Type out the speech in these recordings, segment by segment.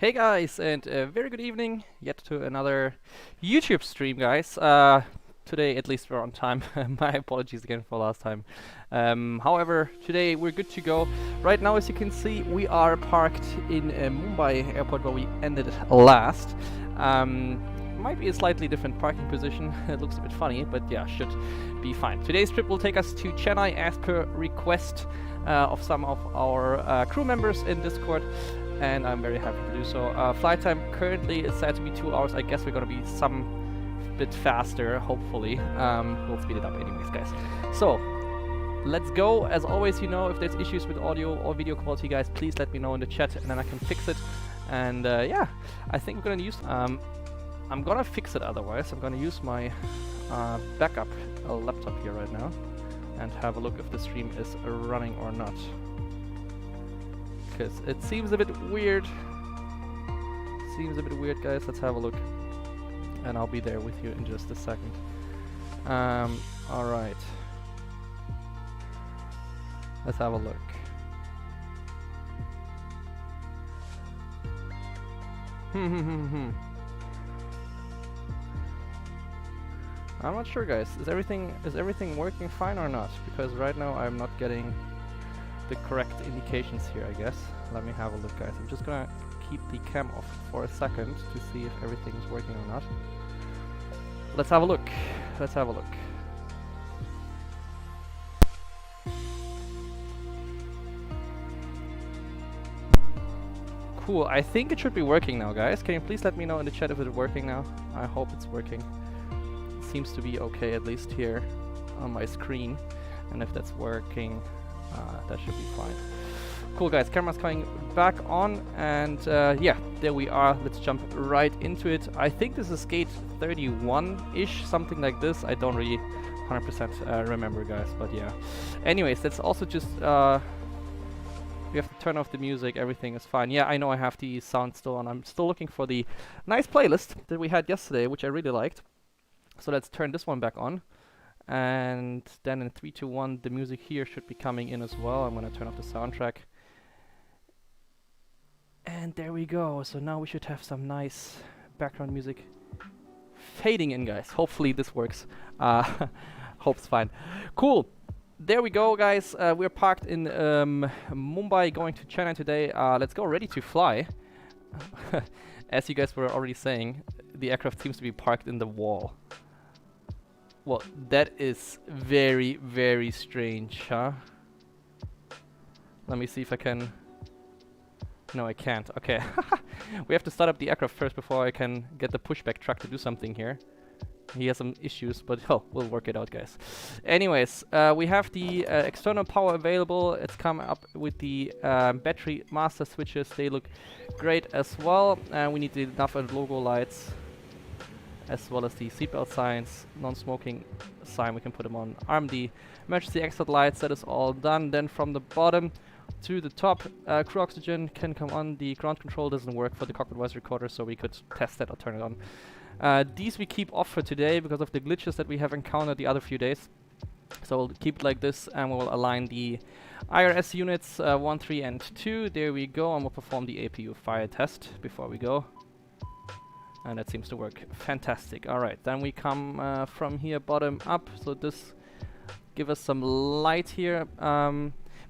Hey guys, and very good evening, yet to another YouTube stream, guys. Today, at least, we're on time. My apologies again for last time. However, today we're good to go. Right now, as you can see, we are parked in Mumbai airport where we ended last. Might be a slightly different parking position. It looks a bit funny, but yeah, should be fine. Today's trip will take us to Chennai as per request of some of our crew members in Discord. And I'm very happy to do so. Flight time currently is said to be 2 hours. I guess we're gonna be some bit faster, hopefully. We'll speed it up anyways, guys. So, let's go. As always, you know, if there's issues with audio or video quality, guys, please let me know in the chat and then I can fix it. And yeah, I think we're gonna use... I'm gonna fix it otherwise. I'm gonna use my backup laptop here right now and have a look if the stream is running or not. Because it seems a bit weird. Guys. Let's have a look. And I'll be there with you in just a second. Alright. Let's have a look. I'm not sure, guys. Is everything working fine or not? Because right now I'm not getting the correct indications here, I guess. Let me have a look, guys. I'm just gonna keep the cam off for a second to see if everything is working or not. Let's have a look. Cool, I think it should be working now, guys. Can you please let me know in the chat if it's working now? I hope it's working. It seems to be okay, at least here on my screen. And if that's working, that should be fine. Cool, guys, camera's coming back on, and yeah, there we are. Let's jump right into it. I think this is gate 31-ish, something like this. I don't really 100% remember, guys, but yeah. Anyways, let's also just... we have to turn off the music, everything is fine. Yeah, I know I have the sound still on. I'm still looking for the nice playlist that we had yesterday, which I really liked. So let's turn this one back on. And then in 3, 2, 1, the music here should be coming in as well. I'm gonna turn off the soundtrack. And there we go. So now we should have some nice background music fading in, guys. Hopefully this works. Hope's fine. Cool. There we go, guys. We're parked in Mumbai, going to Chennai today. Let's go, ready to fly. As you guys were already saying, the aircraft seems to be parked in the wall. Well, that is very, very strange, huh? Let me see if I can... No, I can't. Okay. We have to start up the aircraft first before I can get the pushback truck to do something here. He has some issues, but oh, we'll work it out, guys. Anyways, we have the external power available. It's come up with the battery master switches. They look great as well. We need the enough logo lights, as well as the seatbelt signs, non-smoking sign, we can put them on. RMD, emergency exit lights, that is all done. Then from the bottom to the top, crew oxygen can come on. The ground control doesn't work for the cockpit voice recorder, so we could test that or turn it on. These we keep off for today because of the glitches that we have encountered the other few days. So we'll keep it like this, and we'll align the IRS units 1, 3, and 2. There we go, and we'll perform the APU fire test before we go. And that seems to work fantastic. Alright, then we come from here bottom up. So this give us some light here.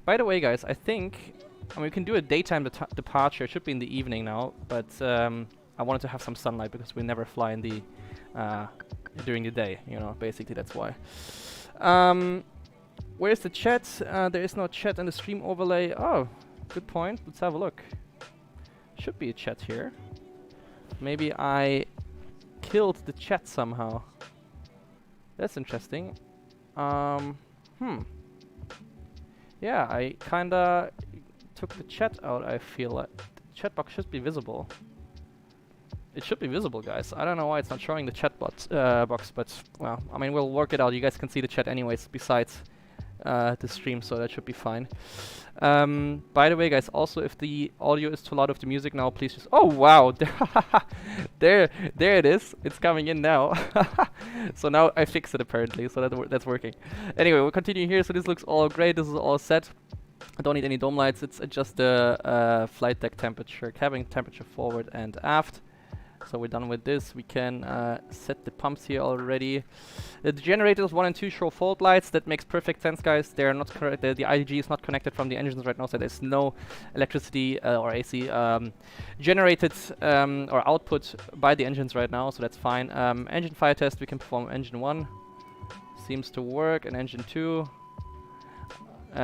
By the way, guys, I think we can do a daytime departure. It should be in the evening now, but I wanted to have some sunlight because we never fly in the during the day. You know, basically that's why. Where's the chat? There is no chat in the stream overlay. Oh, good point. Let's have a look. Should be a chat here. Maybe I killed the chat somehow. That's interesting. Yeah, I kinda took the chat out, I feel like. The chat box should be visible. It should be visible, guys. I don't know why it's not showing the chat box, but, well, I mean, we'll work it out. You guys can see the chat anyways, besides the stream, so that should be fine. By the way, guys, also if the audio is too loud of the music now, please just... Oh, wow! there it is. It's coming in now. So now I fixed it, apparently, so that's working. Anyway, we'll continue here. So this looks all great. This is all set. I don't need any dome lights. It's just the flight deck temperature, cabin temperature forward and aft. So we're done with this. We can set the pumps here already. The generators 1 and 2 show fault lights. That makes perfect sense, guys. They're not the IDG is not connected from the engines right now, so there's no electricity or AC generated or output by the engines right now, so that's fine. Engine fire test, we can perform engine 1. Seems to work, and engine 2.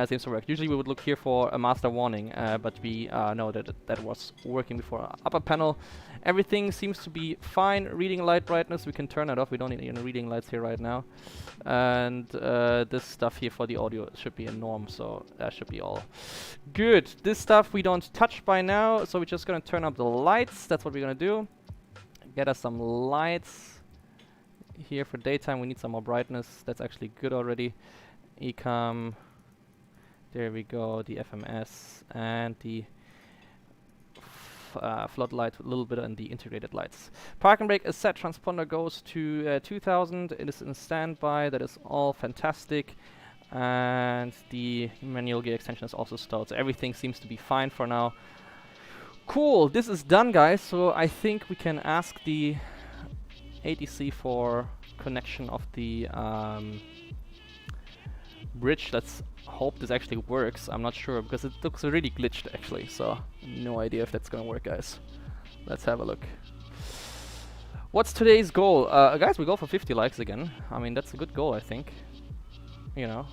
Seems to work. Usually we would look here for a master warning, but we know that that was working before. Upper panel, everything seems to be fine. Reading light brightness, we can turn it off. We don't need any reading lights here right now. And this stuff here for the audio should be a norm, so that should be all good. This stuff we don't touch by now, so we're just gonna turn up the lights. That's what we're gonna do. Get us some lights. Here for daytime we need some more brightness. That's actually good already. Ecom. There we go, the FMS and the floodlight a little bit and the integrated lights. Park and brake is set, transponder goes to 2000, it is in standby, that is all fantastic. And the manual gear extension is also stowed, so everything seems to be fine for now. Cool, this is done, guys, so I think we can ask the ATC for connection of the bridge. Let's hope this actually works. I'm not sure because it looks really glitched actually, so no idea if that's gonna work, guys. Let's have a look. What's today's goal? Guys, we go for 50 likes again. I mean, that's a good goal, I think. You know,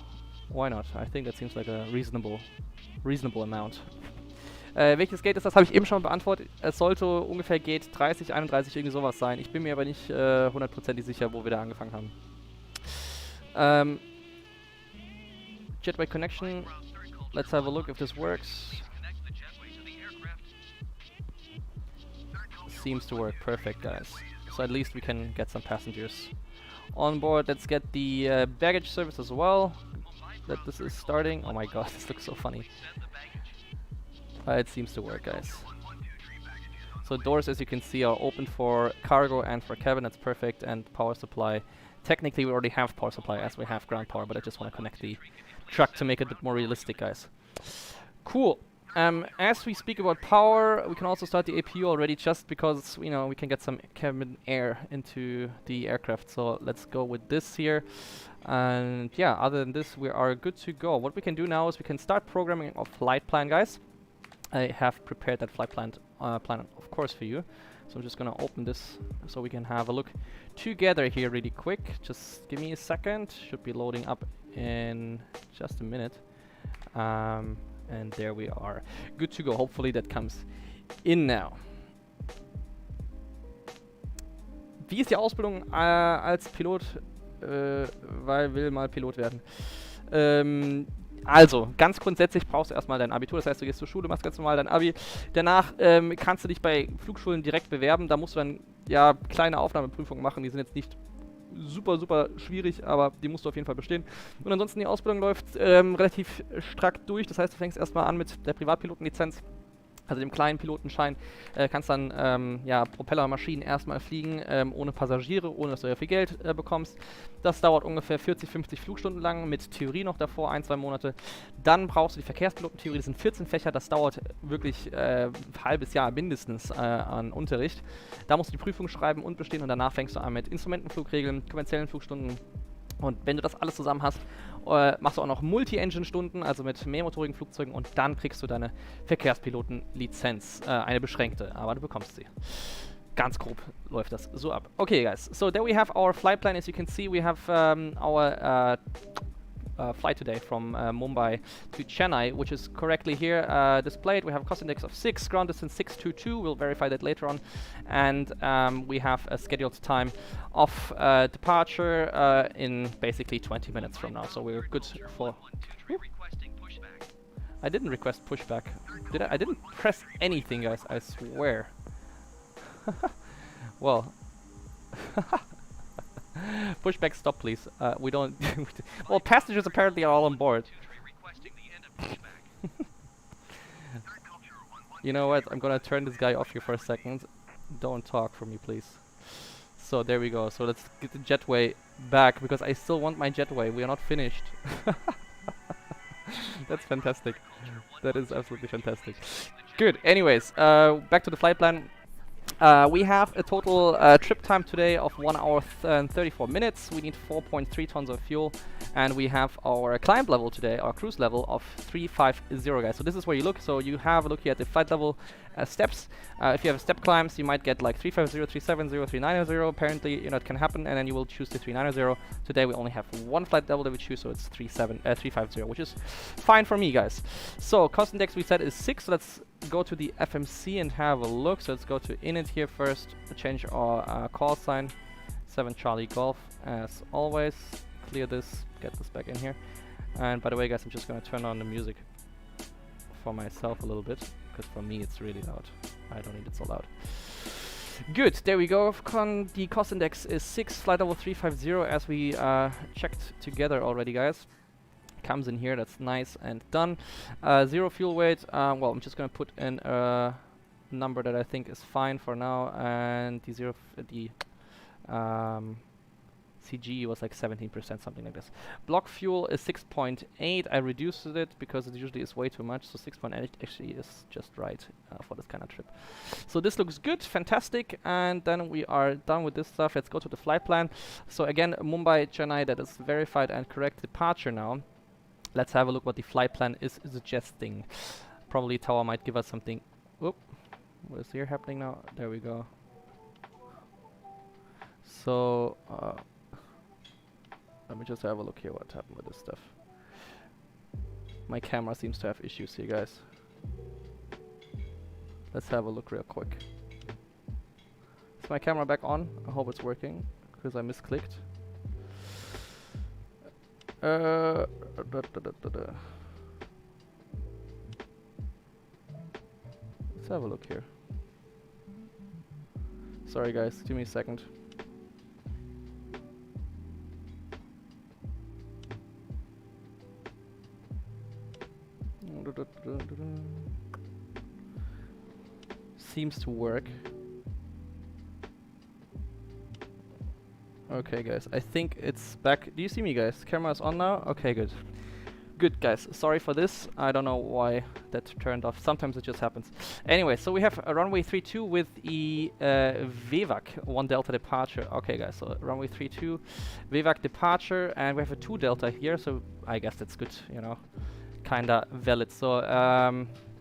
why not? I think that seems like a reasonable amount. Welches Gate ist das? Habe ich eben schon beantwortet. Es sollte ungefähr Gate 30, 31, irgendwie sowas sein. Ich bin mir aber nicht hundertprozentig sicher, wo wir da angefangen haben. Jetway connection. Let's have a look if this works. Seems to work perfect, guys. So at least we can get some passengers on board. Let's get the baggage service as well. That this is starting. Oh my god, this looks so funny. It seems to work, guys. So doors, as you can see, are open for cargo and for cabin. That's perfect. And power supply. Technically, we already have power supply as we have ground power, but I just want to connect the truck to make it a bit more realistic, guys. Cool. As we speak about power, we can also start the APU already, just because, you know, we can get some cabin air into the aircraft. So let's go with this here. And yeah, other than this, we are good to go. What we can do now is we can start programming a flight plan, guys. I have prepared that flight plan, of course, for you. So I'm just gonna open this so we can have a look together here really quick. Just give me a second. Should be loading up in just a minute. And there we are. Good to go. Hopefully that comes in now. Wie ist die Ausbildung als Pilot? Weil will mal Pilot werden. Also, ganz grundsätzlich brauchst du erstmal dein Abitur, das heißt, du gehst zur Schule, machst ganz normal dein Abi. Danach kannst du dich bei Flugschulen direkt bewerben, da musst du dann ja kleine Aufnahmeprüfungen machen, die sind jetzt nicht super schwierig, aber die musst du auf jeden Fall bestehen. Und ansonsten die Ausbildung läuft relativ strack durch, das heißt, du fängst erstmal an mit der Privatpilotenlizenz. Also dem kleinen Pilotenschein, kannst dann ja, Propellermaschinen erstmal fliegen, ohne Passagiere, ohne dass du ja viel Geld bekommst. Das dauert ungefähr 40, 50 Flugstunden lang, mit Theorie noch davor, 1-2 Monate. Dann brauchst du die Verkehrspilotentheorie, das sind 14 Fächer, das dauert wirklich ein halbes Jahr mindestens an Unterricht. Da musst du die Prüfung schreiben und bestehen und danach fängst du an mit Instrumentenflugregeln, kommerziellen Flugstunden. Und wenn du das alles zusammen hast, machst du auch noch Multi-Engine-Stunden, also mit mehrmotorigen Flugzeugen, und dann kriegst du deine Verkehrspiloten-Lizenz, eine beschränkte, aber du bekommst sie. Ganz grob läuft das so ab. Okay, guys, so there we have our flight plan. As you can see, we have our flight today from Mumbai to Chennai, which is correctly here displayed. We have a cost index of 6, ground distance 622, we'll verify that later on, and we have a scheduled time of departure in basically 20 minutes from now, so we're good for... I didn't request pushback. Did I? I didn't press anything, guys, I swear. Well... Pushback stop, please. We don't... Well, passengers apparently are all on board. You know what? I'm gonna turn this guy off here for a second. Don't talk for me, please. So, there we go. So, let's get the jetway back, because I still want my jetway. We are not finished. That's fantastic. That is absolutely fantastic. Good. Anyways, back to the flight plan. We have a total trip time today of 1 hour and 34 minutes. We need 4.3 tons of fuel, and we have our climb level today, our cruise level of 350, guys. So this is where you look. So you have a look here at the flight level steps. If you have step climbs, you might get like 350, 370, 390. Apparently, you know, it can happen, and then you will choose the 390. Today we only have one flight level that we choose, so it's 350, which is fine for me, guys. So cost index we said is 6. Let's go to the FMC and have a look. So let's go to init here first, change our call sign, 7 Charlie Golf as always. Clear this, get this back in here. And by the way, guys, I'm just gonna turn on the music for myself a little bit, because for me it's really loud. I don't need it so loud. Good, there we go. The cost index is 6, flight level 350 as we checked together already, guys. Comes in here, that's nice and done. 0 fuel weight, well, I'm just gonna put in a number that I think is fine for now, and the CG was like 17%, something like this. Block fuel is 6.8. I reduced it because it usually is way too much, so 6.8 actually is just right for this kind of trip. So this looks good, fantastic, and then we are done with this stuff. Let's go to the flight plan. So again, Mumbai, Chennai, that is verified and correct departure now. Let's have a look what the flight plan is suggesting. Probably Tower might give us something. Whoop. What is here happening now? There we go. So, let me just have a look here what happened with this stuff. My camera seems to have issues here, guys. Let's have a look real quick. Is my camera back on? I hope it's working, because I misclicked. Let's have a look here. Sorry guys, give me a second. Seems to work. Okay guys, I think it's back. Do you see me, guys? Camera is on now? Okay, good. Good, guys. Sorry for this. I don't know why that turned off. Sometimes it just happens. Anyway, so we have a runway 32 with the VWAC 1 Delta departure. Okay, guys, so runway 32, VWAC departure, and we have a 2 Delta here, so I guess that's good, you know, kinda valid. So,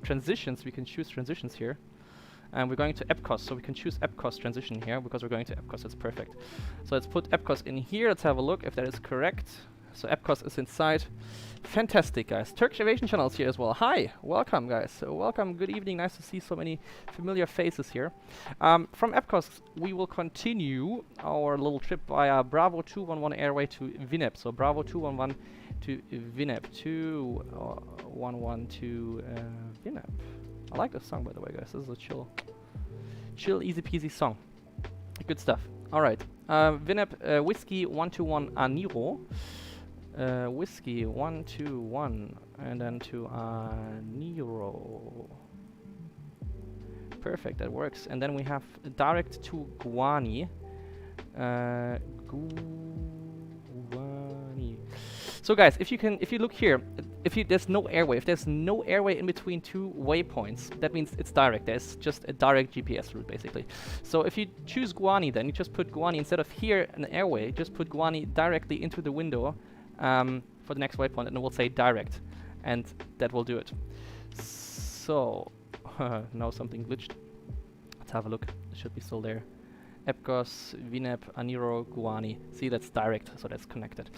transitions, we can choose transitions here. And we're going to EPCOS, so we can choose EPCOS transition here because we're going to EPCOS. It's perfect. So let's put EPCOS in here. Let's have a look if that is correct. So EPCOS is inside. Fantastic, guys. Turkish Aviation channels here as well. Hi, welcome, guys. So welcome. Good evening. Nice to see so many familiar faces here. From EPCOS, we will continue our little trip via Bravo 211 Airway to Vinep. So Bravo 211 to Vinep. 211 to Vinep. I like this song, by the way, guys. This is a chill, easy peasy song. Good stuff. All right. Vinep, Whiskey 121 Aniro. Whiskey 121, and then to Aniro. Perfect, that works. And then we have direct to Guwani. Guwani. So guys, if you look here, there's no airway. If there's no airway in between 2 waypoints, that means it's direct. There's just a direct GPS route, basically. So if you choose Guwani, then you just put Guwani instead of here an airway. Just put Guwani directly into the window for the next waypoint, and it will say direct, and that will do it. So now something glitched. Let's have a look. It should be still there. EPCOS, Vinep, Aniro, Guwani. See, that's direct, so that's connected.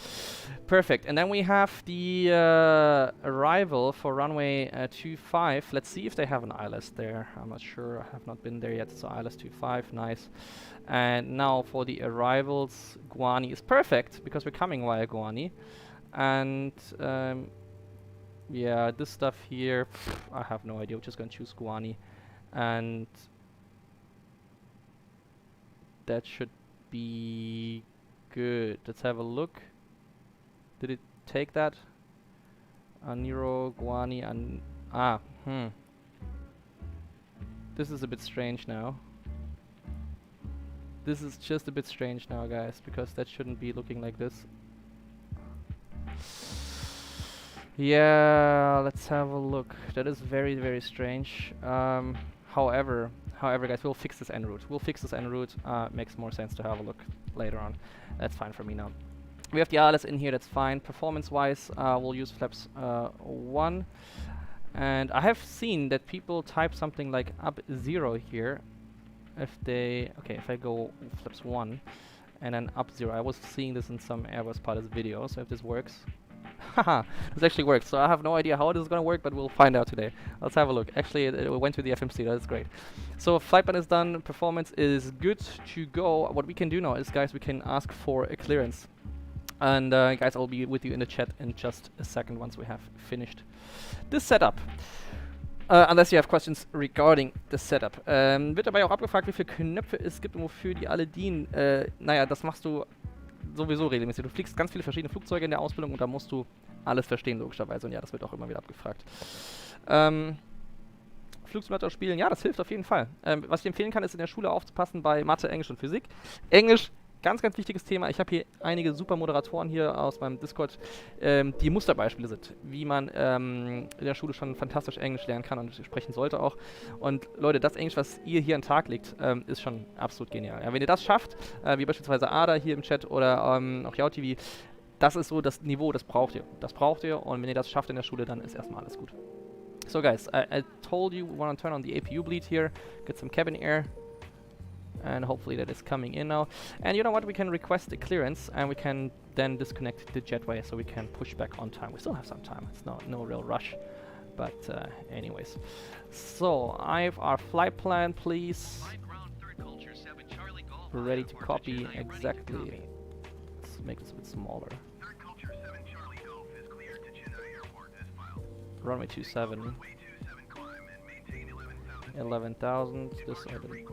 Perfect. And then we have the arrival for runway 25. Let's see if they have an ILS there. I'm not sure. I have not been there yet. So ILS 25, nice. And now for the arrivals, Guwani is perfect because we're coming via Guwani. And yeah, this stuff here, I have no idea. We're just going to choose Guwani. And that should be good. Let's have a look. Did it take that? Aniro, Guwani, and This is a bit strange now. This is just a bit strange now, guys, because that shouldn't be looking like this. Yeah, let's have a look. That is very, very strange. However, guys, we'll fix this en route. We'll fix this en route. Makes more sense to have a look later on. That's fine for me now. We have the RLS in here, that's fine. Performance-wise, we'll use flaps 1. And I have seen that people type something like up 0 here. If I go flaps 1 and then up 0. I was seeing this in some Airbus pilots videos, so if this works. Haha, this actually works. So I have no idea how this is going to work, but we'll find out today. Let's have a look. Actually, it went to the FMC, that's great. So flight plan is done, performance is good to go. What we can do now is, guys, we can ask for a clearance. And guys, I'll be with you in the chat in just a second once we have finished this setup. Unless you have questions regarding the setup. Wird dabei auch abgefragt, wie viele Knöpfe es gibt und wofür die alle dienen. Naja, das machst du sowieso regelmäßig. Du fliegst ganz viele verschiedene Flugzeuge in der Ausbildung und da musst du alles verstehen, logischerweise. Und ja, das wird auch immer wieder abgefragt. Flugsimulator spielen, ja, das hilft auf jeden Fall. Was ich empfehlen kann, ist in der Schule aufzupassen bei Mathe, Englisch und Physik. Englisch, ganz, ganz wichtiges Thema. Ich habe hier einige super Moderatoren hier aus meinem Discord, die Musterbeispiele sind, wie man in der Schule schon fantastisch Englisch lernen kann und sprechen sollte auch. Und Leute, das Englisch, was ihr hier an den Tag legt, ist schon absolut genial. Ja, wenn ihr das schafft, wie beispielsweise Ada hier im Chat oder auch YauTV, das ist so das Niveau, das braucht ihr. Das braucht ihr und wenn ihr das schafft in der Schule, dann ist erstmal alles gut. So guys, I told you we want to turn on the APU bleed here, get some cabin air. And hopefully that is coming in now. And you know what, we can request a clearance and we can then disconnect the jetway so we can push back on time. We still have some time, it's no real rush. But anyways. So, I have our flight plan, please. Ready to copy exactly. Let's make this a bit smaller. Runway 27. 11,000. This I didn't.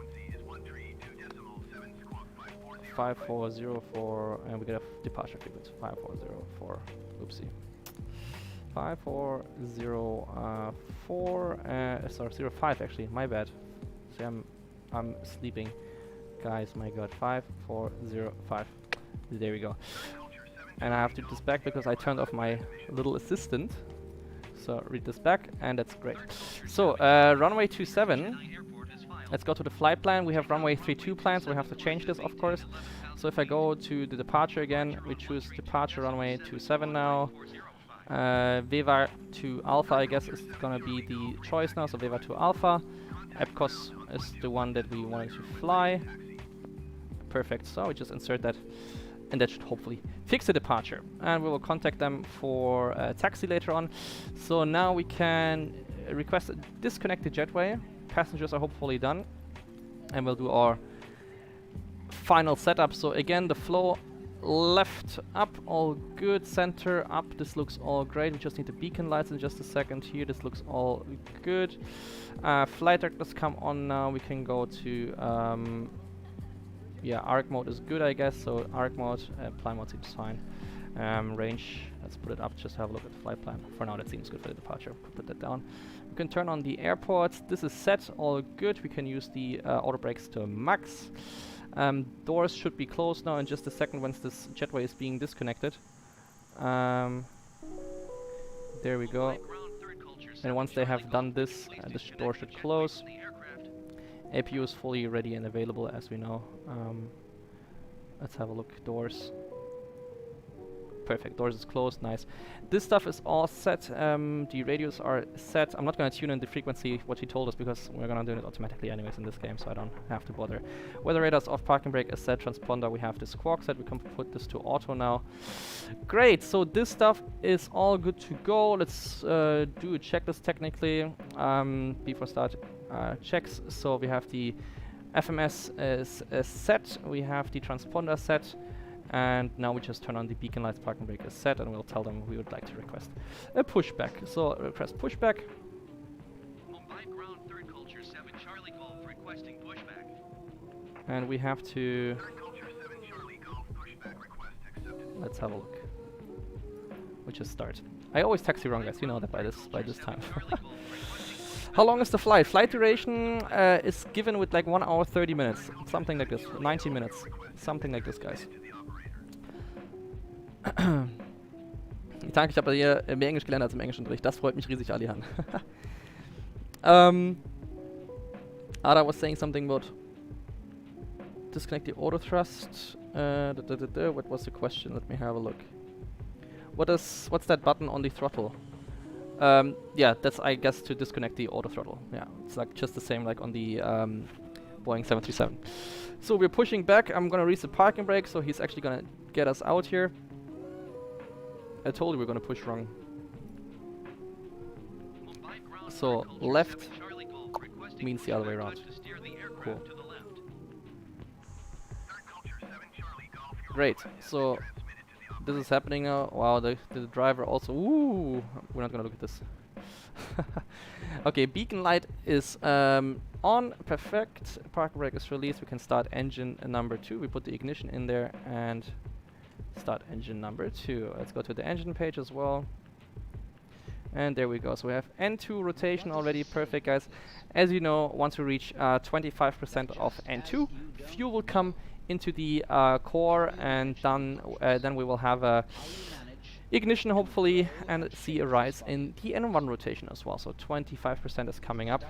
5404, and we get a departure frequency 5404. Oopsie. 5404. Sorry, 05 actually. My bad. See, I'm sleeping, guys. My God, 5405. There we go. And I have to read this back because I turned off my little assistant. So read this back, and that's great. So runway 27. Let's go to the flight plan. We have runway 32 planned, so we have to change this, of course. So if I go to the departure again, we choose departure runway 27 now. VEVA to Alpha, I guess, is gonna be the choice now. So VEVA to Alpha. EPCOS is the one that we wanted to fly. Perfect. So we just insert that, and that should hopefully fix the departure. And we will contact them for a taxi later on. So now we can request a disconnected jetway. Passengers are hopefully done, and we'll do our final setup. So again, the flow left up, all good. Center up, this looks all great. We just need the beacon lights in just a second here. This looks all good. Flight directors come on now. We can go to yeah, arc mode is good, I guess. So arc mode, plan mode seems fine. Range, let's put it up, just have a look at the flight plan. For now, that seems good for the departure. Put that down. We can turn on the airports. This is set, all good. We can use the auto brakes to max. Doors should be closed now in just a second once this jetway is being disconnected. There we go. And once they have done this, the door should close. APU is fully ready and available, as we know. Let's have a look. Doors. Perfect, doors is closed, nice. This stuff is all set, the radios are set. I'm not going to tune in the frequency, what he told us, because we're going to do it automatically anyways in this game, so I don't have to bother. Weather radar's off, parking brake is set, transponder, we have the squawk set, we can put this to auto now. Great, so this stuff is all good to go. Let's do a checklist technically, before start checks. So we have the FMS is set, we have the transponder set, and now we just turn on the beacon lights, parking brake is set, and we'll tell them we would like to request a pushback. So request pushback. Mumbai ground third culture 7 Charlie Golf requesting pushback. And we have to... Third culture 7 Charlie Golf pushback request accepted. Let's have a look. We just start. I always text you wrong, guys. You know that by this time. How long is the flight? Flight duration is given with like 1 hour 30 minutes. Something like this. 90 minutes. Something like this, guys. Danke, ich habe hier mehr Englisch gelernt als im Englischunterricht. Das freut mich riesig, Alihan. Ada was saying something about disconnect the auto thrust. What was the question? Let me have a look. What's that button on the throttle? Yeah, that's I guess to disconnect the auto throttle. Yeah, it's like just the same like on the Boeing 737. So we're pushing back. I'm gonna reach the parking brake, so he's actually gonna get us out here. I told you we're gonna push wrong. So left means the other way around. Cool. Great. So this is happening now. Wow, the driver also. Ooh, we're not gonna look at this. Okay, beacon light is on. Perfect. Park brake is released. We can start engine number 2. We put the ignition in there and start engine number 2. Let's go to the engine page as well. And there we go. So we have N2 rotation already. Perfect, guys. As you know, once we reach 25% of N2, fuel will come into the core, and then we will have a ignition hopefully and see a rise in the N1 rotation as well. So 25% is coming up,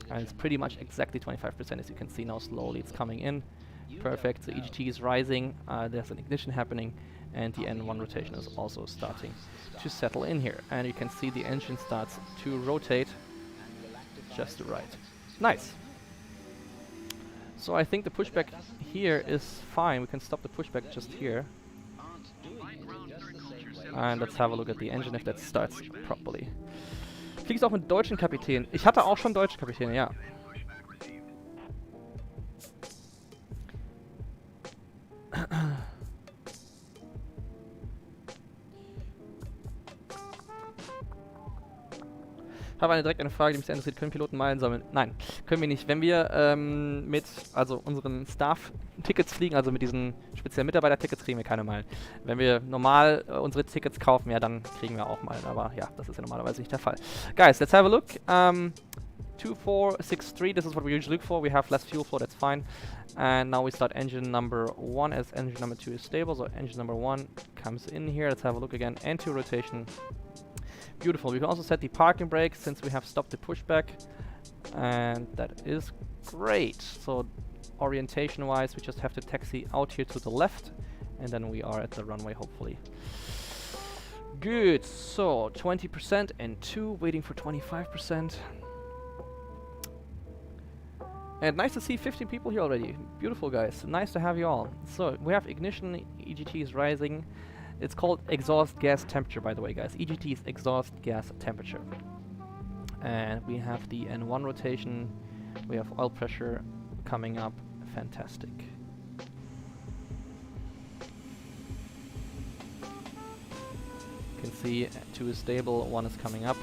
and it's pretty much exactly 25%, as you can see now. Slowly it's coming in. Perfect. So EGT is rising, there's an ignition happening, and the N1 rotation is also starting to settle in here, and you can see the engine starts to rotate just to right. Nice. So I think the pushback here is fine. We can stop the pushback just here. And let's have a look at the engine if that starts properly. Fliegst auch mit deutschen Kapitän. Ich hatte auch schon deutsche Kapitäne, ja. Ich habe direkt eine Frage, die mich sehr interessiert. Können Piloten Meilen sammeln? Nein, können wir nicht. Wenn wir mit unseren Staff-Tickets fliegen, also mit diesen speziellen Mitarbeiter-Tickets, kriegen wir keine Meilen. Wenn wir normal unsere Tickets kaufen, ja, dann kriegen wir auch Meilen. Aber ja, das ist ja normalerweise nicht der Fall. Guys, let's have a look. 2463, this is what we usually look for. We have less fuel flow, that's fine. And now we start engine number 1 as engine number 2 is stable. So engine number 1 comes in here. Let's have a look again. N2 rotation. Beautiful. We can also set the parking brake since we have stopped the pushback, and that is great. So orientation wise, we just have to taxi out here to the left, and then we are at the runway hopefully. Good. So 20% and 2, waiting for 25%. And nice to see 15 people here already. Beautiful, guys. Nice to have you all. So we have ignition, EGT is rising. It's called exhaust gas temperature, by the way, guys. EGT is exhaust gas temperature. And we have the N1 rotation. We have oil pressure coming up. Fantastic. You can see 2 is stable, 1 is coming up.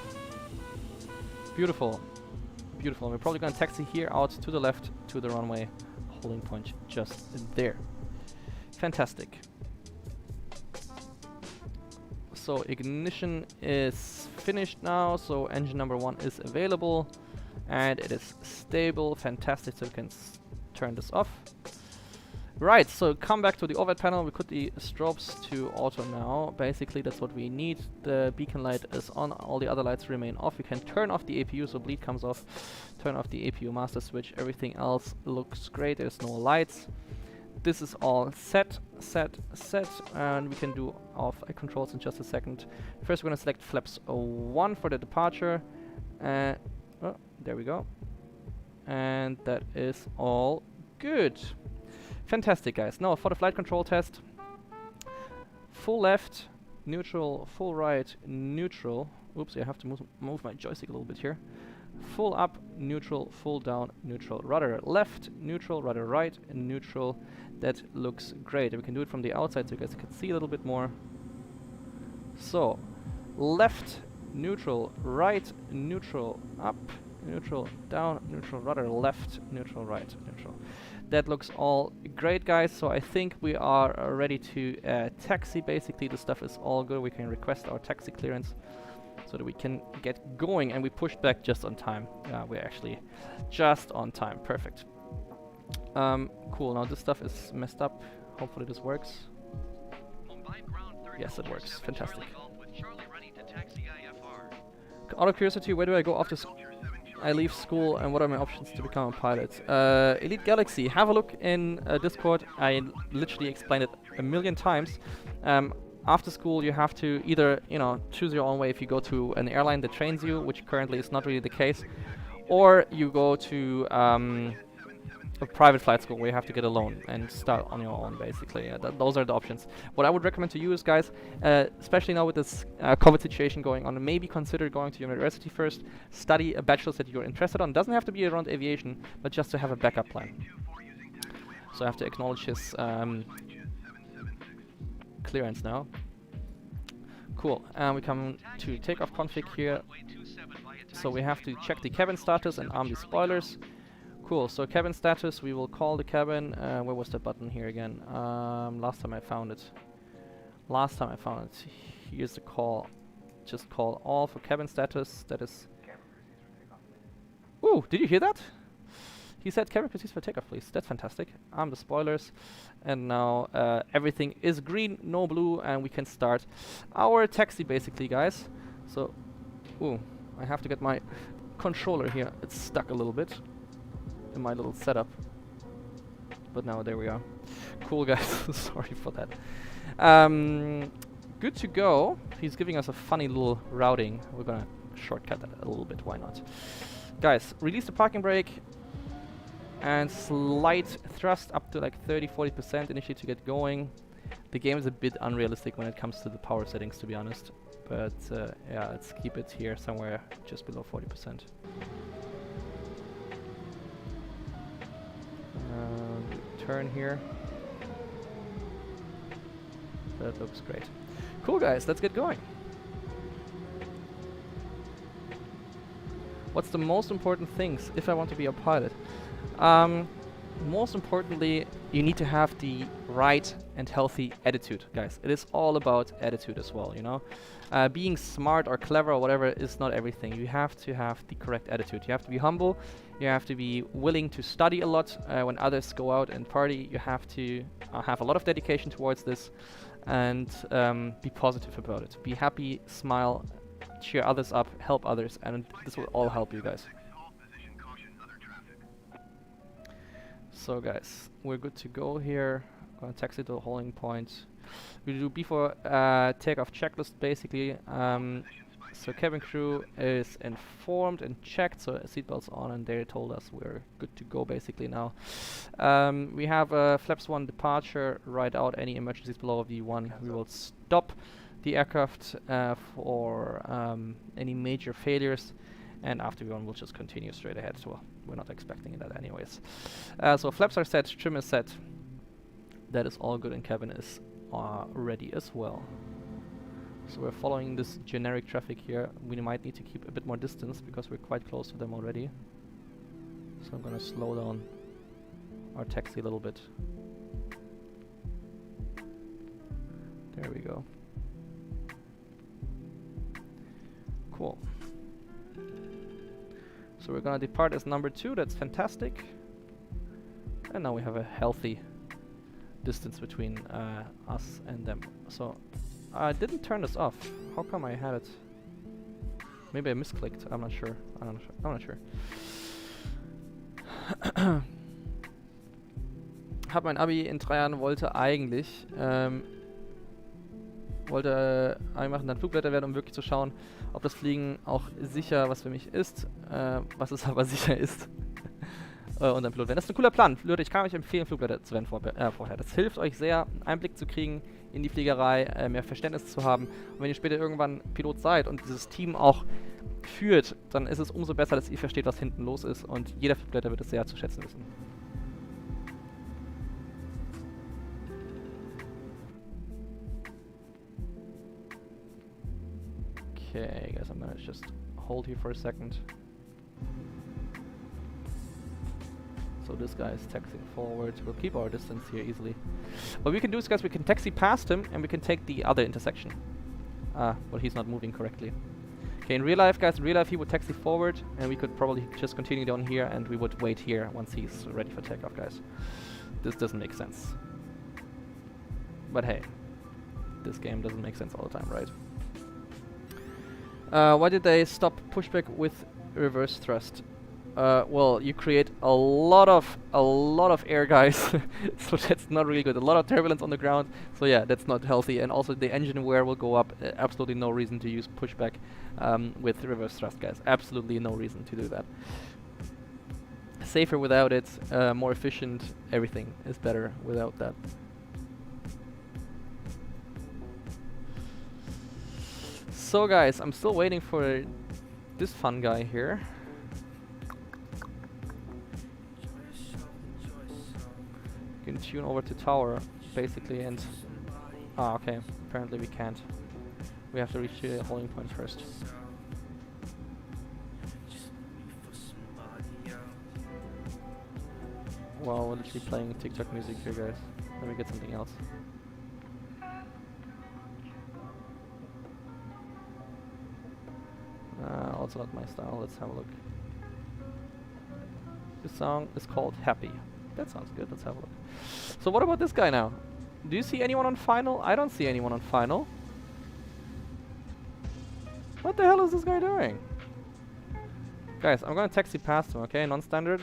Beautiful. Beautiful. We're probably going to taxi here out to the left to the runway. Holding point just there. Fantastic. So ignition is finished now, so engine number 1 is available and it is stable. Fantastic. So we can turn this off. Right, so come back to the overhead panel. We put the strobes to auto now. Basically that's what we need. The beacon light is on, all the other lights remain off. We can turn off the APU so bleed comes off, turn off the APU master switch. Everything else looks great. There's no lights. This is all set, and we can do off controls in just a second. First we're going to select flaps 1 for the departure. Oh, there we go. And that is all good. Fantastic, guys. Now for the flight control test. Full left, neutral, full right, neutral. Oops, I have to move my joystick a little bit here. Full up, neutral, full down, neutral. Rudder left, neutral, rudder right, and neutral. That looks great. And we can do it from the outside so you guys can see a little bit more. So, left, neutral, right, neutral, up, neutral, down, neutral, rudder left, neutral, right, neutral. That looks all great, guys. So I think we are ready to taxi. Basically, the stuff is all good. We can request our taxi clearance so that we can get going, and we pushed back just on time. We're actually just on time. Perfect. Cool. Now this stuff is messed up. Hopefully this works. Yes, it works. Fantastic. Out of curiosity, where do I go after I leave school, and what are my options to become a pilot? Elite Galaxy, have a look in Discord. I literally explained it a million times. After school, you have to either, you know, choose your own way if you go to an airline that trains you, which currently is not really the case, or you go to a private flight school where you have to get a loan and start on your own, basically. Those are the options. What I would recommend to you is, guys, especially now with this COVID situation going on, maybe consider going to university first, study a bachelor's that you're interested on. Doesn't have to be around aviation, but just to have a backup plan. So I have to acknowledge his clearance now. Cool. We come to takeoff config here. So we have to check the cabin status and arm the spoilers. Cool, so cabin status, we will call the cabin. Where was the button here again? Last time I found it. Here's the call. Just call all for cabin status. That is... Ooh, did you hear that? He said cabin proceeds for takeoff, please. That's fantastic. Arm the spoilers. And now everything is green, no blue, and we can start our taxi, basically, guys. So, ooh, I have to get my controller here. It's stuck a little bit in my little setup, but now there we are. Cool, guys. Sorry for that. Good to go. He's giving us a funny little routing. We're gonna shortcut that a little bit. Why not? Guys, release the parking brake and slight thrust up to like 30-40% initially to get going. The game is a bit unrealistic when it comes to the power settings, to be honest, but yeah, let's keep it here somewhere just below 40%. Turn here. That looks great. Cool, guys, let's get going. What's the most important things if I want to be a pilot? Most importantly, you need to have the right and healthy attitude, guys. It is all about attitude as well, you know. Being smart or clever or whatever is not everything. You have to have the correct attitude. You have to be humble. You have to be willing to study a lot. When others go out and party, you have to have a lot of dedication towards this, and be positive about it. Be happy, smile, cheer others up, help others, and this will all help you guys. So guys, we're good to go here. Gonna taxi to the holding point. We do before takeoff checklist, basically. So cabin crew is informed and checked, so seatbelts on, and they told us we're good to go basically now. We have flaps 1 departure, ride out any emergencies below V1. We will stop the aircraft for any major failures, and after V1 we'll just continue straight ahead. So we're not expecting that anyways. So flaps are set, trim is set. That is all good, and cabin is ready as well. So we're following this generic traffic here. We might need to keep a bit more distance because we're quite close to them already. So I'm gonna slow down our taxi a little bit. There we go. Cool. So we're gonna depart as number 2, that's fantastic. And now we have a healthy distance between us and them. So I didn't turn this off. How come I had it? Maybe I misclicked. I'm not sure. I'm not sure. Hab mein Abi in 3 Jahren, wollte eigentlich Abi machen, dann Flugblätter werden, um wirklich zu schauen, ob das Fliegen auch sicher was für mich ist, was es aber sicher ist. Und dann Pilot werden. Das ist ein cooler Plan. Leute, ich kann euch empfehlen, Flugblätter zu werden vorher. Das hilft euch sehr, einen Einblick zu kriegen in die Fliegerei, mehr Verständnis zu haben. Und wenn ihr später irgendwann Pilot seid und dieses Team auch führt, dann ist es umso besser, dass ihr versteht, was hinten los ist. Und jeder Flugblätter wird es sehr zu schätzen wissen. Okay, guys, I'm gonna just hold here for a second. So this guy is taxiing forward. We'll keep our distance here easily. What we can do is, guys, we can taxi past him and we can take the other intersection. Well, he's not moving correctly. Okay, in real life, guys, in real life he would taxi forward and we could probably just continue down here and we would wait here once he's ready for takeoff, guys. This doesn't make sense. But hey, this game doesn't make sense all the time, right? Why did they stop pushback with reverse thrust? Well, you create a lot of air, guys. So that's not really good. A lot of turbulence on the ground. So yeah, that's not healthy. And also the engine wear will go up. Absolutely no reason to use pushback with reverse thrust, guys. Absolutely no reason to do that. Safer without it. More efficient. Everything is better without that. So guys, I'm still waiting for this fun guy here. You can tune over to tower, basically, and... Ah, okay. Apparently we can't. We have to reach the holding point first. Wow, we're literally playing TikTok music here, guys. Let me get something else. Also not my style. Let's have a look. This song is called Happy. That sounds good. Let's have a look. So what about this guy now? Do you see anyone on final? I don't see anyone on final. What the hell is this guy doing? Guys, I'm gonna taxi past him, okay? Non-standard.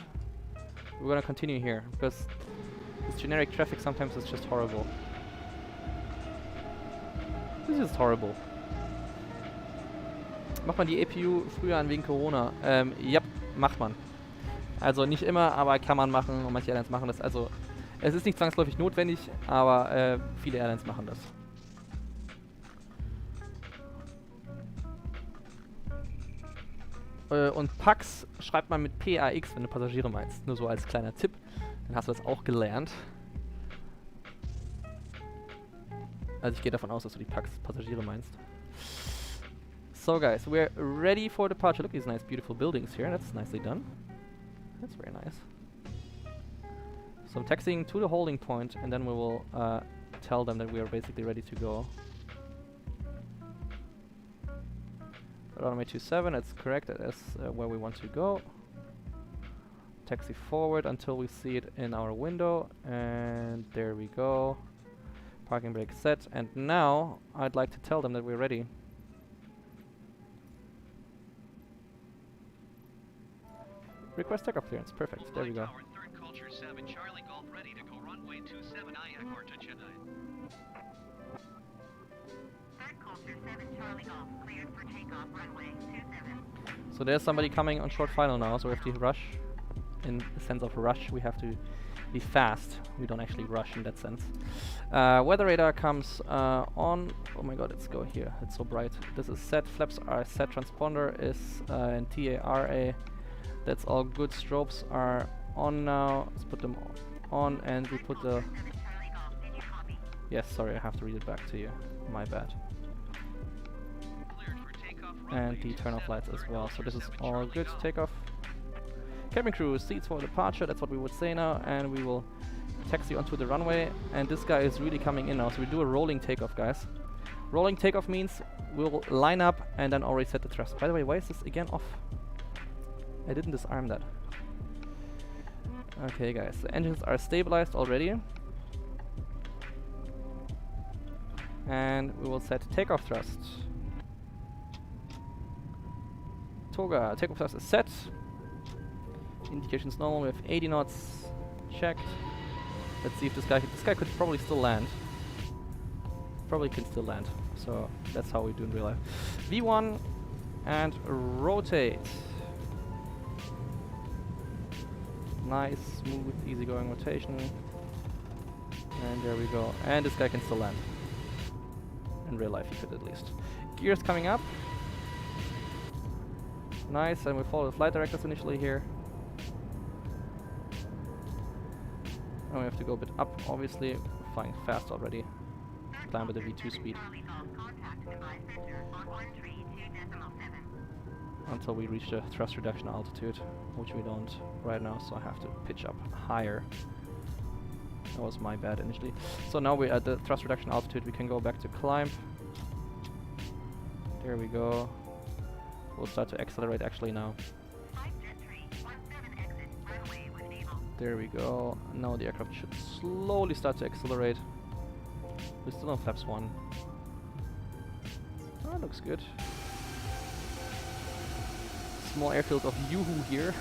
We're gonna continue here, because this generic traffic sometimes is just horrible. This is horrible. Macht man die EPU früher an wegen Corona? Ja, macht man. Also nicht immer, aber kann man machen und manche Airlines machen das. Also es ist nicht zwangsläufig notwendig, aber viele Airlines machen das. Und Pax schreibt man mit PAX, wenn du Passagiere meinst. Nur so als kleiner Tipp. Dann hast du das auch gelernt. Also ich gehe davon aus, dass du die Pax Passagiere meinst. So guys, we're ready for departure. Look at these nice beautiful buildings here. That's nicely done. That's very nice. So I'm taxiing to the holding point and then we will tell them that we are basically ready to go. Runway 27, that's correct, that is where we want to go. Taxi forward until we see it in our window, and there we go. Parking brake set, and now I'd like to tell them that we're ready. Request takeoff clearance, perfect, there we go. Thirdculture7 Charlie Golf ready to go runway 27 Aerovidsgermany to Chennai. Thirdculture7 Charlie Golf cleared for takeoff runway 27. So there's somebody coming on short final now, so we have to rush. In the sense of rush, we have to be fast. We don't actually rush in that sense. Weather radar comes on. Oh my god, let's go here. It's so bright. This is set. Flaps are set. Transponder is in TARA. That's all good. Strobes are on now. Let's put them on and we put the... Yes, sorry, I have to read it back to you. My bad. And the turn off lights as well. So this is all good. Takeoff. Cabin crew, seats for departure. That's what we would say now. And we will taxi onto the runway. And this guy is really coming in now. So we do a rolling takeoff, guys. Rolling takeoff means we'll line up and then already set the thrust. By the way, why is this again off? I didn't disarm that. Okay, guys. The engines are stabilized already. And we will set takeoff thrust. Toga, takeoff thrust is set. Indications normal, we have 80 knots checked. Let's see if this guy could probably still land. Probably can still land. So that's how we do in real life. V1 and rotate. Nice, smooth, easygoing rotation. And there we go. And this guy can still land. In real life he could at least. Gears coming up. Nice, and we follow the flight directors initially here. And we have to go a bit up, obviously. Flying fast already. Climb with the V2 speed. Until we reach the thrust reduction altitude, which we don't right now, so I have to pitch up higher. That was my bad initially. So now we're at the thrust reduction altitude, we can go back to climb. There we go. We'll start to accelerate actually now. There we go. Now the aircraft should slowly start to accelerate. We're still on flaps 1. Oh, that looks good. small airfield of Yoo-hoo here.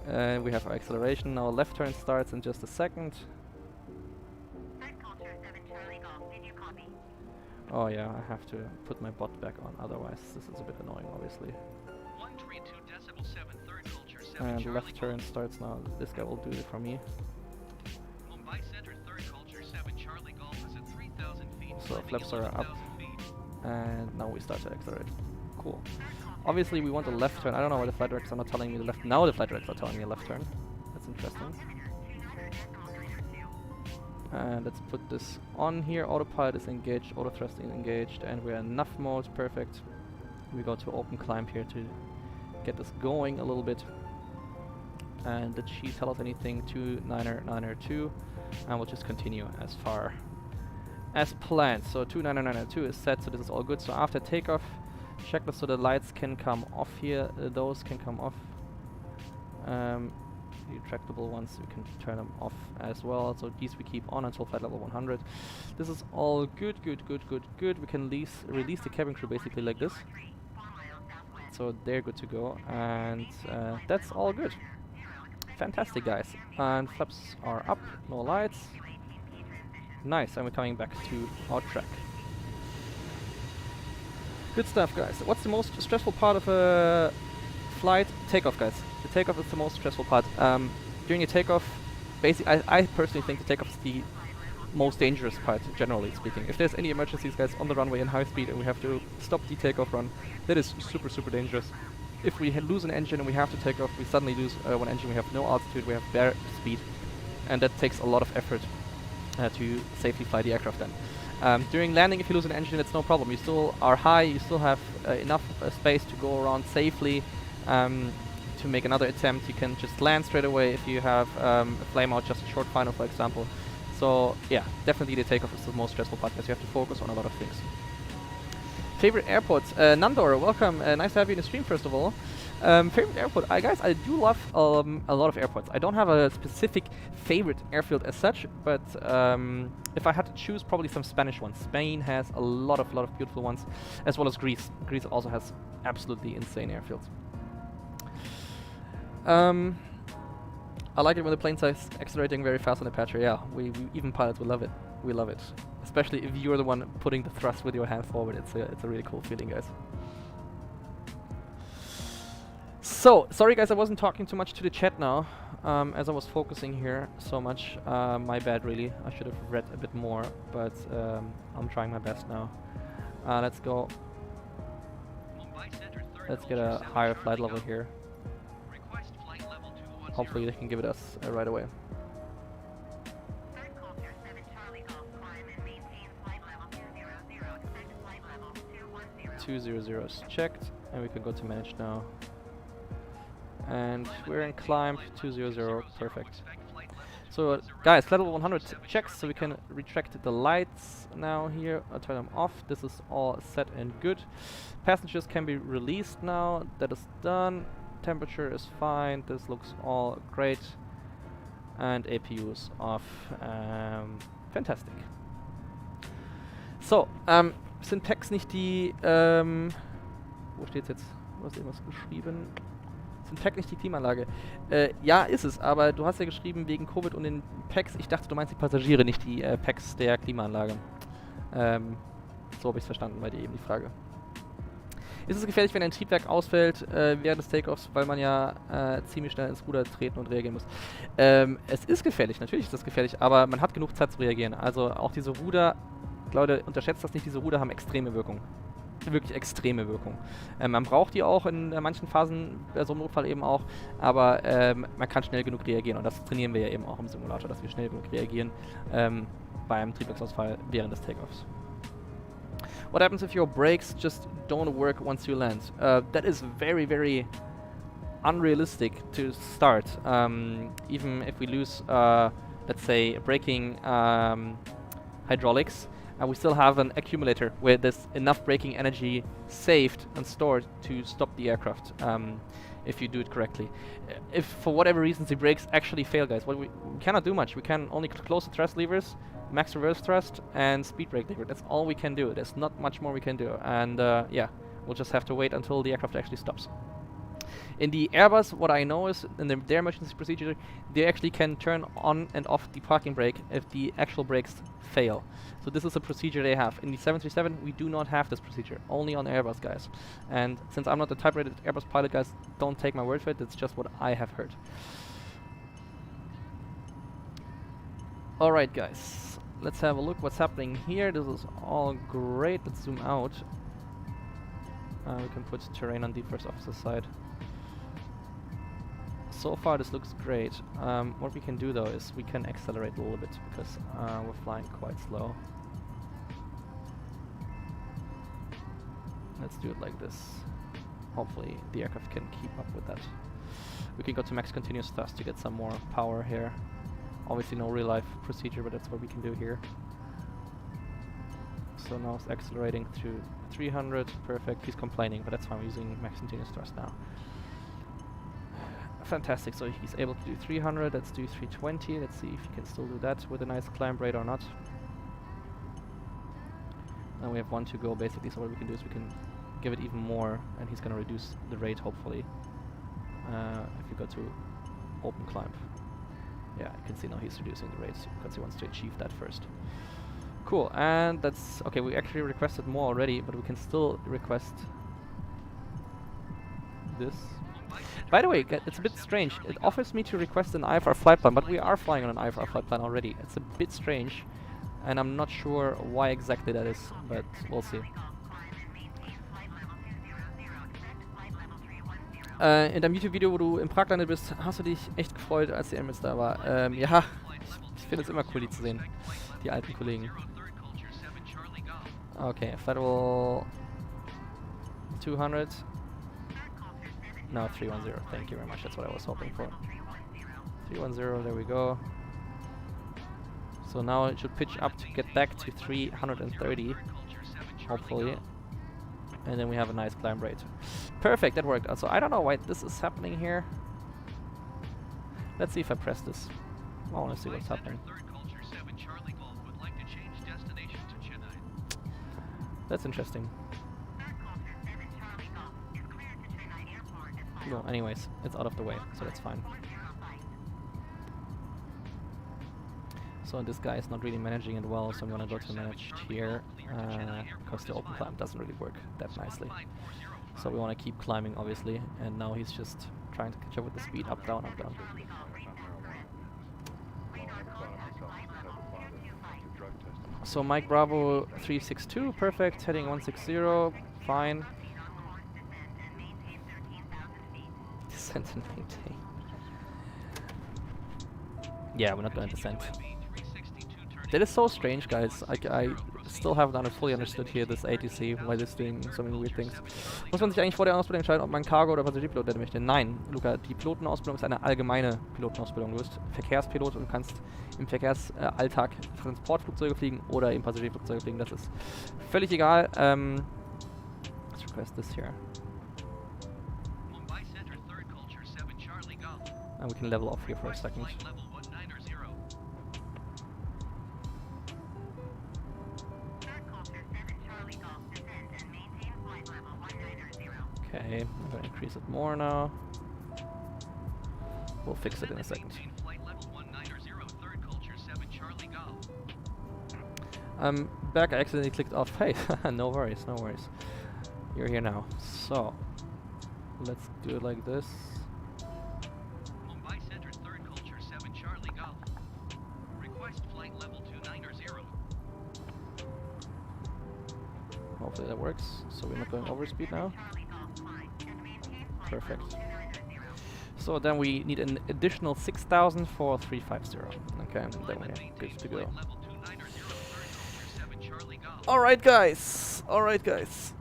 And we have our acceleration. Now left turn starts in just a second. Oh yeah, I have to put my bot back on, otherwise this is a bit annoying, obviously. 132.7 third culture 7 And Charlie left turn Golf. starts now. This guy will do it for me. Mumbai Center third culture 7 Charlie Golf is at 3,000 feet. So climbing flaps are up. 11,000 feet. And now we start to accelerate. Cool. Obviously we want a left turn. I don't know why the flight directors are not telling me the left. Now the flight directors are telling me a left turn. That's interesting. And let's put this on here. Autopilot is engaged, auto thrusting is engaged, and we're in enough mode. Perfect. We go to open climb here to get this going a little bit. And did she tell us anything? 29902, and we'll just continue as far as planned. So 29902 is set, so this is all good. So after takeoff, checklist, so the lights can come off here. Those can come off. The retractable ones, we can turn them off as well. So these we keep on until flight level 100. This is all good, good, good, good, good. We can release the cabin crew basically like this. So they're good to go, and that's all good. Fantastic, guys. And flaps are up, no lights. Nice, and we're coming back to our track. Good stuff, guys. What's the most stressful part of a flight? Takeoff, guys. The takeoff is the most stressful part. During a takeoff, basically, I personally think the takeoff is the most dangerous part, generally speaking. If there's any emergencies, guys, on the runway in high speed and we have to stop the takeoff run, that is super, super dangerous. If we lose an engine and we have to take off, we suddenly lose one engine, we have no altitude, we have bare speed, and that takes a lot of effort to safely fly the aircraft then. During landing, if you lose an engine, it's no problem. You still are high, you still have enough space to go around safely. To make another attempt, you can just land straight away if you have a flame out, just a short final, for example. So yeah, definitely the takeoff is the most stressful part because you have to focus on a lot of things. Favorite airports? Nandor, welcome. Nice to have you in the stream, first of all. Favorite airport? Guys, I do love a lot of airports. I don't have a specific favorite airfield as such, but if I had to choose, probably some Spanish ones. Spain has a lot of beautiful ones, as well as Greece. Greece also has absolutely insane airfields. I like it when the plane's accelerating very fast on the patcher. Yeah, we even pilots will love it. We love it, especially if you're the one putting the thrust with your hand forward. It's a really cool feeling, guys. So sorry, guys, I wasn't talking too much to the chat now, as I was focusing here so much. My bad, really. I should have read a bit more, but I'm trying my best now. Let's go. Let's get a higher flight level here. Hopefully they can give it us right away. 200 is checked, and we can go to manage now. And we're in climb 200, perfect. So guys, flight level 100 checks, so we can retract the lights now here. I'll turn them off. This is all set and good. Passengers can be released now. That is done. Temperature is fine. This looks all great. And APU is off. Fantastic. So, sind Packs nicht die, wo steht's jetzt? Du hast irgendwas geschrieben. Sind Pack nicht die Klimaanlage? Ja, ist es, aber du hast ja geschrieben wegen Covid und den Packs. Ich dachte, du meinst die Passagiere, nicht die Packs der Klimaanlage. So habe ich es verstanden bei dir eben die Frage. Ist es gefährlich, wenn ein Triebwerk ausfällt während des Takeoffs, weil man ja ziemlich schnell ins Ruder treten und reagieren muss? Es ist gefährlich, natürlich ist das gefährlich, aber man hat genug Zeit zu reagieren. Also auch diese Ruder, Leute, unterschätzt das nicht, diese Ruder haben extreme Wirkung. Wirklich extreme Wirkung. Man braucht die auch in manchen Phasen, bei so einem Notfall eben auch, aber man kann schnell genug reagieren und das trainieren wir ja eben auch im Simulator, dass wir schnell genug reagieren beim Triebwerksausfall während des Takeoffs. What happens if your brakes just don't work once you land? That is very, very unrealistic to start. Even if we lose, let's say, braking hydraulics, we still have an accumulator where there's enough braking energy saved and stored to stop the aircraft if you do it correctly. If for whatever reasons the brakes actually fail, guys, we cannot do much. We can only close the thrust levers, max reverse thrust, and speed brake lever. That's all we can do. There's not much more we can do. And yeah, We'll just have to wait until the aircraft actually stops. In the Airbus, what I know is, in their emergency procedure, they actually can turn on and off the parking brake if the actual brakes fail. So this is a procedure they have. In the 737, we do not have this procedure, only on Airbus, guys. And since I'm not a type-rated Airbus pilot, guys, don't take my word for it, it's just what I have heard. Alright, guys, let's have a look what's happening here. This is all great. Let's zoom out. We can put terrain on the first officer side. So far this looks great. What we can do though is we can accelerate a little bit because we're flying quite slow. Let's do it like this. Hopefully the aircraft can keep up with that. We can go to max continuous thrust to get some more power here. Obviously no real life procedure, but that's what we can do here. So now it's accelerating to 300, perfect. He's complaining, but that's fine, we're using max continuous thrust now. Fantastic, so he's able to do 300, let's do 320, let's see if he can still do that with a nice climb rate or not. And we have one to go basically, so what we can do is we can give it even more, and he's gonna reduce the rate hopefully. If you go to open climb. Yeah, you can see now he's reducing the rates because he wants to achieve that first. Cool, and that's okay. We actually requested more already, but we can still request this. By the way, it's a bit strange. It offers me to request an IFR flight plan, but we are flying on an IFR flight plan already. It's a bit strange, and I'm not sure why exactly that is, but we'll see. In deinem YouTube-Video, wo du in Prag landet bist, hast du dich echt gefreut, als die Emirates da war. Ja, ich finde es immer cool, die zu sehen, die alten Kollegen. Okay, Federal 200. No, 310. Thank you very much. That's what I was hoping for. 310. There we go. So now it should pitch up to get back to 330, hopefully. And then we have a nice climb rate. Perfect, that worked. So I don't know why this is happening here. Let's see if I press this. I want to see what's happening. That's interesting. No, anyways, it's out of the way, so that's fine. So this guy is not really managing it well, so I'm gonna go to managed here, because the open climb doesn't really work that nicely. So we want to keep climbing, obviously, and now he's just trying to catch up with the speed, up, down, up, down. So Mike Bravo 362, perfect, heading 160, fine. Descent and maintain. Yeah, we're not gonna descend. That is so strange, guys. I still haven't fully understood here this ATC, why this doing so many weird things. Muss man sich eigentlich vor der Ausbildung entscheiden, ob man Cargo- oder Passagierpilot werden möchte? Nein, Luca, die Pilotenausbildung ist eine allgemeine Pilotenausbildung. Du bist Verkehrspilot und kannst im Verkehrsalltag Transportflugzeuge fliegen oder eben Passagierflugzeuge fliegen. Das ist völlig egal. Let's request this here. And we can level off here for a second. Okay, I'm gonna increase it more now. We'll fix it in a second. I'm back, I accidentally clicked off. Hey, no worries, no worries. You're here now. So, let's do it like this. Mumbai Center, 3rd Culture, 7 Charlie Golf. Request flight level 290. Hopefully that works, so we're not going over speed now. Perfect. So then we need an additional 6,000 for 350. Okay, and then we're good to go. Alright guys, alright guys.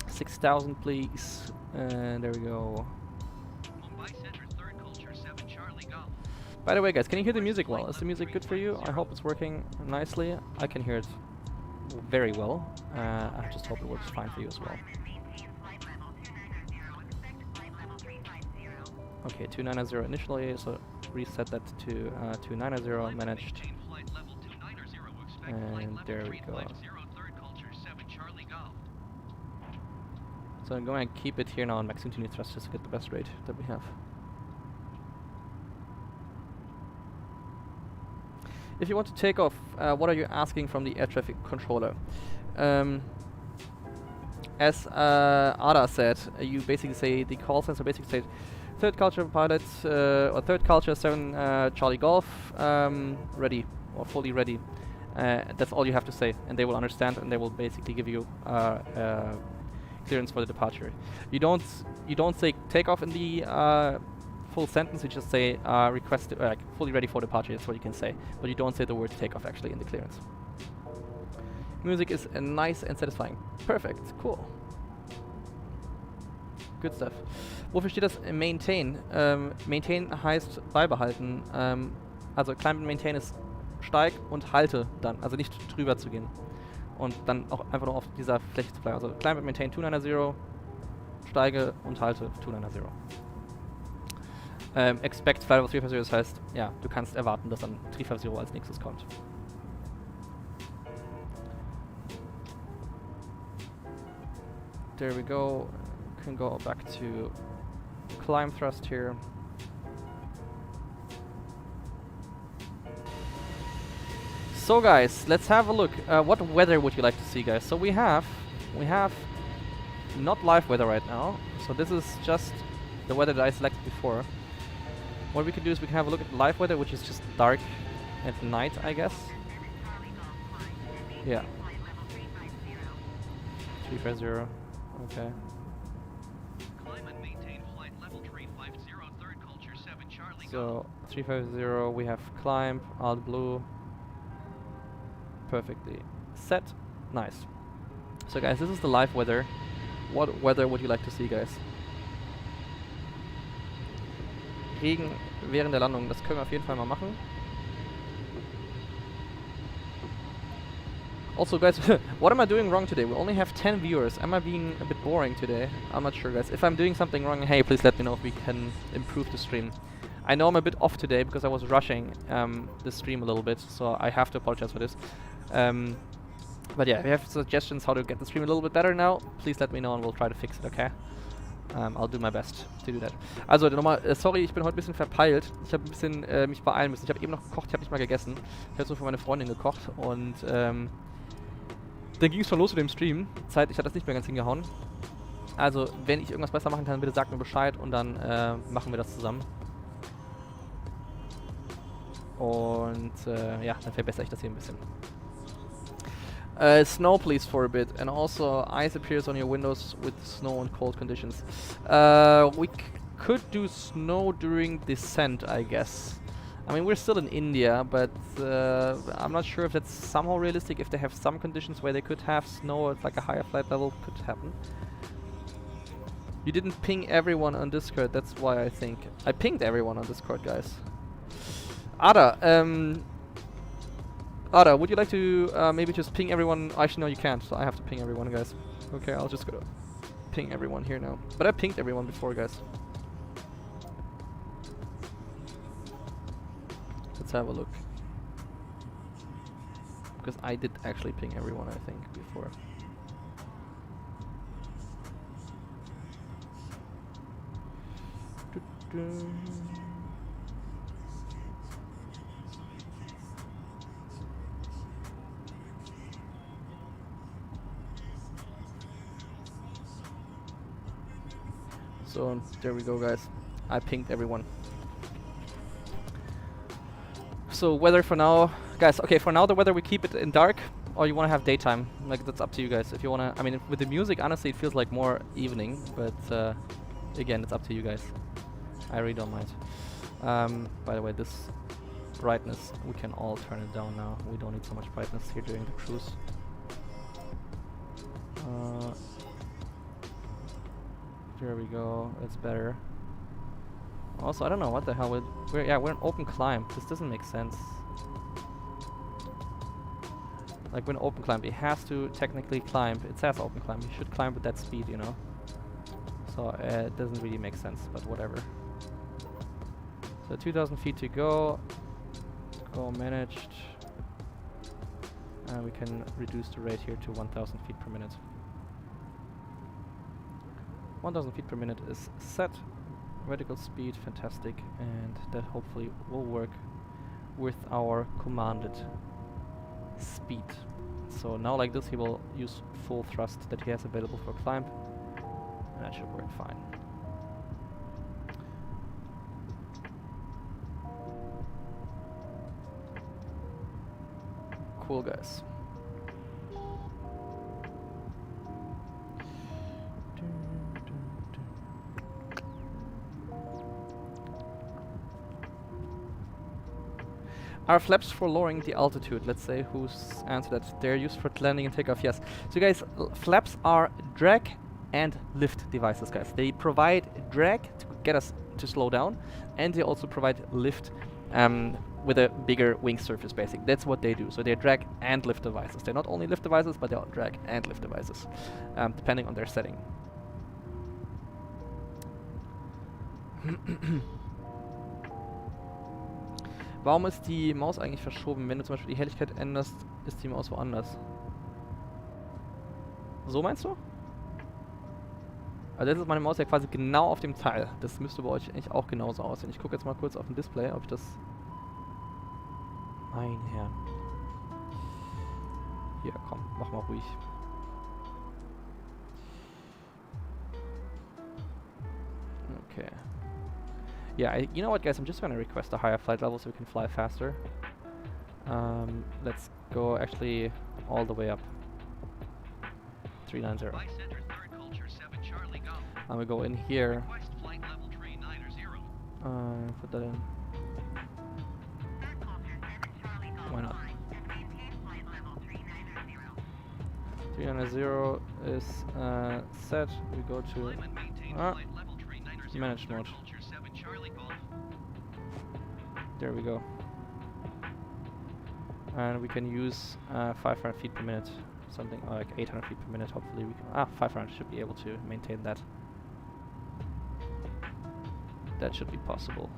6,000 please. And there we go. By the way guys, can you hear the music well? Is the music good for you? I hope it's working nicely. I can hear it very well. I just hope it works fine for you as well. Okay, 290 initially, so reset that to 290 managed. And there we go. So I'm going to keep it here now on max continuous thrust just to get the best rate that we have. If you want to take off, what are you asking from the air traffic controller? As Ada said, you basically say the call sensor basically says third culture pilot or third culture 7 Charlie Golf ready or fully ready. That's all you have to say, and they will understand, and they will basically give you clearance for the departure. You don't say takeoff in the full sentence. You just say request like fully ready for departure. That's what you can say, but you don't say the word takeoff actually in the clearance. Music is nice and satisfying. Perfect, cool. Good stuff. Wofür steht das maintain? Maintain heißt beibehalten. Also climb and maintain ist steig und halte dann, also nicht drüber zu gehen. Und dann auch einfach nur auf dieser Fläche zu bleiben. Also climb and maintain 290, steige und halte 290. Expect flight over 350, das heißt, ja, du kannst erwarten, dass dann 350 als nächstes kommt. There we go. Can go back to climb thrust here. So guys, let's have a look. What weather would you like to see, guys? So we have not live weather right now. So this is just the weather that I selected before. What we can do is we can have a look at live weather, which is just dark at night, I guess. Yeah. 350. Okay. Climb and maintain flight level 350, third culture 7 Charlie So 350, we have climb, alt blue. Perfectly set. Nice. So guys, this is the live weather. What weather would you like to see, guys? Regen während der Landung, das können wir auf jeden Fall mal machen. Also guys, what am I doing wrong today? We only have 10 viewers. Am I being a bit boring today? I'm not sure, guys. If I'm doing something wrong, hey, please let me know if we can improve the stream. I know I'm a bit off today because I was rushing the stream a little bit, so I have to apologize for this. But yeah, if you have suggestions how to get the stream a little bit better now, please let me know and we'll try to fix it, okay? I'll do my best to do that. Also nochmal, sorry, ich bin heute ein bisschen verpeilt. Ich habe ein bisschen mich beeilen müssen. Ich habe eben noch gekocht, ich habe nicht mal gegessen. Ich habe so für meine Freundin gekocht und dann ging es schon los mit dem Stream. Ich hatte das nicht mehr ganz hingehauen. Also, wenn ich irgendwas besser machen kann, bitte sagt mir Bescheid und dann machen wir das zusammen. Und ja, dann verbessere ich das hier ein bisschen. Snow please for a bit, and also ice appears on your windows with snow and cold conditions. We could do snow during descent, I guess. I mean, we're still in India, but I'm not sure if that's somehow realistic. If they have some conditions where they could have snow at like a higher flight level, could happen. You didn't ping everyone on Discord, that's why I think. I pinged everyone on Discord, guys. Ada, would you like to maybe just ping everyone? Actually, no, you can't, so I have to ping everyone, guys. Okay, I'll just go ping everyone here now. But I pinged everyone before, guys. Let's have a look. Because I did actually ping everyone, I think, before. So there we go, guys. I pinged everyone. So weather for now, guys. Okay, for now the weather we keep it in dark, or you want to have daytime. Like that's up to you guys. If you wanna, I mean, with the music, honestly, it feels like more evening. But again, it's up to you guys. I really don't mind. By the way, this brightness we can all turn it down now. We don't need so much brightness here during the cruise. There we go. That's better. Also, I don't know what the hell we're an open climb. This doesn't make sense. Like, we're an open climb. It has to technically climb. It says open climb. You should climb with that speed, you know. So it doesn't really make sense, but whatever. So 2,000 feet to go. Go managed. And we can reduce the rate here to 1,000 feet per minute. 1000 feet per minute is set. Vertical speed, fantastic, and that hopefully will work with our commanded speed. So now like this he will use full thrust that he has available for climb, and that should work fine. Cool, guys. Are flaps for lowering the altitude? Let's say who's answered that. They're used for landing and takeoff, yes. So guys, flaps are drag and lift devices, guys. They provide drag to get us to slow down, and they also provide lift with a bigger wing surface, basically. That's what they do. So they're drag and lift devices. They're not only lift devices, but they're drag and lift devices, depending on their setting. Warum ist die Maus eigentlich verschoben? Wenn du zum Beispiel die Helligkeit änderst, ist die Maus woanders. So meinst du? Also jetzt ist meine Maus ja quasi genau auf dem Teil. Das müsste bei euch eigentlich auch genauso aussehen. Ich gucke jetzt mal kurz auf dem Display, ob ich das... Mein Herr. Hier, komm, mach mal ruhig. Okay. Yeah, you know what, guys? I'm just gonna request a higher flight level so we can fly faster. Let's go actually all the way up. 390. By center, third culture 7 Charlie Golf. I'm gonna go in here. Request flight level 390. Put that in. Why not? 390 is set. We go to Climb and maintain Ah. flight level 390. Manage Third mode. culture 7 Charlie Golf. There we go. And we can use 500 feet per minute, something like 800 feet per minute. Hopefully we can. 500 should be able to maintain that. That should be possible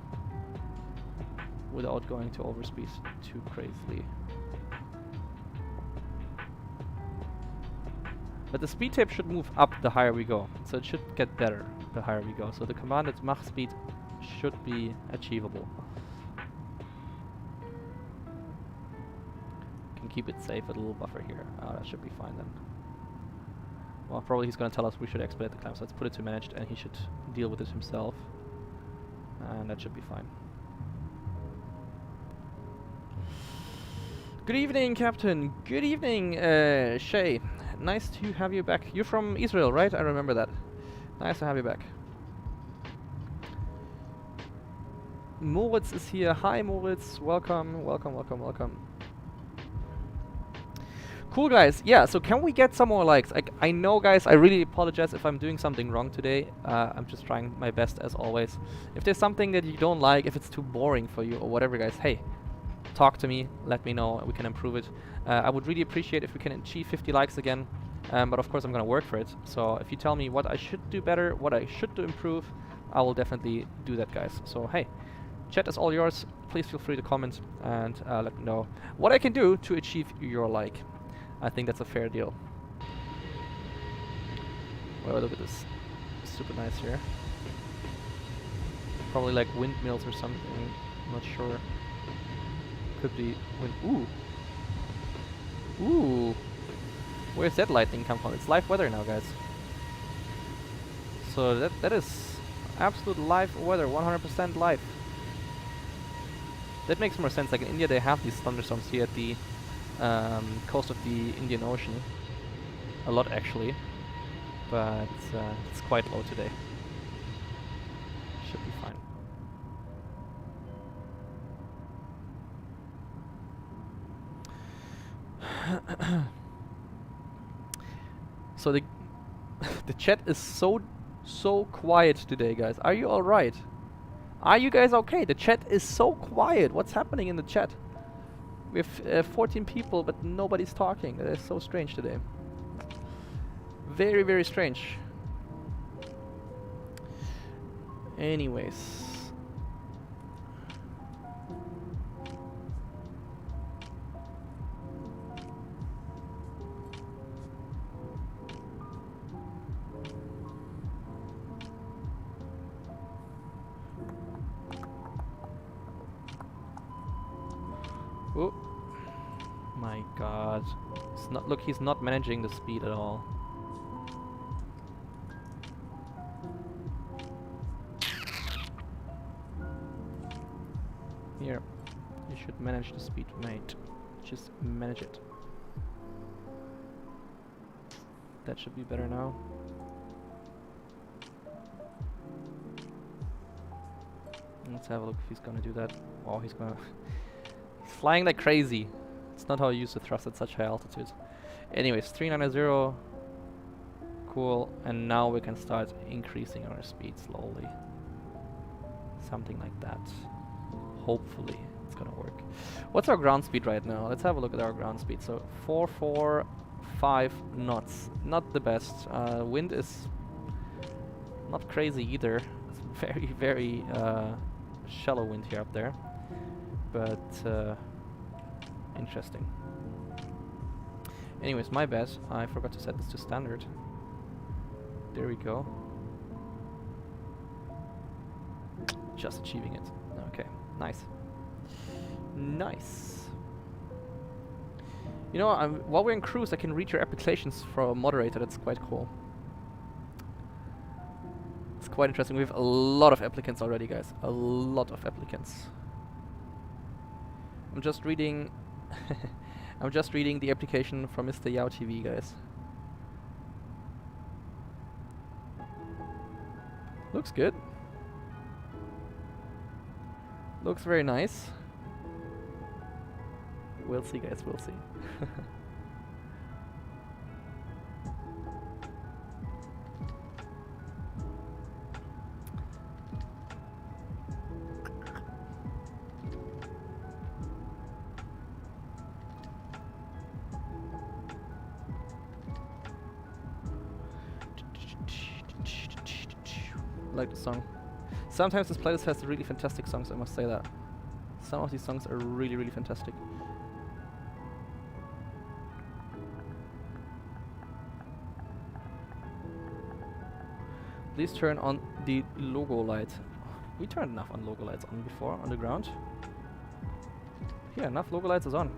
without going to overspeed too crazily. But the speed tape should move up the higher we go, so it should get better the higher we go. So the commanded Mach speed should be achievable. Can keep it safe with a little buffer here. That should be fine then. Well, probably he's going to tell us we should expedite the climb, so let's put it to managed and he should deal with it himself. And that should be fine. Good evening, Captain. Good evening, Shay. Nice to have you back. You're from Israel, right? I remember that. Nice to have you back. Moritz is here. Hi, Moritz. Welcome, welcome, welcome, welcome. Cool, guys. Yeah, so can we get some more likes? I know, guys, I really apologize if I'm doing something wrong today. I'm just trying my best, as always. If there's something that you don't like, if it's too boring for you or whatever, guys, hey, talk to me, let me know, we can improve it. I would really appreciate if we can achieve 50 likes again, but of course I'm gonna work for it. So if you tell me what I should do better, what I should do improve, I will definitely do that, guys. So hey, chat is all yours. Please feel free to comment and let me know what I can do to achieve your like. I think that's a fair deal. Well, look at this, super nice here. Probably like windmills or something, I'm not sure. Could be wind. Ooh. Where's that lightning come from? It's live weather now, guys. So that is absolute live weather, 100% live. That makes more sense. Like in India, they have these thunderstorms here at the coast of the Indian Ocean. A lot, actually. But it's quite low today. Should be fine. So the the chat is so quiet today, guys. Are you all right? Are you guys okay? The chat is so quiet. What's happening in the chat? We have 14 people, but nobody's talking. That is so strange today. Very, very strange. Anyways. god. It's not, look, he's not managing the speed at all. Here. You should manage the speed, mate. Just manage it. That should be better now. Let's have a look if he's gonna do that. Oh, he's gonna... he's flying like crazy. It's not how you use the thrust at such high altitudes. Anyways, 390. Cool. And now we can start increasing our speed slowly. Something like that. Hopefully it's gonna work. What's our ground speed right now? Let's have a look at our ground speed. So 445 knots. Not the best. Wind is not crazy either. It's very, very shallow wind here up there. But interesting. Anyways, my bad. I forgot to set this to standard. There we go. Just achieving it. Okay, nice. Nice. You know, while we're in cruise, I can read your applications for a moderator. That's quite cool. It's quite interesting. We have a lot of applicants already, guys. A lot of applicants. I'm just reading... I'm just reading the application from Mr. Yao TV, guys. Looks good. Looks very nice. We'll see, guys, we'll see. I like the song. Sometimes this playlist has really fantastic songs, I must say that. Some of these songs are really, really fantastic. Please turn on the logo light. We turned enough on logo lights on before, on the ground. Yeah, enough logo lights is on.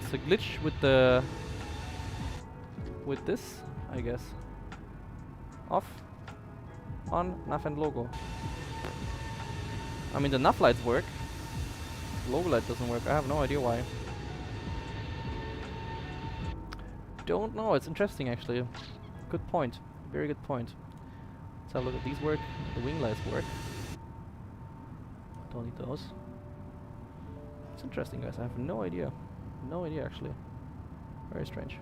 It's a glitch with the... with this, I guess. Off. On, nav and logo. I mean, the nav lights work. Logo light doesn't work. I have no idea why. Don't know. It's interesting, actually. Good point. Very good point. Let's have a look at these work. The wing lights work. Don't need those. It's interesting, guys. I have no idea. No idea, actually. Very strange.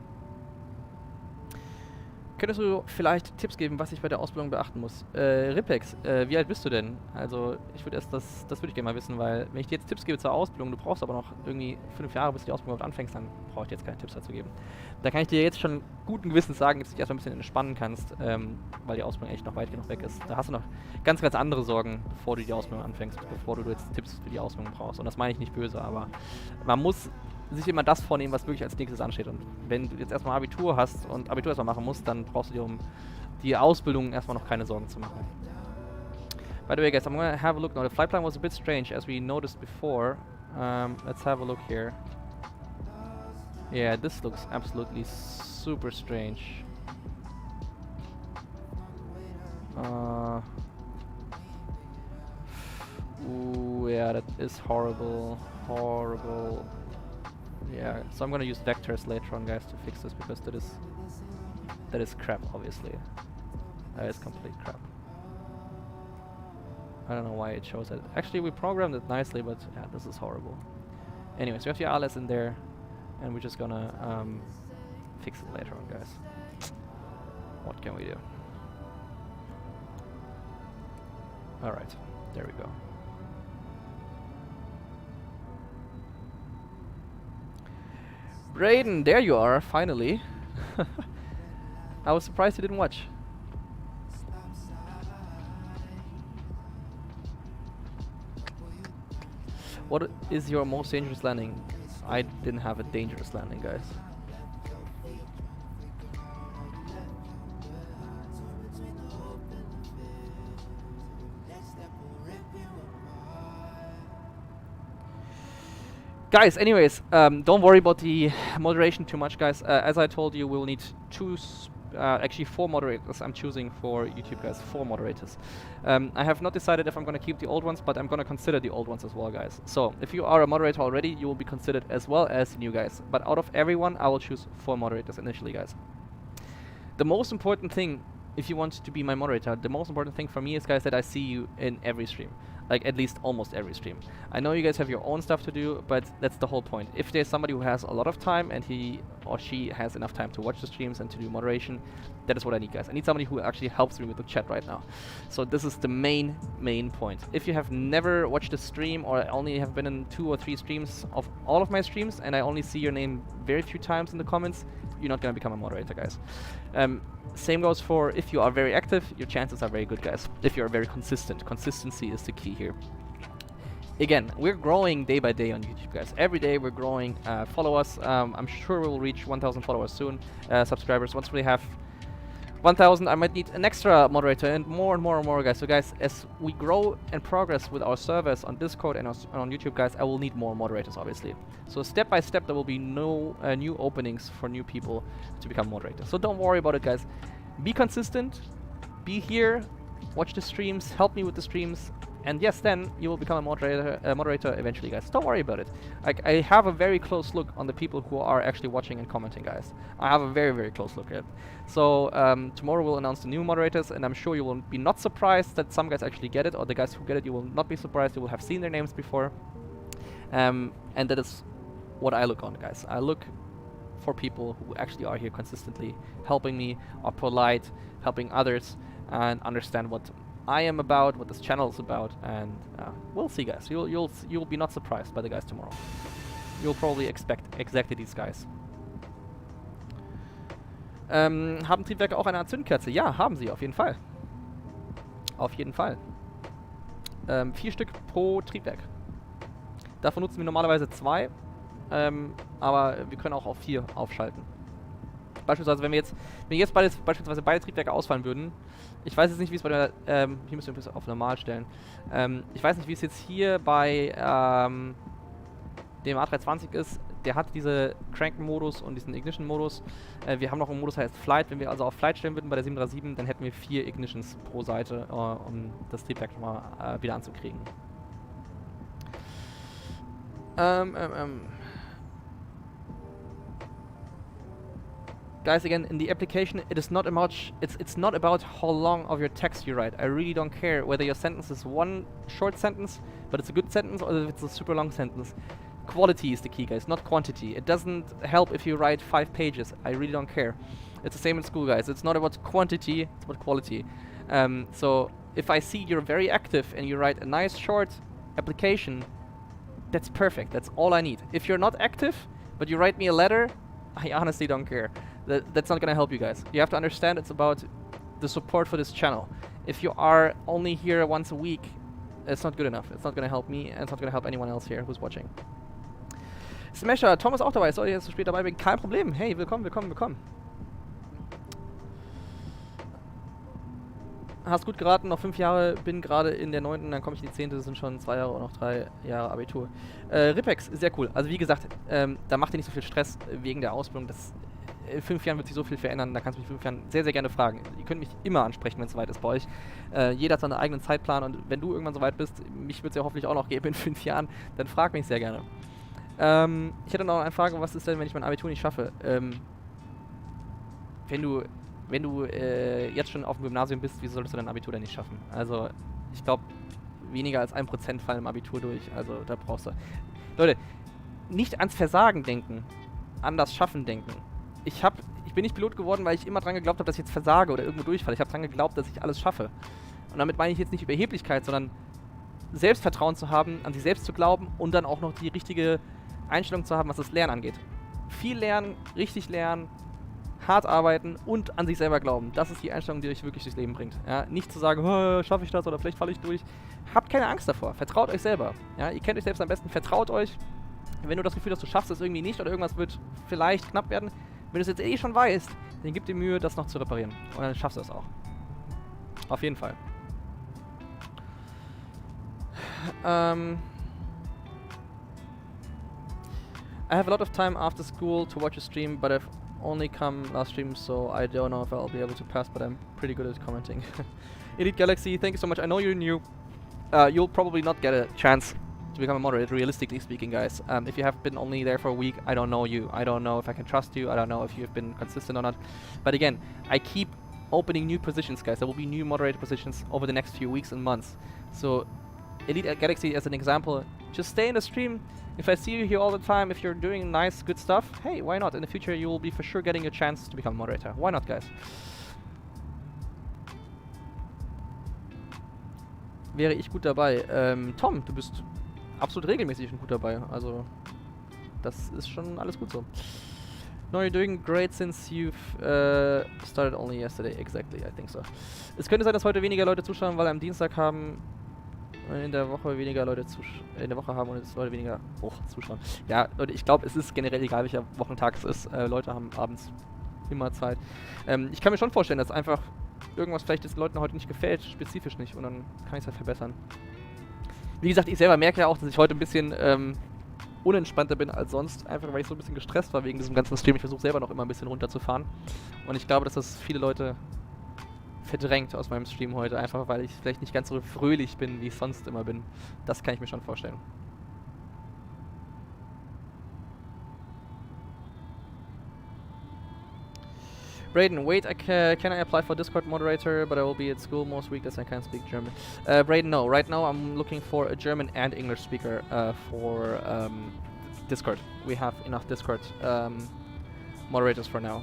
Könntest du vielleicht Tipps geben, was ich bei der Ausbildung beachten muss? Ripex, wie alt bist du denn? Also ich würde erst das würde ich gerne mal wissen, weil wenn ich dir jetzt Tipps gebe zur Ausbildung, du brauchst aber noch irgendwie 5 Jahre, bis du die Ausbildung überhaupt anfängst, dann brauche ich dir jetzt keine Tipps dazu geben. Da kann ich dir jetzt schon guten Gewissens sagen, dass du dich erstmal ein bisschen entspannen kannst, weil die Ausbildung echt noch weit genug weg ist. Da hast du noch ganz, ganz andere Sorgen, bevor du die Ausbildung anfängst, bevor du jetzt Tipps für die Ausbildung brauchst. Und das meine ich nicht böse, aber man muss sich immer das vornehmen, was wirklich als nächstes ansteht. Und wenn du jetzt erstmal Abitur hast und Abitur erstmal machen musst, dann brauchst du dir um die Ausbildung erstmal noch keine Sorgen zu machen. By the way, guys, I'm gonna have a look now. The flight plan was a bit strange, as we noticed before. Let's have a look here. Yeah, this looks absolutely super strange. Ooh, yeah, that is horrible. Horrible. Yeah, so I'm gonna use vectors later on, guys, to fix this, because that is crap, obviously. That is complete crap. I don't know why it shows that. Actually, we programmed it nicely, but yeah, this is horrible. Anyways, we have the RLS in there, and we're just gonna fix it later on, guys. What can we do? Alright, there we go. Brayden, there you are, finally. I was surprised you didn't watch. What is your most dangerous landing? I didn't have a dangerous landing, guys. Guys, anyways, don't worry about the moderation too much, guys. As I told you, we'll need actually 4 moderators I'm choosing for YouTube, guys. 4 moderators. I have not decided if I'm going to keep the old ones, but I'm going to consider the old ones as well, guys. So, if you are a moderator already, you will be considered as well as the new guys. But out of everyone, I will choose 4 moderators initially, guys. The most important thing, if you want to be my moderator, the most important thing for me is, guys, that I see you in every stream. Like, at least almost every stream. I know you guys have your own stuff to do, but that's the whole point. If there's somebody who has a lot of time and he or she has enough time to watch the streams and to do moderation, that is what I need, guys. I need somebody who actually helps me with the chat right now. So this is the main point. If you have never watched a stream or only have been in 2 or 3 streams of all of my streams and I only see your name very few times in the comments, you're not going to become a moderator, guys. Same goes for if you are very active, your chances are very good, guys. If you are very consistent. Consistency is the key here. Again, we're growing day by day on YouTube, guys. Every day we're growing. Follow us. I'm sure we'll reach 1,000 followers soon. Subscribers. Once we have 1,000, I might need an extra moderator and more, guys. So, guys, as we grow and progress with our servers on Discord and on YouTube, guys, I will need more moderators, obviously. So, step by step, there will be no new openings for new people to become moderators. So, don't worry about it, guys. Be consistent. Be here. Watch the streams. Help me with the streams. And yes, then you will become a moderator eventually, guys. Don't worry about it. I have a very close look on the people who are actually watching and commenting, guys. I have a very close look at it. So tomorrow we'll announce the new moderators, and I'm sure you will be not surprised that some guys actually get it, or the guys who get it, you will not be surprised. You will have seen their names before. And that is what I look on, guys. I look for people who actually are here consistently, helping me, are polite, helping others, and understand what I am about, what this channel is about, and we'll see, guys. You'll be not surprised by the guys tomorrow. You'll probably expect exactly these guys. Haben Triebwerke auch eine Art Zündkerze? Ja, haben sie, auf jeden Fall. Auf jeden Fall. 4 Stück pro Triebwerk. Davon nutzen wir normalerweise 2, aber wir können auch auf 4 aufschalten. Beispielsweise, wenn jetzt beispielsweise beide Triebwerke ausfallen würden, ich weiß jetzt nicht, wie es bei der, hier müssen wir das auf normal stellen. Ich weiß nicht, wie es jetzt hier bei dem A320 ist. Der hat diese Crank-Modus und diesen Ignition-Modus. Wir haben noch einen Modus, der heißt Flight. Wenn wir also auf Flight stellen würden bei der 737, dann hätten wir 4 Ignitions pro Seite, um das Triebwerk nochmal wieder anzukriegen. Guys, again, in the application, it is not about it's not about how long of your text you write. I really don't care whether your sentence is one short sentence, but it's a good sentence, or if it's a super long sentence. Quality is the key, guys, not quantity. It doesn't help if you write 5 pages. I really don't care. It's the same in school, guys. It's not about quantity, it's about quality. So if I see you're very active and you write a nice short application, that's perfect. That's all I need. If you're not active, but you write me a letter, I honestly don't care. That's not gonna help you guys. You have to understand it's about the support for this channel. If you are only here once a week, it's not good enough. It's not gonna help me, and it's not gonna help anyone else here who's watching. Smasher, Tom ist auch dabei. Sorry, dass du spät dabei bist. Kein Problem. Hey, willkommen. Hast gut geraten, noch 5 Jahre, bin gerade in der 9., dann komme ich in die 10., das sind schon 2 Jahre und noch 3 Jahre Abitur. Ripex, sehr cool. Also wie gesagt, da macht ihr nicht so viel Stress wegen der Ausbildung. In 5 Jahren wird sich so viel verändern, da kannst du mich in 5 Jahren sehr gerne fragen. Ihr könnt mich immer ansprechen, wenn es soweit ist bei euch. Jeder hat seinen eigenen Zeitplan, und wenn du irgendwann soweit bist, mich wird es ja hoffentlich auch noch geben in 5 Jahren, dann frag mich sehr gerne. Ich hätte noch eine Frage, was ist denn, wenn ich mein Abitur nicht schaffe? Wenn du jetzt schon auf dem Gymnasium bist, wieso solltest du dein Abitur denn nicht schaffen? Also, ich glaube, weniger als 1% fallen im Abitur durch. Also, da brauchst du... Leute, nicht ans Versagen denken, an das Schaffen denken. Ich bin nicht Pilot geworden, weil ich immer dran geglaubt habe, dass ich jetzt versage oder irgendwo durchfalle. Ich habe dran geglaubt, dass ich alles schaffe. Und damit meine ich jetzt nicht Überheblichkeit, sondern Selbstvertrauen zu haben, an sich selbst zu glauben und dann auch noch die richtige Einstellung zu haben, was das Lernen angeht. Viel lernen, richtig lernen, hart arbeiten und an sich selber glauben. Das ist die Einstellung, die euch wirklich durchs Leben bringt. Ja? Nicht zu sagen, schaffe ich das oder vielleicht falle ich durch. Habt keine Angst davor. Vertraut euch selber. Ja? Ihr kennt euch selbst am besten. Vertraut euch. Wenn du das Gefühl hast, du schaffst es irgendwie nicht oder irgendwas wird vielleicht knapp werden, wenn du es jetzt schon weißt, dann gib dir Mühe, das noch zu reparieren. Und dann schaffst du es auch. Auf jeden Fall. I have a lot of time after school to watch a stream, but I've only come last stream, so I don't know if I'll be able to pass, but I'm pretty good at commenting. Elite Galaxy, thank you so much. I know you're new. You'll probably not get a chance to become a moderator, realistically speaking, guys. If you have been only there for a week, I don't know you. I don't know if I can trust you. I don't know if you've been consistent or not. But again, I keep opening new positions, guys. There will be new moderator positions over the next few weeks and months. So, Elite Galaxy, as an example, just stay in the stream. If I see you here all the time, if you're doing nice, good stuff, hey, why not? In the future, you will be for sure getting a chance to become a moderator. Why not, guys? Wäre ich gut dabei? Tom, du bist absolut regelmäßig und gut dabei. Also, das ist schon alles gut so. No, you're doing great since you've started only yesterday. Exactly, I think so. Es könnte sein, dass heute weniger Leute zuschauen, weil am Dienstag haben in der Woche weniger Leute haben und es Leute weniger zuschauen. Ja, Leute, ich glaube, es ist generell egal, welcher Wochentag es ist. Leute haben abends immer Zeit. Ich kann mir schon vorstellen, dass einfach irgendwas vielleicht den Leuten heute nicht gefällt, spezifisch nicht, und dann kann ich es halt verbessern. Wie gesagt, ich selber merke ja auch, dass ich heute ein bisschen unentspannter bin als sonst, einfach weil ich so ein bisschen gestresst war wegen diesem ganzen Stream. Ich versuche selber noch immer ein bisschen runterzufahren und ich glaube, dass das viele Leute verdrängt aus meinem Stream heute, einfach weil ich vielleicht nicht ganz so fröhlich bin, wie ich sonst immer bin. Das kann ich mir schon vorstellen. Braden, wait, can I apply for Discord moderator, but I will be at school most weekdays, I can't speak German. Braden, no. Right now I'm looking for a German and English speaker for Discord. We have enough Discord moderators for now.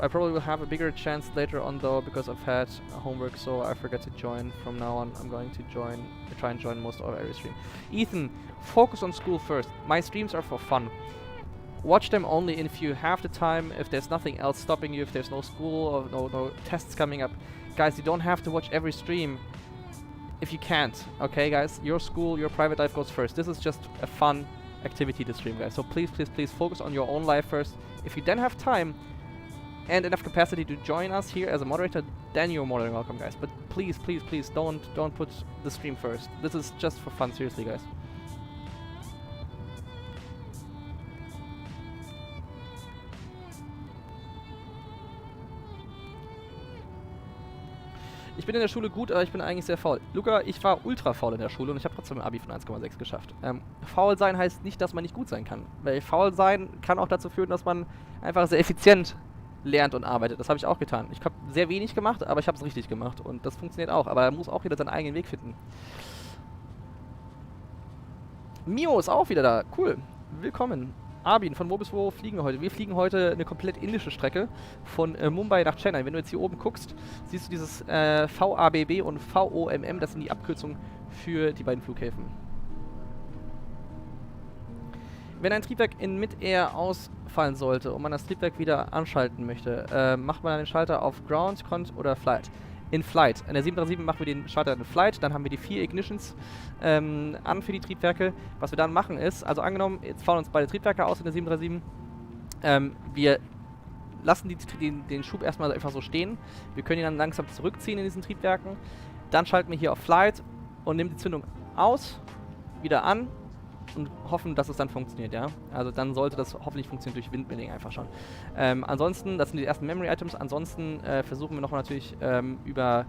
I probably will have a bigger chance later on though, because I've had homework, so I forget to join. From now on, I'm going to try and join most of every stream. Ethan, focus on school first. My streams are for fun. Watch them only if you have the time, if there's nothing else stopping you, if there's no school or no tests coming up. Guys, you don't have to watch every stream if you can't, okay guys? Your school, your private life goes first. This is just a fun activity to stream, guys. So please, please, please focus on your own life first. If you then have time and enough capacity to join us here as a moderator, then you're more than welcome, guys. But please, please, please don't put the stream first. This is just for fun, seriously, guys. Ich bin in der Schule gut, aber ich bin eigentlich sehr faul. Luca, ich war ultra faul in der Schule und ich habe trotzdem ein Abi von 1,6 geschafft. Faul sein heißt nicht, dass man nicht gut sein kann. Weil faul sein kann auch dazu führen, dass man einfach sehr effizient lernt und arbeitet. Das habe ich auch getan. Ich habe sehr wenig gemacht, aber ich habe es richtig gemacht. Und das funktioniert auch. Aber er muss auch wieder seinen eigenen Weg finden. Mio ist auch wieder da. Cool. Willkommen. Arbin, von wo bis wo fliegen wir heute? Wir fliegen heute eine komplett indische Strecke von Mumbai nach Chennai. Wenn du jetzt hier oben guckst, siehst du dieses VABB und VOMM. Das sind die Abkürzungen für die beiden Flughäfen. Wenn ein Triebwerk in Mid-Air ausfallen sollte und man das Triebwerk wieder anschalten möchte, macht man den Schalter auf Ground, Cont oder Flight. In Flight. In der 737 machen wir den Schalter in Flight, dann haben wir die 4 Ignitions an für die Triebwerke. Was wir dann machen ist, also angenommen, jetzt fallen uns beide Triebwerke aus in der 737, wir lassen den Schub erstmal einfach so stehen. Wir können ihn dann langsam zurückziehen in diesen Triebwerken. Dann schalten wir hier auf Flight und nehmen die Zündung aus, wieder an und hoffen, dass es dann funktioniert, ja. Also dann sollte das hoffentlich funktionieren durch Windmilling einfach schon. Ansonsten, das sind die ersten Memory-Items, ansonsten versuchen wir noch natürlich über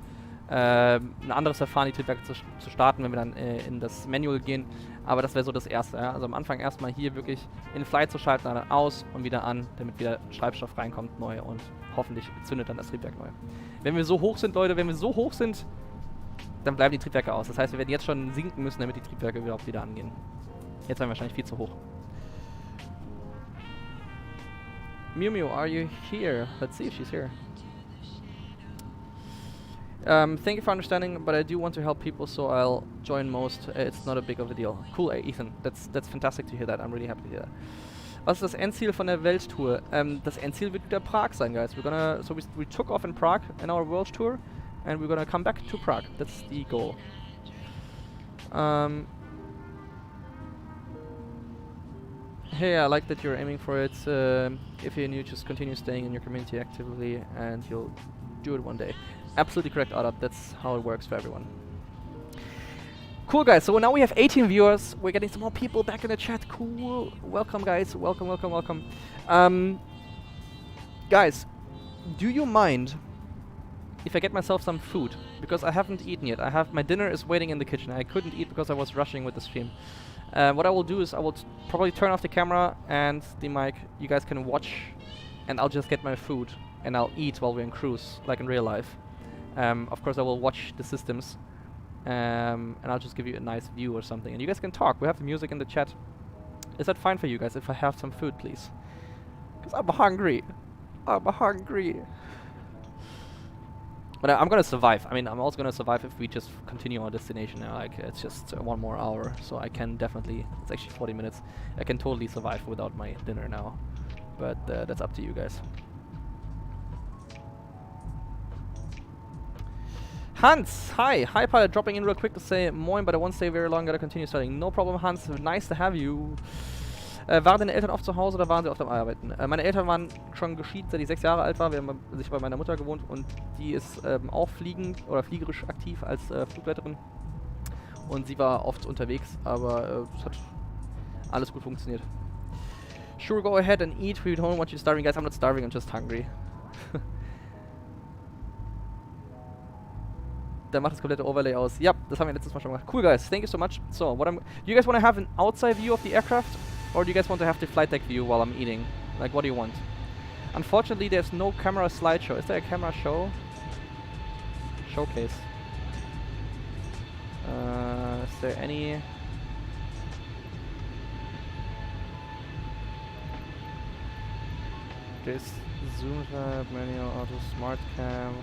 ein anderes Verfahren die Triebwerke zu starten, wenn wir dann in das Manual gehen. Aber das wäre so das Erste, ja. Also am Anfang erstmal hier wirklich in Flight zu schalten, dann aus und wieder an, damit wieder Treibstoff reinkommt neu und hoffentlich zündet dann das Triebwerk neu. Wenn wir so hoch sind, Leute, dann bleiben die Triebwerke aus. Das heißt, wir werden jetzt schon sinken müssen, damit die Triebwerke überhaupt wieder angehen. Jetzt sind wir wahrscheinlich viel zu hoch. MyyPikkuMew, are you here? Let's see if she's here. Thank you for understanding, but I do want to help people, so I'll join most. It's not a big of a deal. Cool, Ethan. That's fantastic to hear that. I'm really happy to hear that. Was ist das Endziel von der Welttour? Das Endziel wird wieder Prag sein, guys. We took off in Prague in our world tour, and we're gonna come back to Prague. That's the goal. Hey, I like that you're aiming for it. If you're new, just continue staying in your community actively and you'll do it one day. Absolutely correct, Adab. That's how it works for everyone. Cool, guys. So now we have 18 viewers. We're getting some more people back in the chat. Cool. Welcome, guys. Welcome, welcome, welcome. Guys, do you mind if I get myself some food? Because I haven't eaten yet. My dinner is waiting in the kitchen. I couldn't eat because I was rushing with the stream. What I will do is I will probably turn off the camera and the mic. You guys can watch, and I'll just get my food and I'll eat while we're in cruise, like in real life. Of course, I will watch the systems, and I'll just give you a nice view or something. And you guys can talk. We have the music in the chat. Is that fine for you guys if I have some food, please? Because I'm hungry. I'm hungry. But I'm gonna survive. I mean, I'm also gonna survive if we just continue our destination now. Like, it's just 1 more hour, so I can definitely... It's actually 40 minutes. I can totally survive without my dinner now. But that's up to you guys. Hans, hi! Hi, Pilot, dropping in real quick to say moin, but I won't stay very long, gotta continue studying. No problem, Hans, nice to have you. Waren deine Eltern oft zu Hause oder waren sie oft am Arbeiten? Meine Eltern waren schon geschieden, seit ich 6 Jahre alt war. Wir haben sich bei meiner Mutter gewohnt und die ist auch fliegerisch aktiv als Flugblätterin. Und sie war oft unterwegs, aber es hat alles gut funktioniert. Sure, go ahead and eat. We don't want you starving, guys. I'm not starving, I'm just hungry. Dann macht das komplette Overlay aus. Ja, das haben wir letztes Mal schon gemacht. Cool, guys. Thank you so much. So, do you guys want to have an outside view of the aircraft? Or do you guys want to have the flight deck view while I'm eating? Like, what do you want? Unfortunately, there's no camera slideshow. Is there a camera showcase? Is there any... There's zoom tab, manual, auto, smart cam.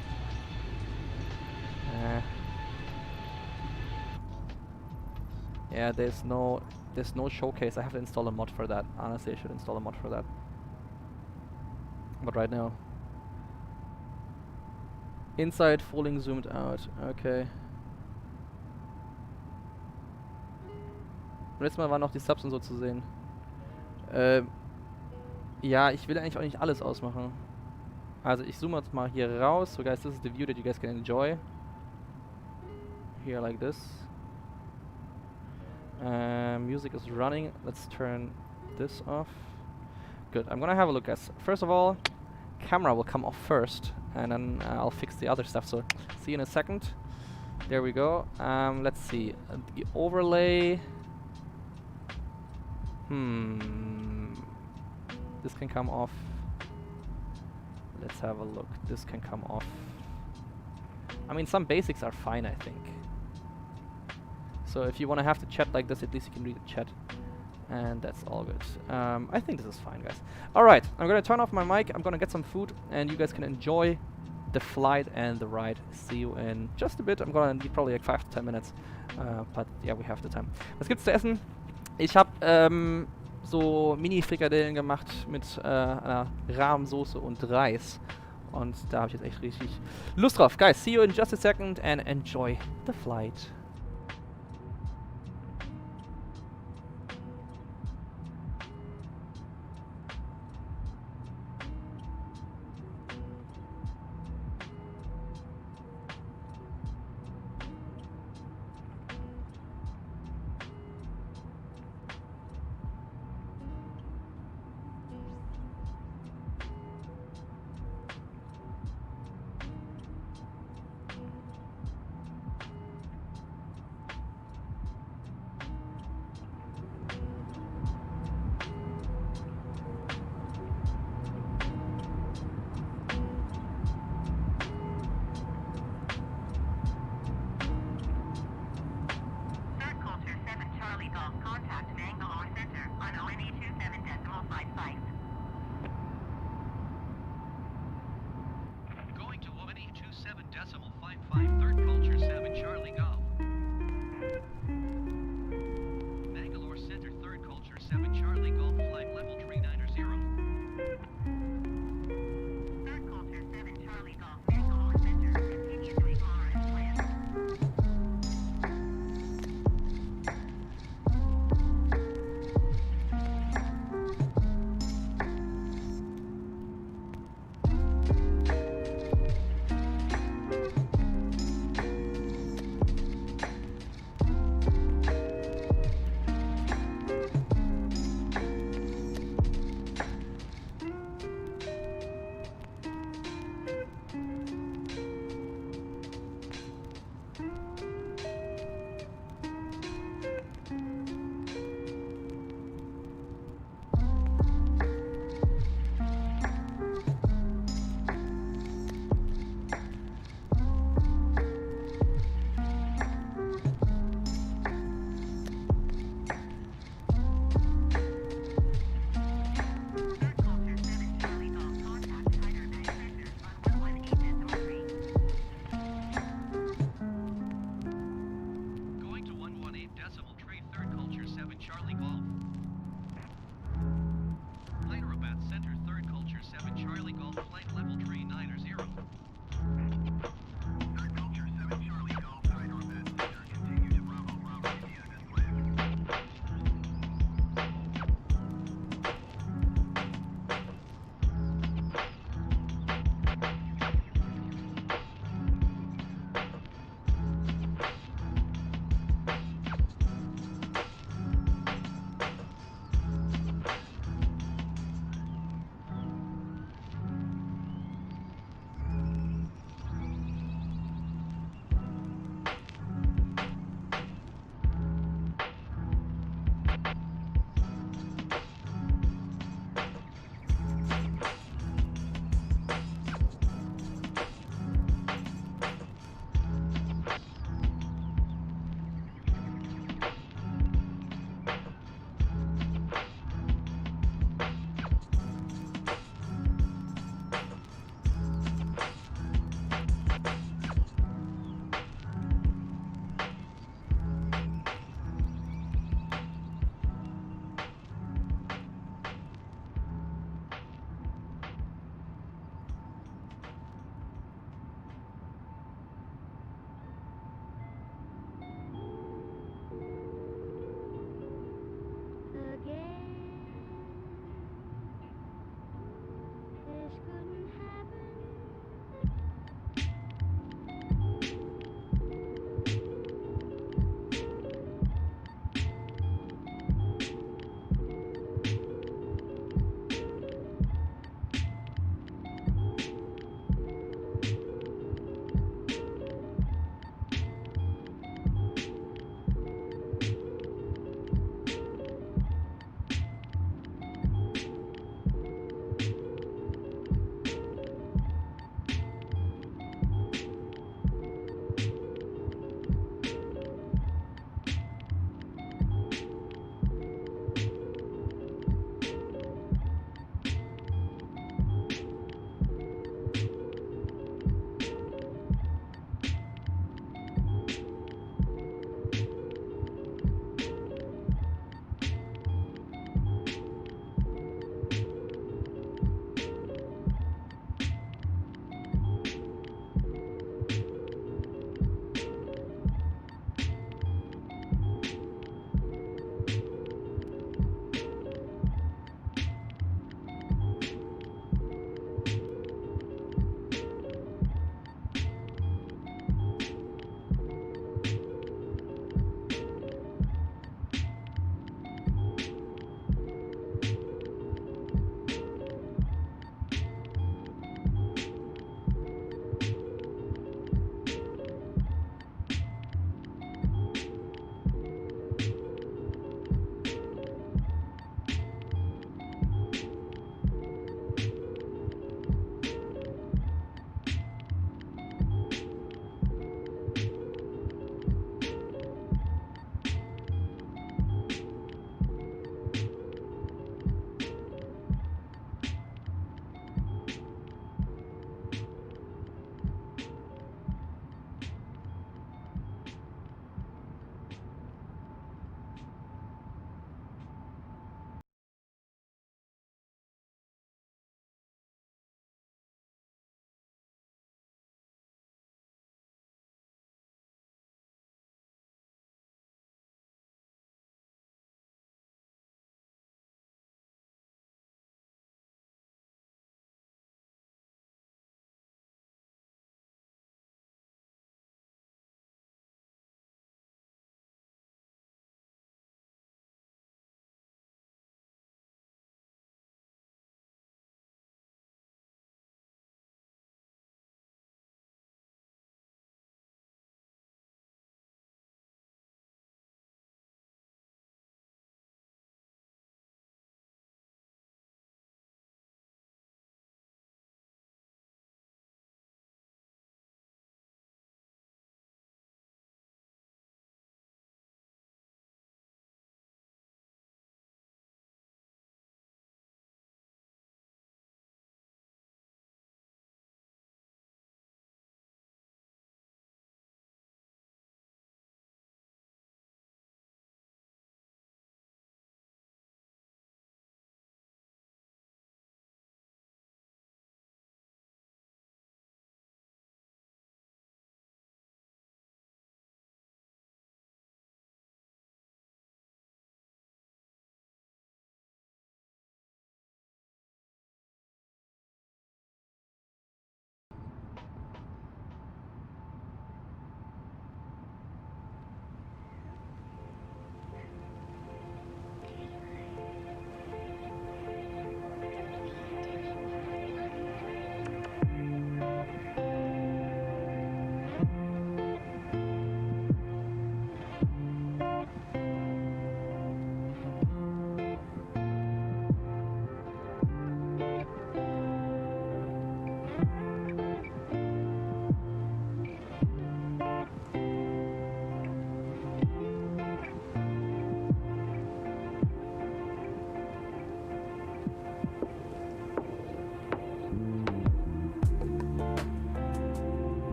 Yeah, there's no showcase. I have to install a mod for that. Honestly, I should install a mod for that. But right now, inside falling zoomed out. Okay. Letztes Mal waren noch die Subs und so zu sehen. Ja, ich will eigentlich auch nicht alles ausmachen. Also ich zoome jetzt mal hier raus. So guys, this is the view that you guys can enjoy. Here like this. Music is running. Let's turn this off. Good. I'm gonna have a look, guys. First of all, camera will come off first, and then I'll fix the other stuff. So see you in a second. There we go. Let's see. The overlay. This can come off. Let's have a look. This can come off. I mean, some basics are fine, I think. So if you want to have the chat like this, at least you can read the chat. And that's all good. I think this is fine, guys. Alright, I'm going to turn off my mic. I'm going to get some food, and you guys can enjoy the flight and the ride. See you in just a bit. I'm going to need probably like 5 to 10 minutes. But yeah, we have the time. Was gibt's zu essen? Ich habe so Mini-Frikadellen gemacht mit einer Rahmsoße und Reis. Und da habe ich jetzt echt richtig Lust drauf. Guys, see you in just a second and enjoy the flight.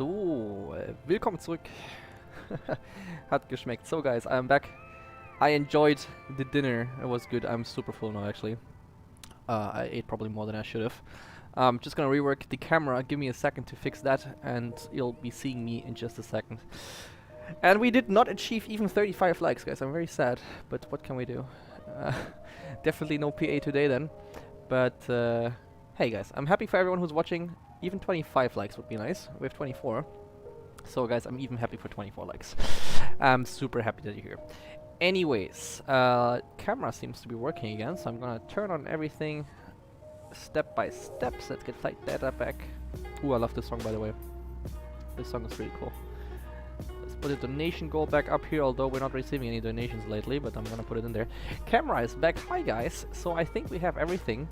So, willkommen zurück. Hat geschmeckt. So guys, I'm back. I enjoyed the dinner. It was good. I'm super full now actually. I ate probably more than I should have. Just gonna rework the camera. Give me a second to fix that and you'll be seeing me in just a second. And we did not achieve even 35 likes, guys. I'm very sad, but what can we do? Definitely no PA today then. But hey guys, I'm happy for everyone who's watching. Even 25 likes would be nice. We have 24. So guys, I'm even happy for 24 likes. I'm super happy that you're here. Anyways, camera seems to be working again, so I'm gonna turn on everything step by step. So let's get flight data back. Ooh, I love this song by the way. This song is really cool. Let's put the donation goal back up here, although we're not receiving any donations lately, but I'm gonna put it in there. Camera is back. Hi guys. So I think we have everything.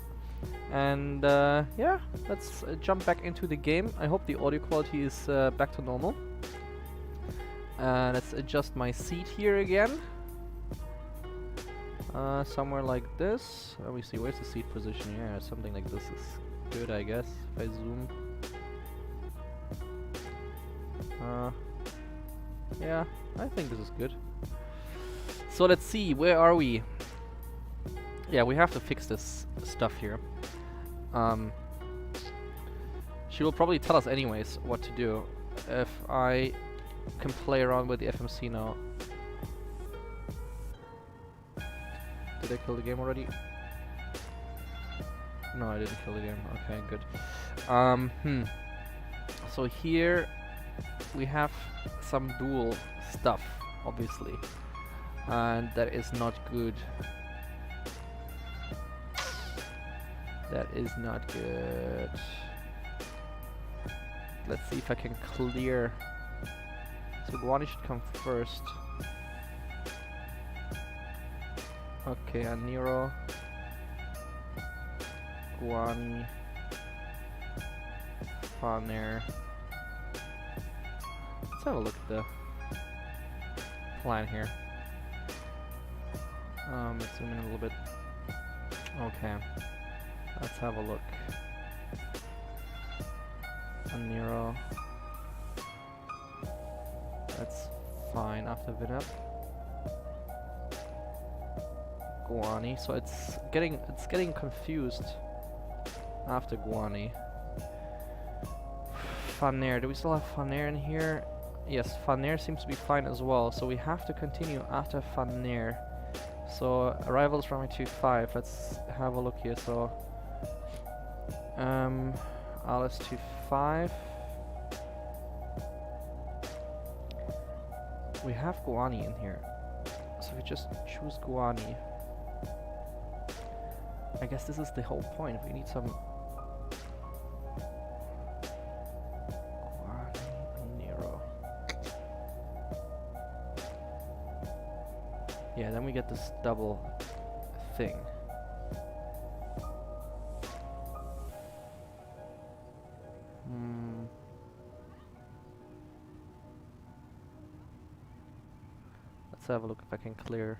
And yeah, let's jump back into the game. I hope the audio quality is back to normal. Let's adjust my seat here again. Somewhere like this. Let me see, where's the seat position? Yeah, something like this is good, I guess. If I zoom. Yeah, I think this is good. So let's see, where are we? Yeah, we have to fix this stuff here. She will probably tell us anyways what to do. If I can play around with the FMC now. Did I kill the game already? No, I didn't kill the game. Okay, good. So here we have some dual stuff, obviously. And that is not good. That is not good. Let's see if I can clear. So Guani should come first. Okay, and Nero. Guani. Faner. Let's have a look at the plan here. Let's zoom in a little bit. Okay. Let's have a look. And Nero. That's fine after Vinap. Guani. So it's getting confused after Guani. Faner. Do we still have Faner in here? Yes, Faner seems to be fine as well. So we have to continue after Faner. So arrivals runway 25. Let's have a look here. So Alice 25. We have Guani in here. So we just choose Guani. I guess this is the whole point. We need some Guani and Nero. Yeah, then we get this double thing. Let's have a look if I can clear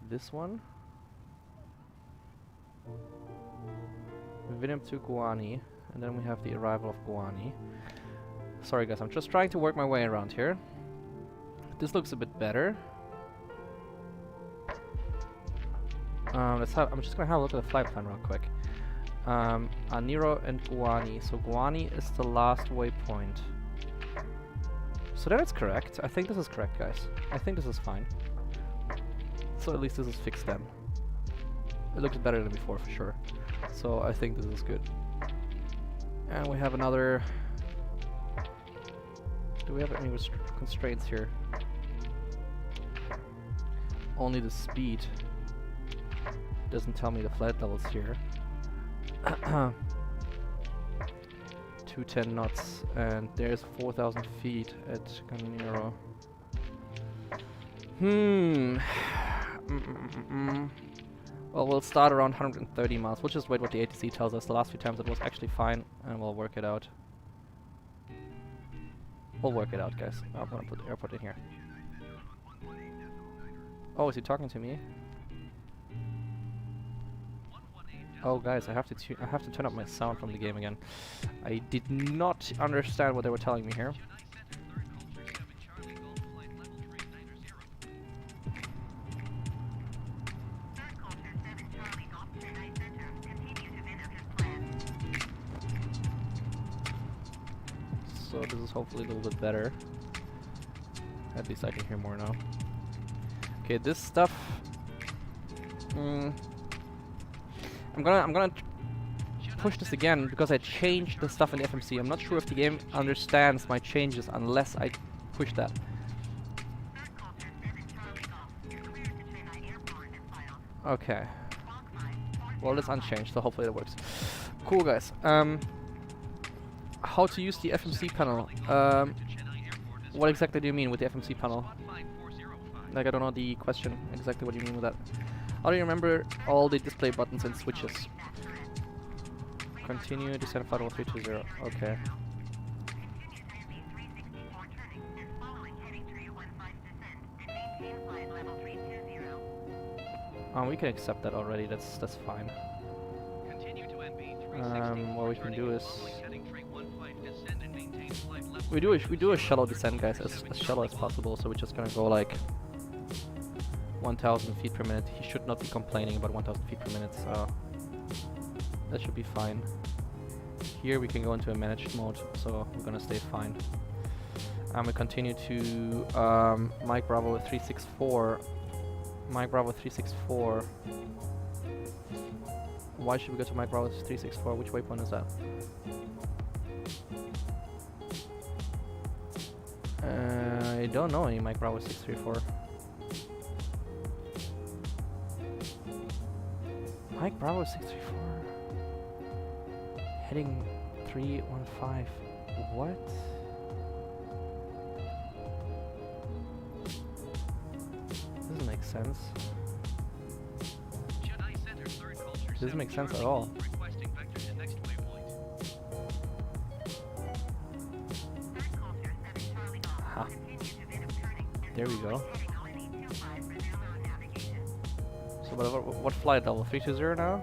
this one. Vinam to Guani, and then we have the arrival of Guani. Sorry guys, I'm just trying to work my way around here. This looks a bit better. I'm just gonna have a look at the flight plan real quick. Nero and Guani. So Guani is the last waypoint. So that is correct. I think this is correct, guys. I think this is fine. So at least this is fixed then. It looks better than before for sure. So I think this is good. And we have another... Do we have any constraints here? Only the speed. Doesn't tell me the flight levels here. 210 knots, and there's 4,000 feet at Ganero. Well, we'll start around 130 miles. We'll just wait what the ATC tells us. The last few times it was actually fine, and we'll work it out. We'll work it out, guys. I'm gonna put the airport in here. Oh, is he talking to me? Oh guys, I have to turn up my sound from the game again. I did not understand what they were telling me here. So this is hopefully a little bit better. At least I can hear more now. Okay, this stuff. I'm gonna push this again because I changed the stuff in the FMC. I'm not sure if the game understands my changes unless I push that. Okay. Well, it's unchanged, so hopefully it works. Cool, guys. How to use the FMC panel? What exactly do you mean with the FMC panel? Like, I don't know the question exactly what you mean with that. How do you remember all the display buttons and switches? Continue, descend flight level 320. Okay. We can accept that already. That's fine. What we can do is we do a shallow descent, guys, as shallow as possible. So we're just gonna go like 1,000 feet per minute. He should not be complaining about 1,000 feet per minute, so that should be fine. Here we can go into a managed mode, so we're gonna stay fine. We continue to Mike Bravo 364. Mike Bravo 364. Why should we go to Mike Bravo 364? Which waypoint is that? I don't know any Mike Bravo 634. Mike Bravo 634. Heading 315. What? Doesn't make sense. Doesn't make sense at all. Aha. There we go. So what flight level? 320 now?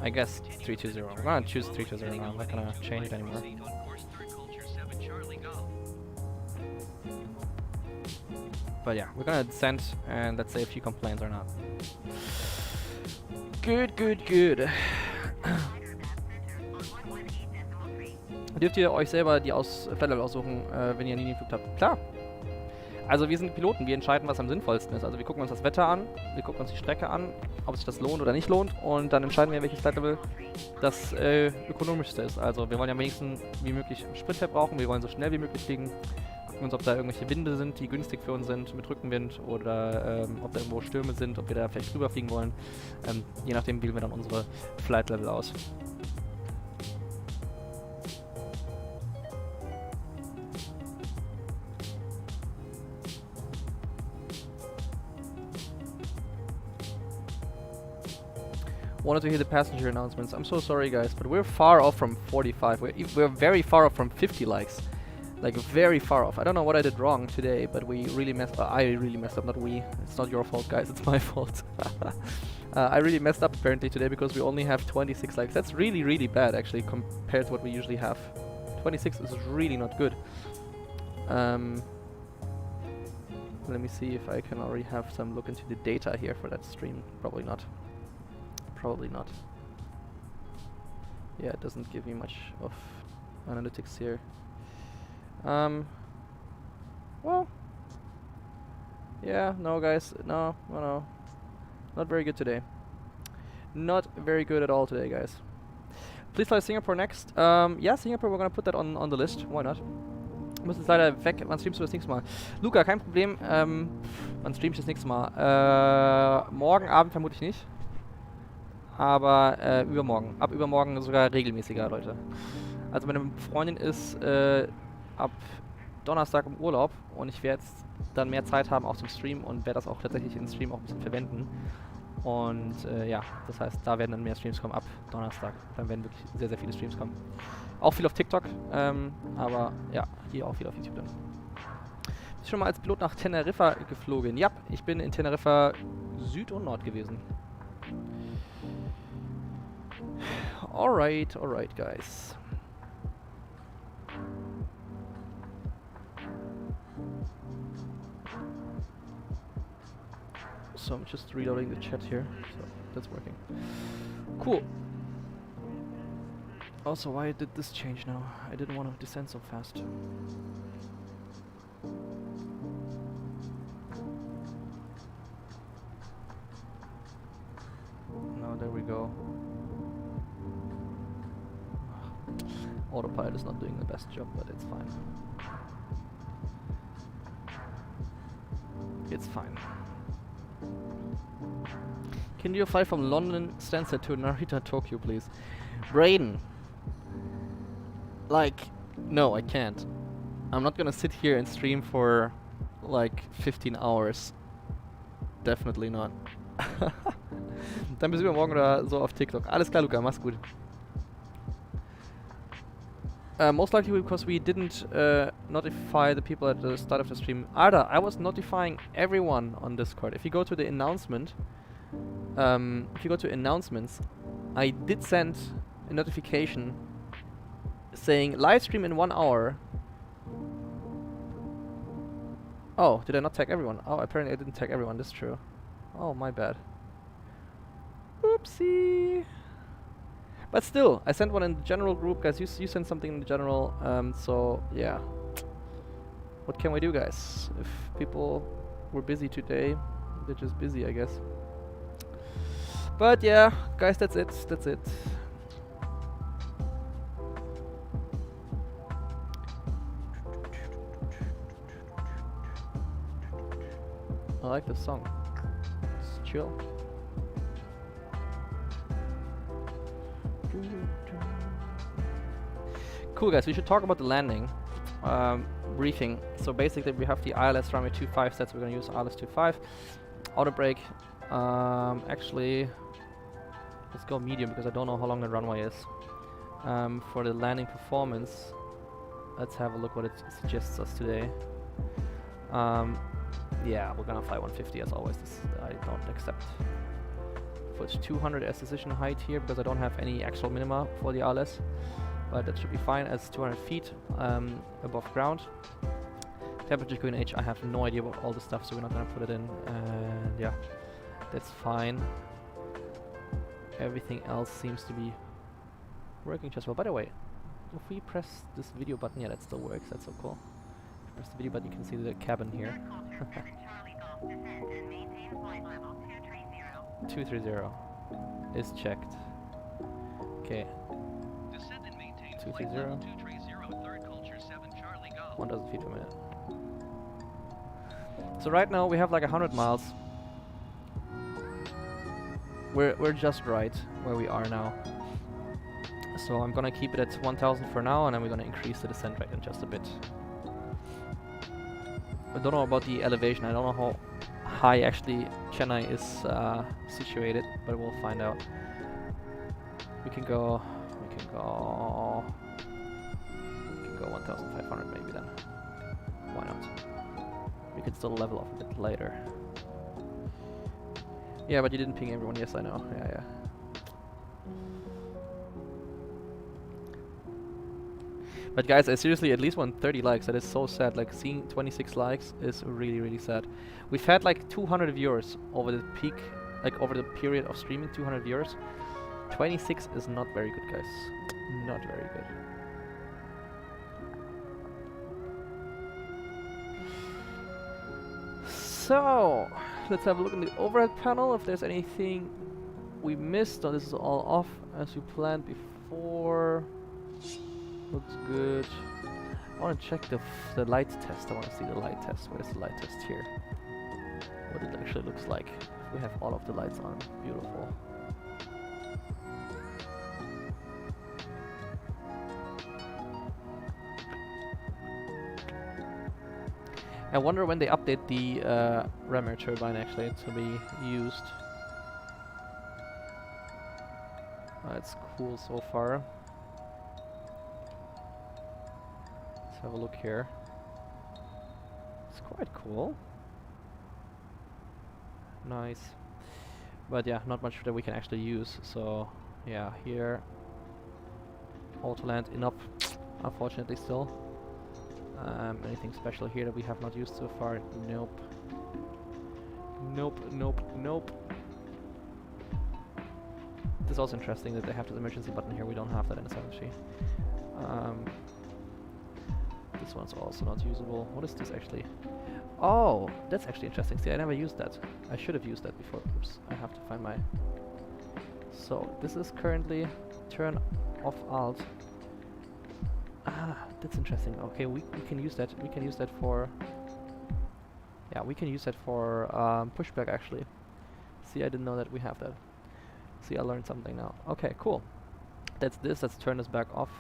I guess 320. I'm gonna choose 320 now. I'm not gonna change it anymore. But yeah, we're gonna descend and let's say if he complains or not. Good. Dürft ihr euch selber die Flight-Level aussuchen, wenn ihr nie geflogen habt? Klar. Also wir sind Piloten, wir entscheiden, was am sinnvollsten ist. Also wir gucken uns das Wetter an, wir gucken uns die Strecke an, ob sich das lohnt oder nicht lohnt und dann entscheiden wir, welches Flight-Level das ökonomischste ist. Also wir wollen ja am wenigsten wie möglich Sprit verbrauchen, wir wollen so schnell wie möglich fliegen. Gucken uns, ob da irgendwelche Winde sind, die günstig für uns sind, mit Rückenwind oder ob da irgendwo Stürme sind, ob wir da vielleicht rüberfliegen wollen. Je nachdem wählen wir dann unsere Flight-Level aus. Wanted to hear the passenger announcements. I'm so sorry, guys, but we're far off from 45. We're very far off from 50 likes. Like, very far off. I don't know what I did wrong today, but we really messed up. I really messed up, not we. It's not your fault, guys. It's my fault. I really messed up, apparently, today because we only have 26 likes. That's really, really bad, actually, compared to what we usually have. 26 is really not good. Let me see if I can already have some look into the data here for that stream. Probably not. Probably not. Yeah, it doesn't give me much of analytics here. Well, yeah, no guys, no. Not very good today. Not very good at all today, guys. Please fly Singapore next. Yeah, Singapore, we're gonna put that on the list. Why not? Muss jetzt leider weg. Wann streamst du das nächste Mal? Luca, kein Problem. Wann streamst du das nächste Mal? Morgen Abend vermutlich nicht. Aber übermorgen. Ab übermorgen sogar regelmäßiger, Leute. Also meine Freundin ist ab Donnerstag im Urlaub und ich werde jetzt dann mehr Zeit haben auch zum Stream und werde das auch tatsächlich in den Stream auch ein bisschen verwenden. Und ja, das heißt, da werden dann mehr Streams kommen ab Donnerstag. Dann werden wirklich sehr, sehr viele Streams kommen. Auch viel auf TikTok, aber ja, hier auch viel auf YouTube dann. Bist du schon mal als Pilot nach Teneriffa geflogen? Ja, ich bin in Teneriffa Süd und Nord gewesen. Alright, guys. So I'm just reloading the chat here, so that's working. Cool. Also, why did this change now? I didn't want to descend so fast. No, there we go. Autopilot is not doing the best job, but it's fine. It's fine. Can you fly from London Stansted to Narita, Tokyo, please? Braden! Like, no, I can't. I'm not gonna sit here and stream for like 15 hours. Definitely not. Dann bis übermorgen oder so auf TikTok. Alles klar, Luca, mach's gut. Most likely because we didn't notify the people at the start of the stream. Arda, I was notifying everyone on Discord. If you go to the announcement, if you go to announcements, I did send a notification saying live stream in 1 hour. Oh, did I not tag everyone? Oh, apparently I didn't tag everyone, that's true. Oh, my bad. Oopsie. But still, I sent one in the general group, guys. You sent something in the general, so yeah. What can we do, guys? If people were busy today, they're just busy, I guess. But yeah, guys, that's it. That's it. I like the song. It's chill. Cool, guys, we should talk about the landing briefing. So basically we have the ILS runway 25 sets. We're going to use ILS 25 auto brake. Actually, let's go medium because I don't know how long the runway is. For the landing performance, let's have a look what it suggests us today. Yeah, we're gonna fly 150 as always. This I don't accept. For 200 as decision height here because I don't have any actual minima for the ILS, but that should be fine as 200 feet above ground. Temperature QNH, I have no idea about all this stuff, so we're not gonna put it in. And yeah, that's fine. Everything else seems to be working just well. By the way, if we press this video button, yeah, that still works. That's so cool. If we press the video button, you can see the cabin here. 230 is checked. Okay. 230. 1,000 feet per minute. So right now we have like 100 miles. We're just right where we are now. So I'm gonna keep it at 1,000 for now, and then we're gonna increase the descent rate in just a bit. I don't know about the elevation. I don't know how high actually Chennai is situated, but we'll find out. We can go 1,500 maybe then. Why not? We can still level off a bit later. Yeah, but you didn't ping everyone. Yes, I know. Yeah. But guys, I seriously at least want 30 likes. That is so sad. Like seeing 26 likes is really, really sad. We've had like 200 viewers over the peak, like over the period of streaming. 200 viewers. 26 is not very good, guys. Not very good. So let's have a look in the overhead panel if there's anything we missed. Oh, this is all off as we planned before. Looks good. I want to check the light test. I want to see the light test. Where's the light test here? What it actually looks like. We have all of the lights on. Beautiful. I wonder when they update the ram air turbine actually to be used. It's cool so far. Let's have a look here. It's quite cool. Nice. But yeah, not much that we can actually use. So yeah, here auto land enough, unfortunately still. Anything special here that we have not used so far? Nope. Nope, nope, nope. This is also interesting that they have this emergency button here. We don't have that in SMG. This one's also not usable. What is this actually? Oh, that's actually interesting. See, I never used that. I should have used that before. Oops, I have to find my... So, this is currently turn off alt. Ah, that's interesting. Okay, we can use that. We can use that for... Yeah, we can use that for pushback actually. See, I didn't know that we have that. See, I learned something now. Okay, cool. That's this. Let's turn this back off.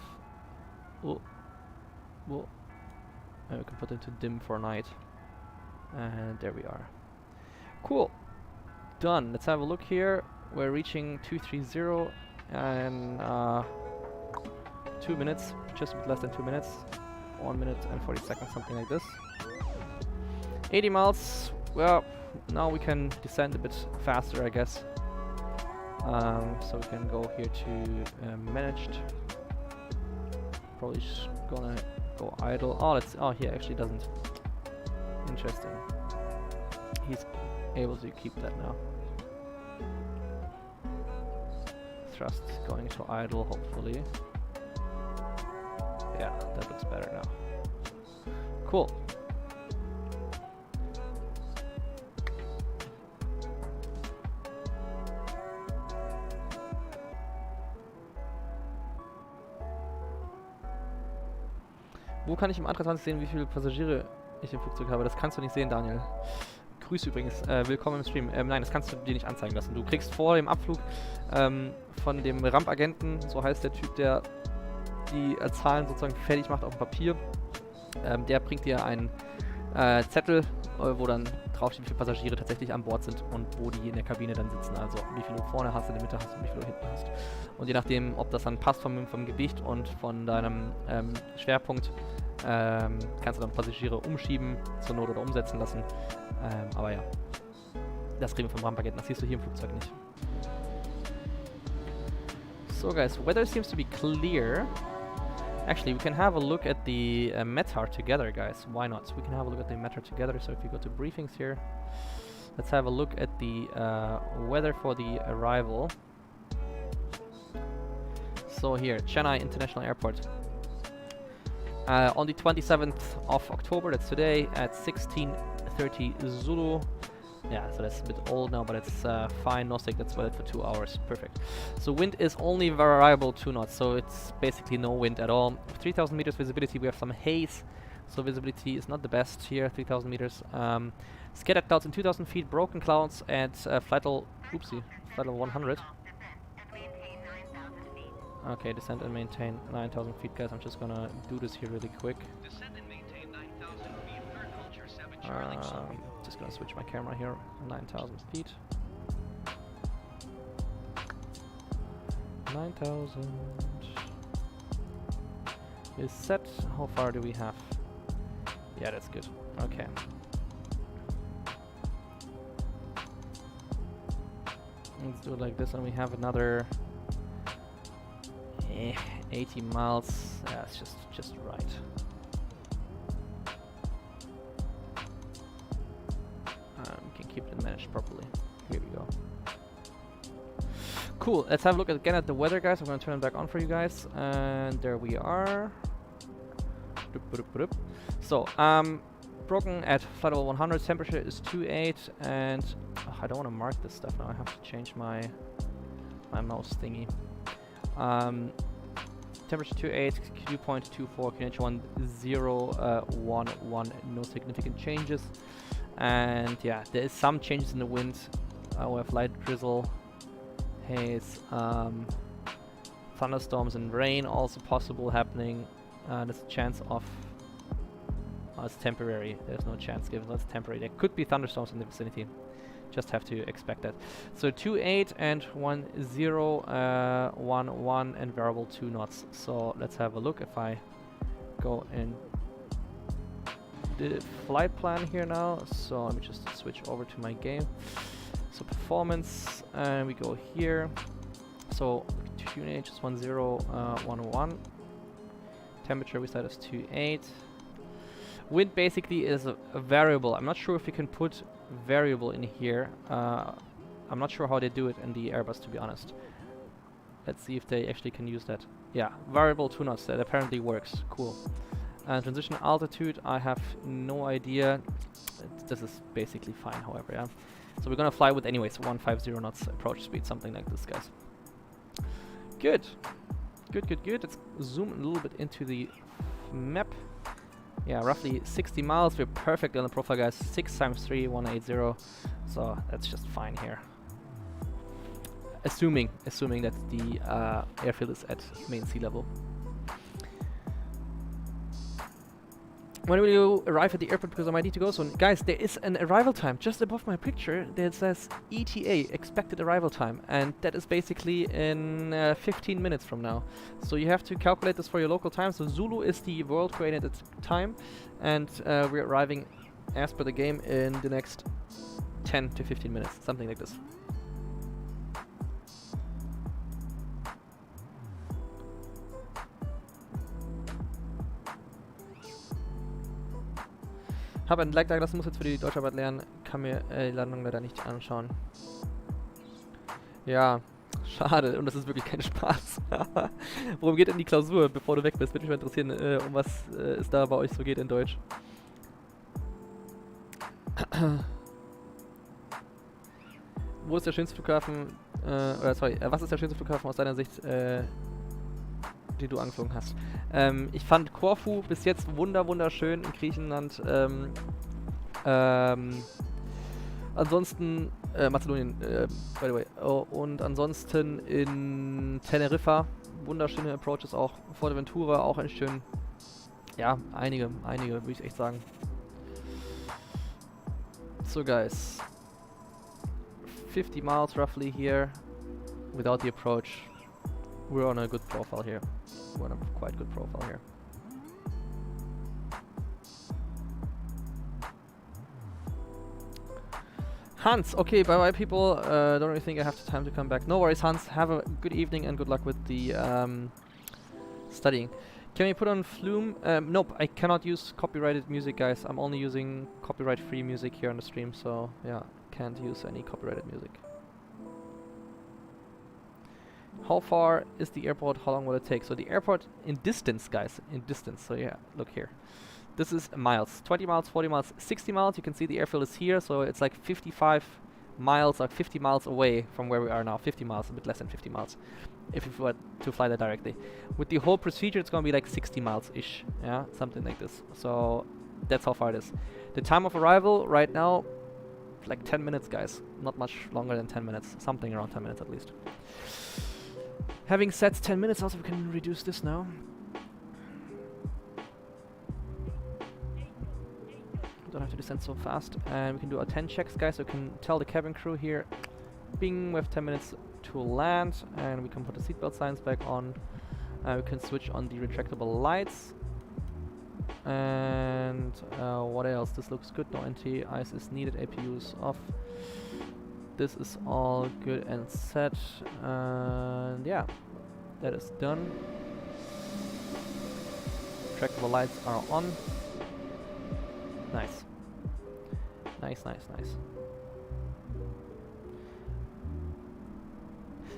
Ooh. Ooh. And we can put it into dim for night. And there we are. Cool. Done. Let's have a look here. We're reaching 230 in 2 minutes. Just a bit less than 2 minutes. 1 minute and 40 seconds, something like this. 80 miles. Well, now we can descend a bit faster, I guess. So we can go here to managed. Probably just gonna go idle. Oh, let's. Oh, he actually doesn't. Interesting. He's able to keep that now. Thrust going to idle, hopefully. Yeah, that looks better now. Cool. Wo kann ich im Antrag 20 sehen, wie viele Passagiere ich im Flugzeug habe? Das kannst du nicht sehen, Daniel. Grüße übrigens. Willkommen im Stream. Nein, das kannst du dir nicht anzeigen lassen. Du kriegst vor dem Abflug von dem Rampagenten, so heißt der Typ, der die Zahlen sozusagen fertig macht auf dem Papier. Der bringt dir einen Zettel, wo dann draufsteht, wie viele Passagiere tatsächlich an Bord sind und wo die in der Kabine dann sitzen. Also wie viele du vorne hast, in der Mitte hast und wie viele du hinten hast. Und je nachdem, ob das dann passt vom Gewicht und von deinem Schwerpunkt, kannst du dann Passagiere umschieben, zur Not oder umsetzen lassen. Aber ja, das kriegen wir vom Rampagenten. Das siehst du hier im Flugzeug nicht. So guys, weather seems to be clear. Actually, we can have a look at the METAR together, guys. Why not? We can have a look at the METAR together. So if you go to briefings here, let's have a look at the weather for the arrival. So here, Chennai International Airport. On the 27th of October, that's today, at 16:30 Zulu. Yeah, so that's a bit old now, but it's fine. No stick, that's valid for 2 hours. Perfect. So wind is only variable 2 knots, so it's basically no wind at all. 3,000 meters visibility, we have some haze, so visibility is not the best here, 3,000 meters. Scattered clouds in 2,000 feet, broken clouds at flight level 100. Okay, descend and maintain 9,000 feet, guys. I'm just gonna do this here really quick. Descend and maintain 9,000 feet, third culture 7 Charlie Golf. Just gonna switch my camera here, 9,000 feet. 9,000 is set. How far do we have? Yeah, that's good. Okay. Let's do it like this, and we have another 80 miles. Yeah, it's just right. We can keep it managed properly. Here we go. Cool. Let's have a look again at the weather, guys. I'm gonna turn it back on for you guys, and there we are. So, broken at flight level 100. Temperature is 28, and I don't want to mark this stuff now. I have to change my mouse thingy. Temperature 28, Q point 24, QNH 1011, no significant changes. And yeah, there is some changes in the wind. We have light drizzle, haze, thunderstorms and rain also possible happening. There's a chance of it's temporary. There's no chance given that's temporary. There could be thunderstorms in the vicinity. Just have to expect that. So 28 and 1011 and variable 2 knots. So let's have a look. If I go in the flight plan here now. So let me just switch over to my game. So performance, and we go here. So QNH is 1011. Temperature we set as 28. Wind basically is a variable. I'm not sure if you can put variable in here. I'm not sure how they do it in the Airbus, to be honest. Let's see if they actually can use that. Yeah, variable 2 knots. That apparently works. Cool. Transition altitude, I have no idea. This is basically fine, however, yeah. So we're gonna fly with anyways 150 knots approach speed, something like this, guys. Good. Good, good, good. Let's zoom a little bit into the map. Yeah, roughly 60 miles. We're perfect on the profile, guys. 6 times 3, 180. So that's just fine here. Assuming that the airfield is at main sea level. When will you arrive at the airport? Because I might need to go soon. Guys, there is an arrival time just above my picture that says ETA, expected arrival time. And that is basically in 15 minutes from now. So you have to calculate this for your local time. So Zulu is the world coordinated time. And we're arriving as per the game in the next 10 to 15 minutes. Something like this. Habe ein Like da gelassen, muss jetzt für die Deutscharbeit lernen, kann mir die Landung leider nicht anschauen. Ja, schade, und das ist wirklich kein Spaß. Worum geht denn die Klausur, bevor du weg bist? Würde mich mal interessieren, um was es da bei euch so geht in Deutsch. Wo ist der schönste Flughafen, was ist der schönste Flughafen aus deiner Sicht, die du angeflogen hast? Ich fand Korfu bis jetzt wunderschön in Griechenland. Ansonsten, Mazedonien, by the way. Oh, und ansonsten in Teneriffa, wunderschöne Approaches auch. Fuerteventura auch ein schön. Ja, einige, würde ich echt sagen. So guys, 50 miles roughly here, without the approach. We're on a good profile here. We're on a quite good profile here. Hans, okay, bye bye people. Don't really think I have the time to come back. No worries, Hans. Have a good evening and good luck with the studying. Can we put on Flume? Nope, I cannot use copyrighted music, guys. I'm only using copyright-free music here on the stream, so yeah, can't use any copyrighted music. How far is the airport? How long will it take? So the airport in distance, guys, in distance. So yeah, look here. This is miles. 20 miles, 40 miles, 60 miles. You can see the airfield is here. So it's like 55 miles, like 50 miles away from where we are now. 50 miles, a bit less than 50 miles. If you were to fly there directly. With the whole procedure, it's going to be like 60 miles-ish. Yeah, something like this. So that's how far it is. The time of arrival right now, like 10 minutes, guys. Not much longer than 10 minutes. Something around 10 minutes at least. Having said 10 minutes, also we can reduce this now. Don't have to descend so fast. And we can do our 10 checks, guys. So we can tell the cabin crew here, bing, we have 10 minutes to land. And we can put the seatbelt signs back on. We can switch on the retractable lights. And what else? This looks good. No anti-ice is needed. APU is off. This is all good and set, and yeah, that is done. Retractable lights are on. Nice. Nice.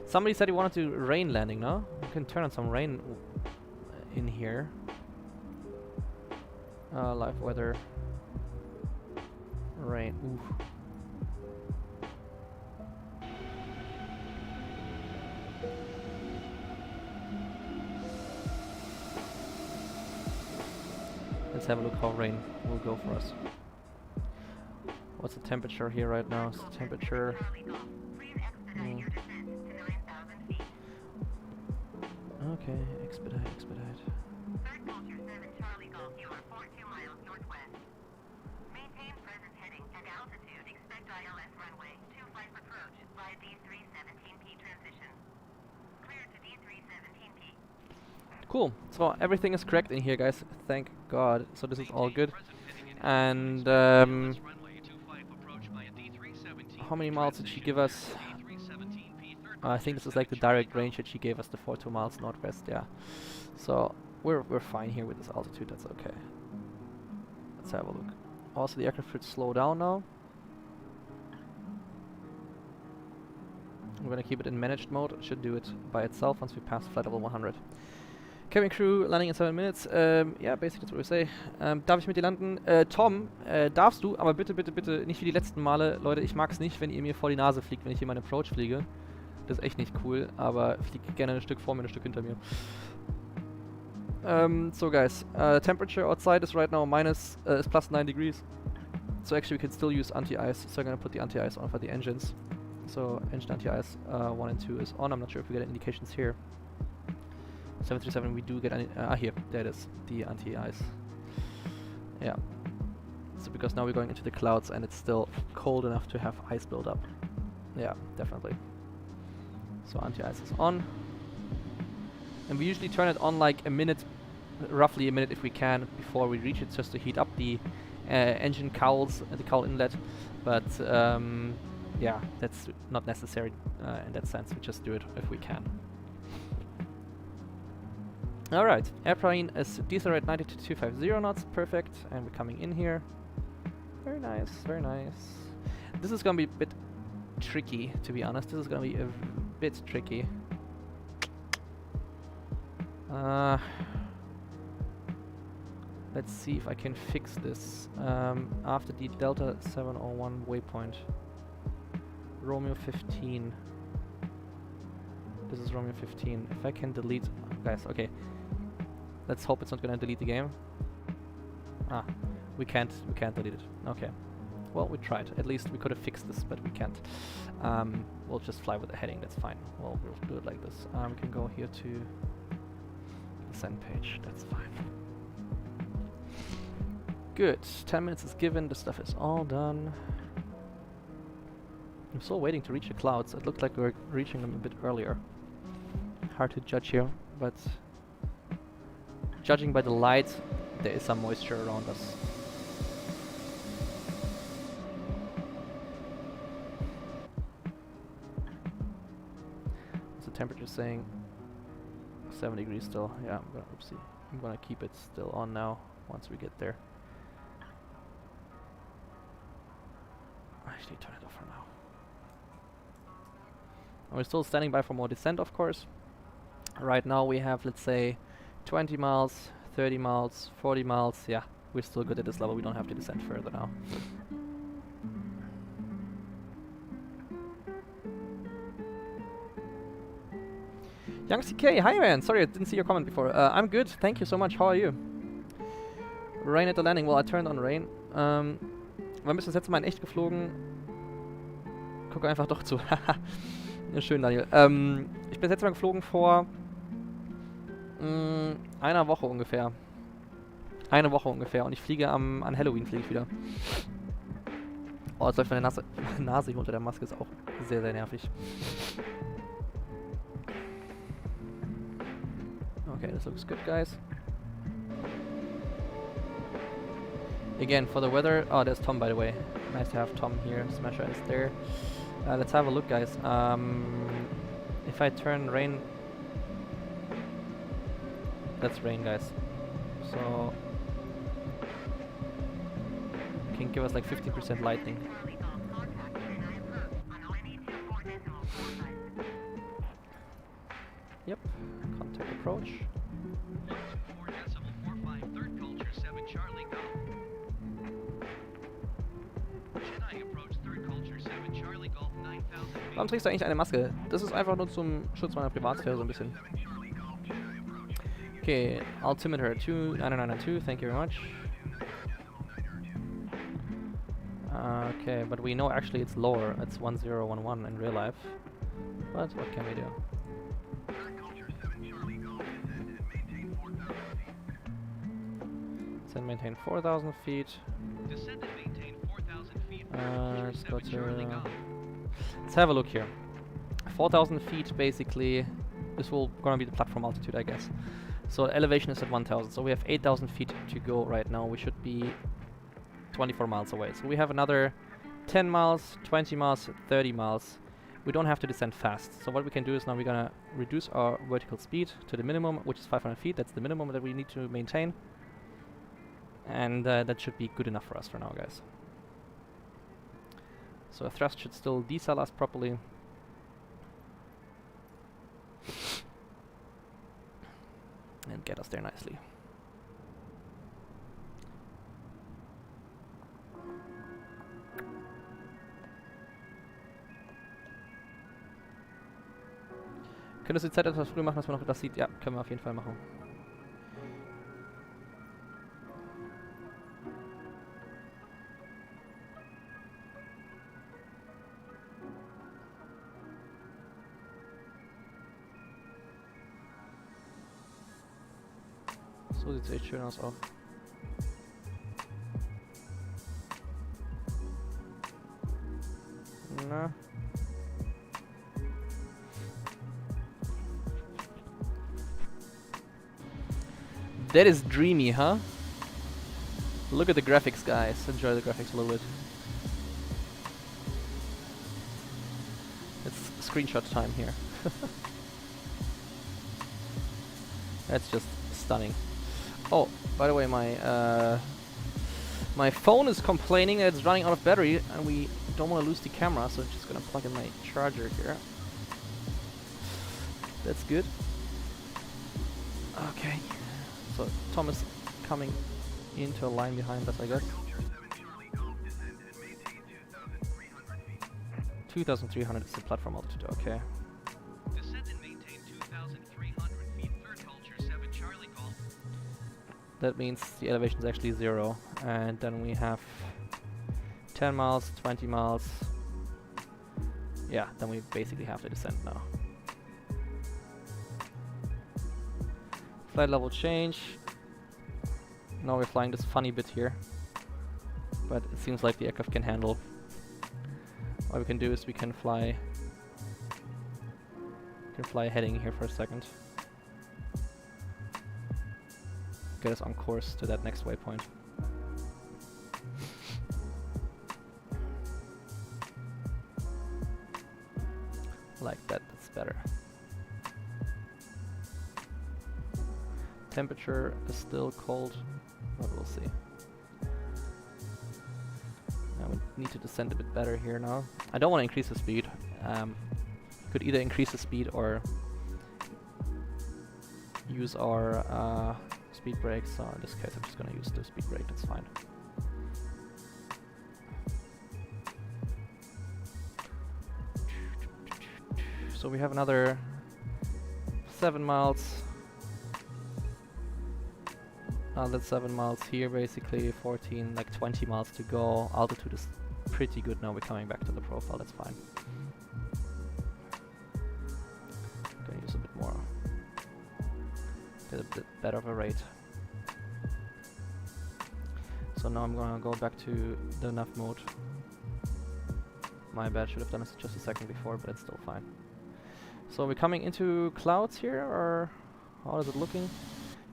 Somebody said he wanted to rain landing, no? You can turn on some rain in here. Live weather. Rain. Oof. Let's have a look how rain will go for us. What's the temperature here right now? It's the temperature. Okay, expedite. Thirdculture7 Charlie Golf, you are 42 miles northwest. Maintain present heading and altitude. Expect ILS runway 25 approach via D317P transition. Clear to D317P. Cool. So everything is correct in here, guys. Thank God. So this is all good. And how many miles did she give us? I think this is like the direct range that she gave us, the 42 miles northwest. Yeah. So we're fine here with this altitude. That's okay. Let's have a look. Also, the aircraft should slow down now. We're gonna keep it in managed mode. It should do it by itself once we pass flight level 100. Cabin crew landing in 7 minutes. Ja, basically that's what we say. Darf ich mit dir landen? Tom, darfst du, aber bitte, bitte, bitte nicht wie die letzten Male. Leute, ich mag es nicht, wenn ihr mir vor die Nase fliegt, wenn ich hier meinen Approach fliege. Das ist echt nicht cool, aber fliegt gerne ein Stück vor mir, ein Stück hinter mir. So guys, temperature outside is right now is plus 9 degrees. So actually we can still use anti-ice. So I'm gonna put the anti-ice on for the engines. So engine anti-ice 1 and 2 is on. I'm not sure if we get indications here. 737 we do get here, there it is, the anti-ice. Yeah. So because now we're going into the clouds and it's still cold enough to have ice build up. Yeah, definitely. So anti-ice is on. And we usually turn it on like a minute, roughly a minute if we can, before we reach it, just to heat up the engine cowls, the cowl inlet. But yeah, that's not necessary in that sense. We just do it if we can. Alright, airplane is decelerate 90 to 250 knots, perfect, and we're coming in here. Very nice, very nice. This is gonna be a bit tricky, to be honest. This is gonna be a bit tricky. Let's see if I can fix this after the Delta 701 waypoint. Romeo 15. This is Romeo 15. If I can delete... Guys, okay. Let's hope it's not gonna delete the game. Ah, we can't delete it. Okay. Well, we tried. At least we could have fixed this, but we can't. We'll just fly with the heading, that's fine. Well, we'll do it like this. We can go here to the send page, that's fine. Good, 10 minutes is given, the stuff is all done. I'm still waiting to reach the clouds. It looked like we were reaching them a bit earlier. Hard to judge here, but judging by the light, there is some moisture around us. What's the temperature saying? 7 degrees still. Yeah, I'm gonna keep it still on now once we get there. Actually, turn it off for now. And we're still standing by for more descent, of course. Right now we have, let's say, 20 miles, 30 miles, 40 miles. Yeah, we're still good at this level. We don't have to descend further now. Young CK, hi man. Sorry, I didn't see your comment before. I'm good. Thank you so much. How are you? Rain at the landing. Well, I turned on rain. Wann bist du das letzte Mal in echt geflogen? Guck einfach doch zu. Ja, schön, Daniel. Ich bin das letzte Mal geflogen vor einer Woche ungefähr. Eine Woche ungefähr. Und ich fliege an Halloween fliege ich wieder. Oh, jetzt läuft meine Nase hier unter der Maske. Ist auch sehr, sehr nervig. Okay, this looks good, guys. Again, for the weather... Oh, there's Tom, by the way. Nice to have Tom here. Smasher is there. Let's have a look, guys. If I turn rain... That's rain, guys. So... Can give us like 50% lightning. Yep. Contact approach. 124.45, third culture 7 Charlie Golf. Chennai approach third culture 7 Charlie Golf 9000 feet. Warum trägst du eigentlich eine Maske? Das ist einfach nur zum Schutz meiner Privatsphäre so ein bisschen. Okay, altimeter 29992, thank you very much. Okay, but we know actually it's lower. It's 1011 in real life. But what can we do? Then maintain 4,000 feet. Descend and maintain 4,000 feet. Let's go to... Let's have a look here. 4,000 feet basically. This will gonna be the platform altitude, I guess. So elevation is at 1,000. So we have 8,000 feet to go right now. We should be 24 miles away. So we have another 10 miles, 20 miles, 30 miles. we don't have to descend fast. So what we can do is now we're gonna reduce our vertical speed to the minimum, which is 500 feet. That's the minimum that we need to maintain. And that should be good enough for us for now, guys. So thrust should still decel us properly. And get us there nicely. Könntest du die Zeit etwas früher machen, dass man noch das sieht? Ja, können wir auf jeden Fall machen. So sieht's echt schön aus auch. Na. That is dreamy, huh? Look at the graphics, guys. Enjoy the graphics a little bit. It's screenshot time here. That's just stunning. Oh, by the way, my phone is complaining that it's running out of battery, and we don't want to lose the camera, so I'm just gonna plug in my charger here. That's good. Okay. So Tom is coming into a line behind us, I guess. 2,300 is the platform altitude, okay. Descend and maintain 2,300 feet. Thirdculture 7 Charlie Golf. That means the elevation is actually 0. And then we have 10 miles, 20 miles. Yeah, then we basically have to descend now. Flight level change. Now we're flying this funny bit here. But it seems like the aircraft can handle. What we can do is we can fly heading here for a second. Get us on course to that next waypoint. Like that, that's better. Temperature is still cold, but we'll see. Now we need to descend a bit better here now. I don't want to increase the speed. Could either increase the speed or use our speed brakes. So in this case I'm just going to use the speed brake, that's fine. So we have another 7 miles. That's 7 miles here, basically 14, like 20 miles to go. Altitude is pretty good now. We're coming back to the profile. That's fine. Gonna use a bit more. Get a bit better of a rate. So now I'm gonna go back to the nav mode. My bad. Should have done this just a second before, but it's still fine. So we're coming into clouds here, or how is it looking?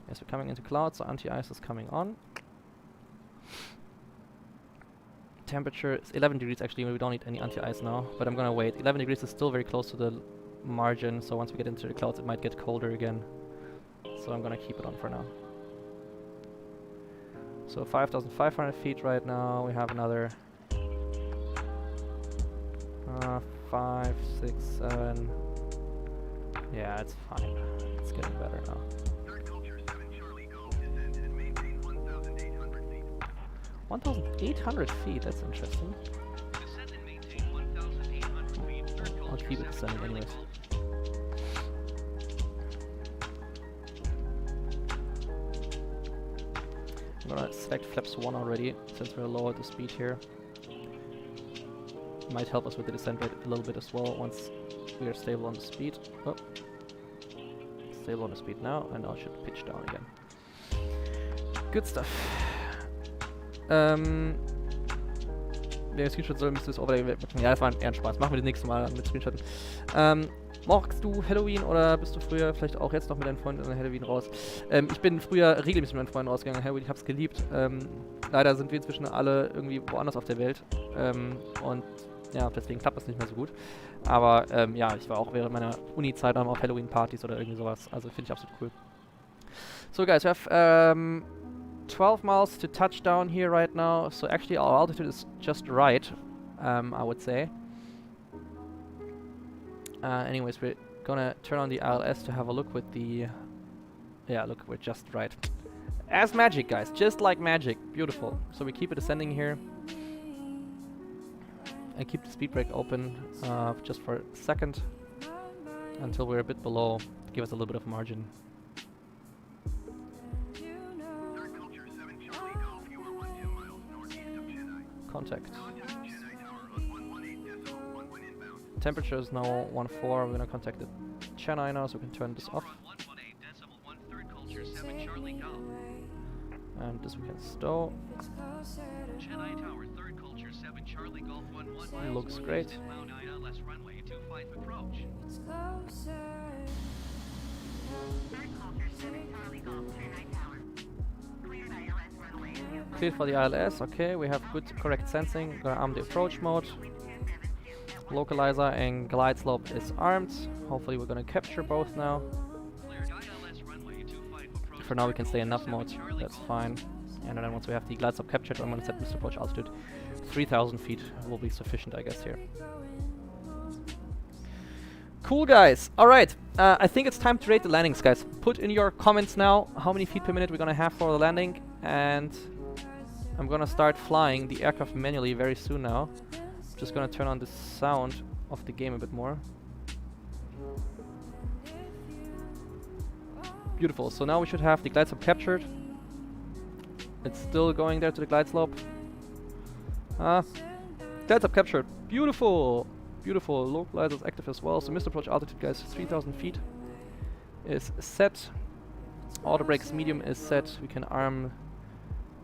Yes, we're coming into clouds, so anti-ice is coming on. Temperature is 11 degrees actually, we don't need any anti-ice now, but I'm gonna wait. 11 degrees is still very close to the margin, so once we get into the clouds it might get colder again. So I'm gonna keep it on for now. So 5,500 feet right now, we have another 5, 6, 7. Yeah, it's fine. It's getting better now. 1,800 feet, that's interesting. Descend and maintain 1,800 feet. I'll keep it descending anyways. I'm gonna select flaps 1 already, since we're low at the speed here. Might help us with the descent rate a little bit as well once we are stable on the speed. Oh. Stable on the speed now, and now it should pitch down again. Good stuff. Der Screenshot soll müsste das Overlay wegmachen. Ja, das war eher ein Spaß. Machen wir das nächste Mal mit Screenshotten. Magst du Halloween oder bist du früher vielleicht auch jetzt noch mit deinen Freunden an Halloween raus? Ich bin früher regelmäßig mit meinen Freunden rausgegangen an Halloween, ich hab's geliebt. Leider sind wir inzwischen alle irgendwie woanders auf der Welt. Und ja, deswegen klappt das nicht mehr so gut. Aber ja, ich war auch während meiner Uni-Zeit auch auf Halloween-Partys oder irgendwie sowas. Also finde ich absolut cool. So guys, we have 12 miles to touchdown here right now. So actually our altitude is just right, I would say. Anyways, we're gonna turn on the ILS to have a look with the... Yeah, look, we're just right. As magic, guys, just like magic. Beautiful. So we keep it ascending here. And keep the speed brake open just for a second. Until we're a bit below. Give us a little bit of margin. Thirdculture 7 Charlie Golf, you are 12 miles northeast of Chennai. Contact. Contact Chennai Tower on 118.1 inbound. Temperature is now 14. We're gonna contact the Chennai now, so we can turn this off. On 118.1 Thirdculture 7 Charlie Golf. And this we can stow. Chennai Tower, Thirdculture 7 Charlie Golf 11 miles Looks northeast great. inbound ILS runway 25 approach. Thirdculture 7 Charlie Golf, Chennai Tower. Cleared ILS runway 25. Cleared for the ILS. Okay, we have good, correct sensing. Gonna arm the approach mode. Localizer and glide slope is armed. Hopefully we're gonna capture both now. Cleared ILS runway 25 approach. For now we can stay in nav 7 mode. Charlie That's Golf. fine. And then once we have the glide slope captured, I'm gonna set Mr. Approach altitude. 3,000 feet will be sufficient, I guess, here. Cool, guys. All right. I think it's time to rate the landings, guys. Put in your comments now how many feet per minute we're gonna have for the landing, and I'm gonna start flying the aircraft manually very soon now. Just gonna turn on the sound of the game a bit more. Beautiful. So now we should have the glide slope captured. It's still going there to the glide slope. Glide slope captured. Beautiful. Beautiful. Localizer is active as well. So Mr. Approach altitude, guys, 3,000 feet is set. Auto brakes medium is set. We can arm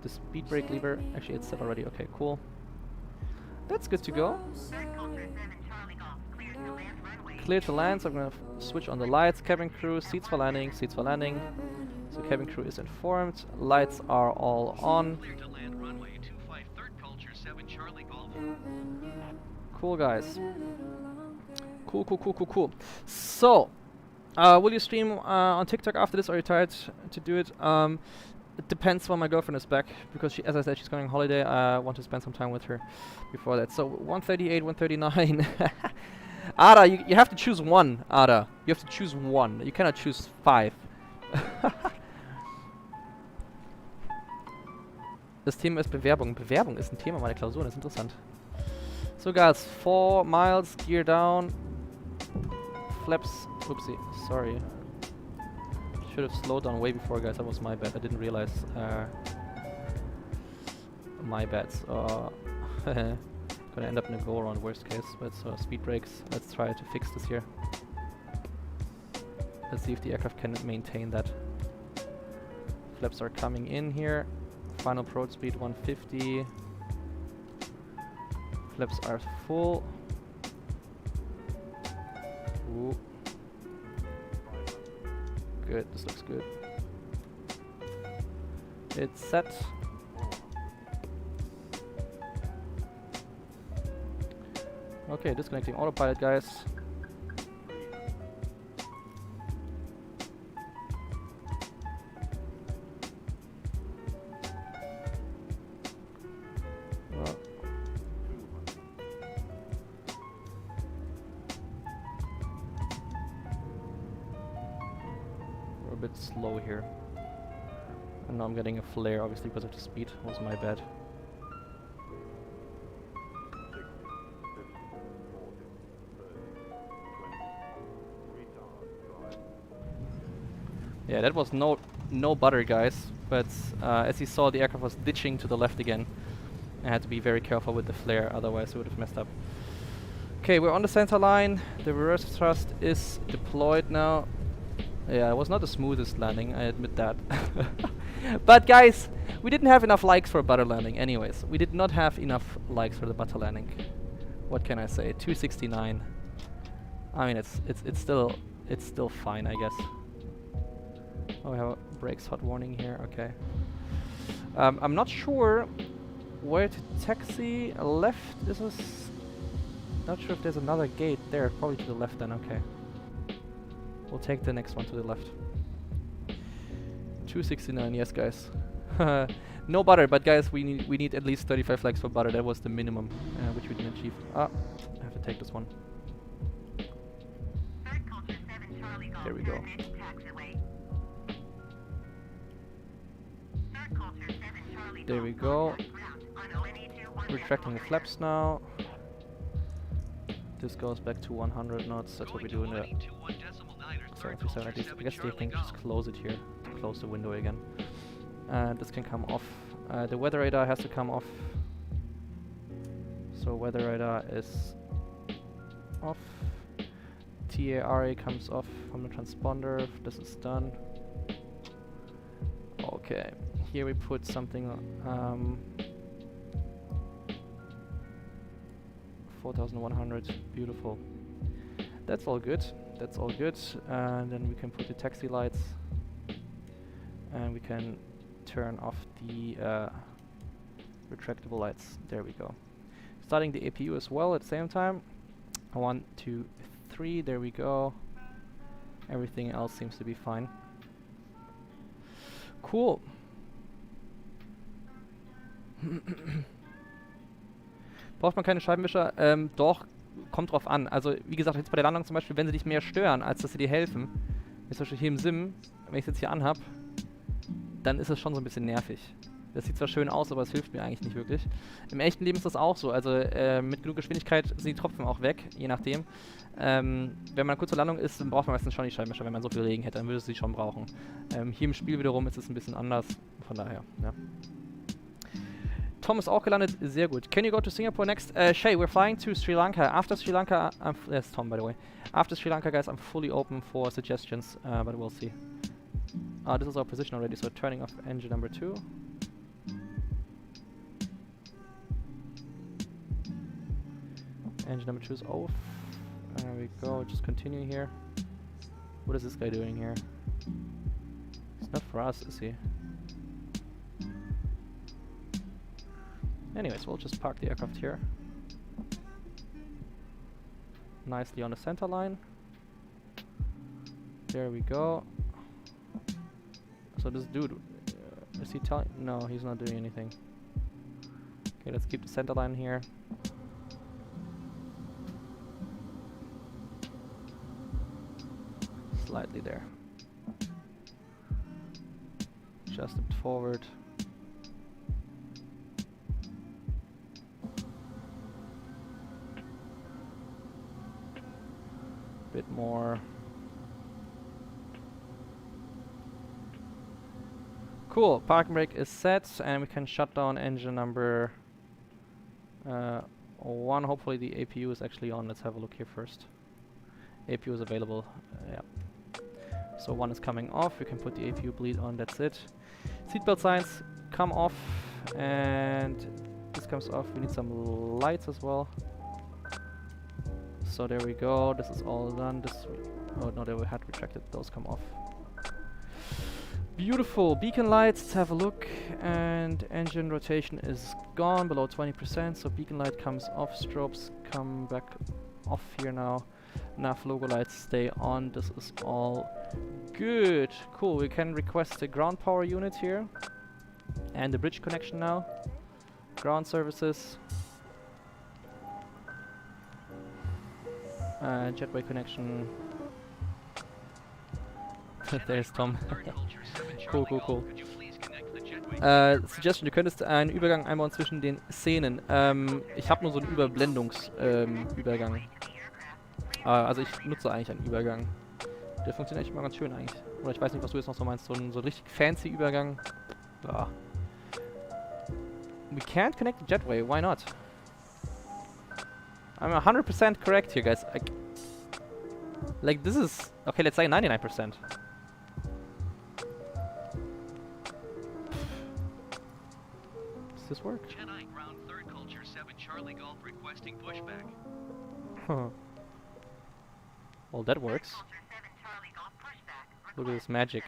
the speed brake lever. Actually, it's set already. Okay, cool. That's good to go. Thirdculture 7 Charlie Golf, cleared to land runway. Clear to land, so I'm gonna switch on the lights. Cabin crew, seats for landing, seats for landing. So cabin crew is informed. Lights are all on. Clear to land runway 25 Thirdculture 7 Charlie Golf. Cool, guys. Cool. So, will you stream on TikTok after this, or are you tired to do it? It depends when my girlfriend is back, because she, as I said, she's going on holiday. I want to spend some time with her before that. So 138, 139. Ada, you have to choose one, Ada. You have to choose one. You cannot choose 5. Das Thema ist Bewerbung. Bewerbung ist ein Thema meiner Klausur, das ist interessant. So guys, 4 miles, gear down. Flaps, oopsie, sorry. Should have slowed down way before, guys. That was my bad. I didn't realize. My bad. Gonna end up in a go around worst case. But speed brakes. Let's try to fix this here. Let's see if the aircraft can maintain that. Flaps are coming in here. Final approach speed 150. Flaps are full. Ooh. Good, this looks good. It's set. Okay, disconnecting autopilot, guys. We're a bit slow here. And now I'm getting a flare, obviously, because of the speed. Was my bad. Yeah, that was no butter, guys. But as you saw, the aircraft was ditching to the left again. I had to be very careful with the flare, otherwise it would have messed up. Okay, we're on the center line. The reverse thrust is deployed now. Yeah, it was not the smoothest landing, I admit that. But guys, we didn't have enough likes for a butter landing anyways. We did not have enough likes for the butter landing. What can I say? 269. I mean, it's still fine, I guess. Oh, we have a brakes hot warning here. Okay. I'm not sure where to taxi. Left is a Not sure if there's another gate there. Probably to the left then. Okay. We'll take the next one to the left. 269. Yes, guys. No butter, but guys, we need at least 35 flags for butter. That was the minimum, which we didn't achieve. Ah, I have to take this one. There we go. There we go. Retracting the flaps now. This goes back to 100 knots. That's what we do in the 737. At least I guess they can just close it here to close the window again. This can come off. The weather radar has to come off. So weather radar is off. TARA comes off from the transponder. This is done. Okay. Here we put something 4,100. Beautiful. That's all good. That's all good. And then we can put the taxi lights. And we can turn off the retractable lights. There we go. Starting the APU as well at the same time. 1, 2, 3. There we go. Everything else seems to be fine. Cool. Braucht man keine Scheibenwischer? Doch, kommt drauf an. Also wie gesagt, jetzt bei der Landung zum Beispiel, wenn sie dich mehr stören, als dass sie dir helfen, zum Beispiel hier im Sim, wenn ich es jetzt hier anhab, dann ist es schon so ein bisschen nervig. Das sieht zwar schön aus, aber es hilft mir eigentlich nicht wirklich. Im echten Leben ist das auch so. Also mit genug Geschwindigkeit sind die Tropfen auch weg, je nachdem. Wenn man kurz zur Landung ist, dann braucht man meistens schon die Scheibenwischer. Wenn man so viel Regen hätte, dann würde es sie schon brauchen. Hier im Spiel wiederum ist es ein bisschen anders. Von daher, ja. Tom ist auch gelandet. Sehr gut. Can you go to Singapore next? Shay, we're flying to Sri Lanka. After Sri Lanka, yes, Tom, by the way. After Sri Lanka, guys, I'm fully open for suggestions, but we'll see. This is our position already, so turning off engine number 2. Engine number 2 is off. There we go, just continue here. What is this guy doing here? It's not for us, is he? Anyways, we'll just park the aircraft here. Nicely on the center line. There we go. So this dude, is he telling? No, he's not doing anything. Okay, let's keep the center line here. Slightly there. Just a bit forward. Bit more. Cool, parking brake is set and we can shut down engine number 1. Hopefully the APU is actually on. Let's have a look here first. APU is available, yeah. So 1 is coming off, we can put the APU bleed on, that's it. Seatbelt signs come off and this comes off. We need some lights as well. So there we go, this is all done. Oh no, they were had retracted, those come off. Beautiful, beacon lights, let's have a look. And engine rotation is gone, below 20%, so beacon light comes off, strobes come back off here now. Nav logo lights stay on, this is all good. Cool, we can request the ground power unit here. And the bridge connection now. Ground services. Jetway connection. There's Tom. Cool. Suggestion, du könntest einen Übergang einbauen zwischen den Szenen. Ich habe nur so einen Übergang. Also ich nutze eigentlich einen Übergang. Der funktioniert eigentlich mal ganz schön eigentlich. Oder ich weiß nicht, was du jetzt noch so meinst. So ein richtig fancy Übergang. Ja. We can't connect the jetway, why not? I'm 100% correct here, guys. Like this is... Okay, let's say 99%. Does this work? Chennai ground third culture 7 Charlie Golf requesting pushback. Huh. Well, that works. Look at this magic.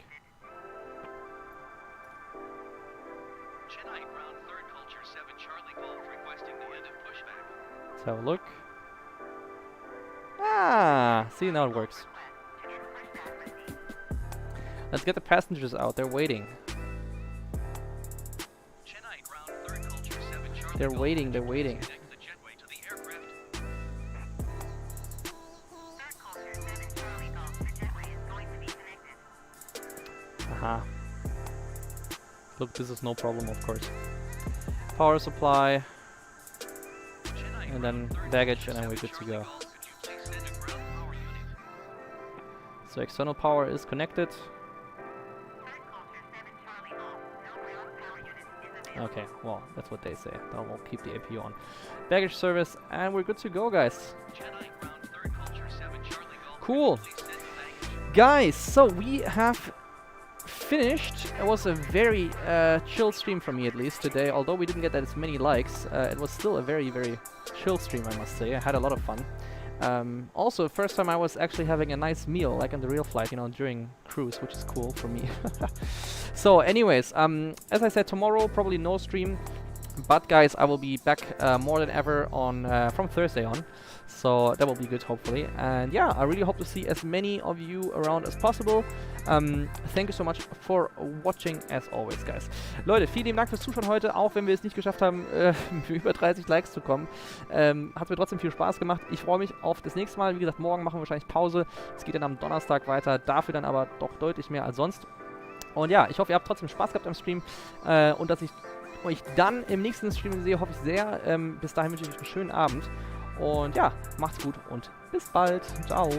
Chennai ground third culture 7 Charlie Golf requesting the end of pushback. Let's have a look. Ah, see, now it works. Let's get the passengers out. They're waiting. Chennai ground third culture 7 Charlie They're Golf. waiting. They're waiting. Connect the jetway to the aircraft. Third culture 7 Charlie Golf. The jetway is going to be connected. Aha. Look, this is no problem, of course. Power supply, Chennai and then ground third baggage, culture and then we're 7 good to Charlie go. Golf. Could you please send a ground power unit? So external power is connected. Third culture 7 Charlie Golf. No ground power unit is available. Okay, well, that's what they say. That will keep the APU on. Baggage service, and we're good to go, guys. Chennai ground third culture 7 Charlie Golf. Cool. Could you please send baggage? Guys, so we have finished. It was a very chill stream from me, at least today. Although we didn't get that as many likes, it was still a very, very chill stream, I must say. I had a lot of fun. Also, first time I was actually having a nice meal, like on the real flight, you know, during cruise, which is cool for me. So, anyways, as I said, tomorrow probably no stream. But guys, I will be back more than ever on from Thursday on. So that will be good, hopefully. And yeah, I really hope to see as many of you around as possible. Thank you so much for watching, as always, guys. Leute, vielen lieben Dank fürs Zuschauen heute, auch wenn wir es nicht geschafft haben, über 30 Likes zu kommen. Hat mir trotzdem viel Spaß gemacht. Ich freue mich auf das nächste Mal. Wie gesagt, morgen machen wir wahrscheinlich Pause. Es geht dann am Donnerstag weiter. Dafür dann aber doch deutlich mehr als sonst. Und ja, ich hoffe, ihr habt trotzdem Spaß gehabt am Stream. Und dass ich euch dann im nächsten Stream sehe, hoffe ich sehr. Bis dahin wünsche ich euch einen schönen Abend. Und ja, macht's gut und bis bald. Ciao.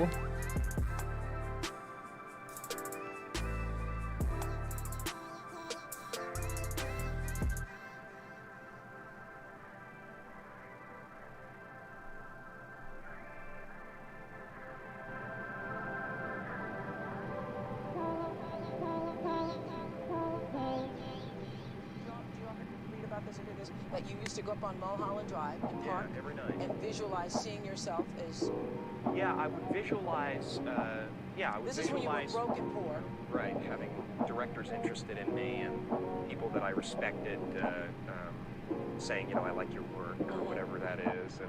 That you used to go up on Mulholland Drive and park every night. and visualize seeing yourself as Yeah, I would visualize. this is when you were broke and poor. Right, having directors interested in me and people that I respected saying, you know, I like your work or whatever that is,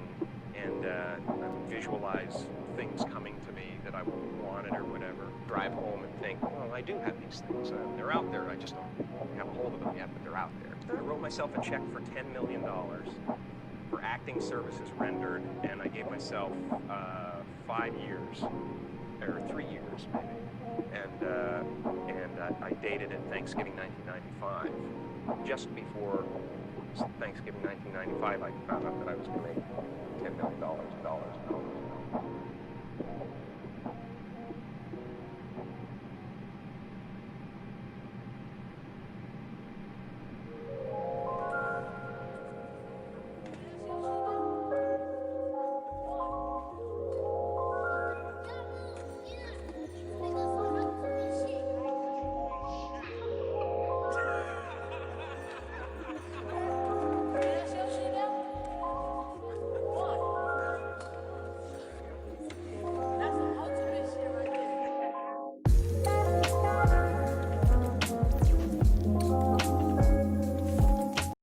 and I would visualize things coming to me that I wanted or whatever. Drive home and think, well, I do have these things. They're out there. I just don't have a hold of them yet, but they're out there. I wrote myself a check for $10 million for acting services rendered, and I gave myself 5 years, or 3 years maybe, and I dated it Thanksgiving 1995. Just before Thanksgiving 1995, I found out that I was going to make $10 million in dollars.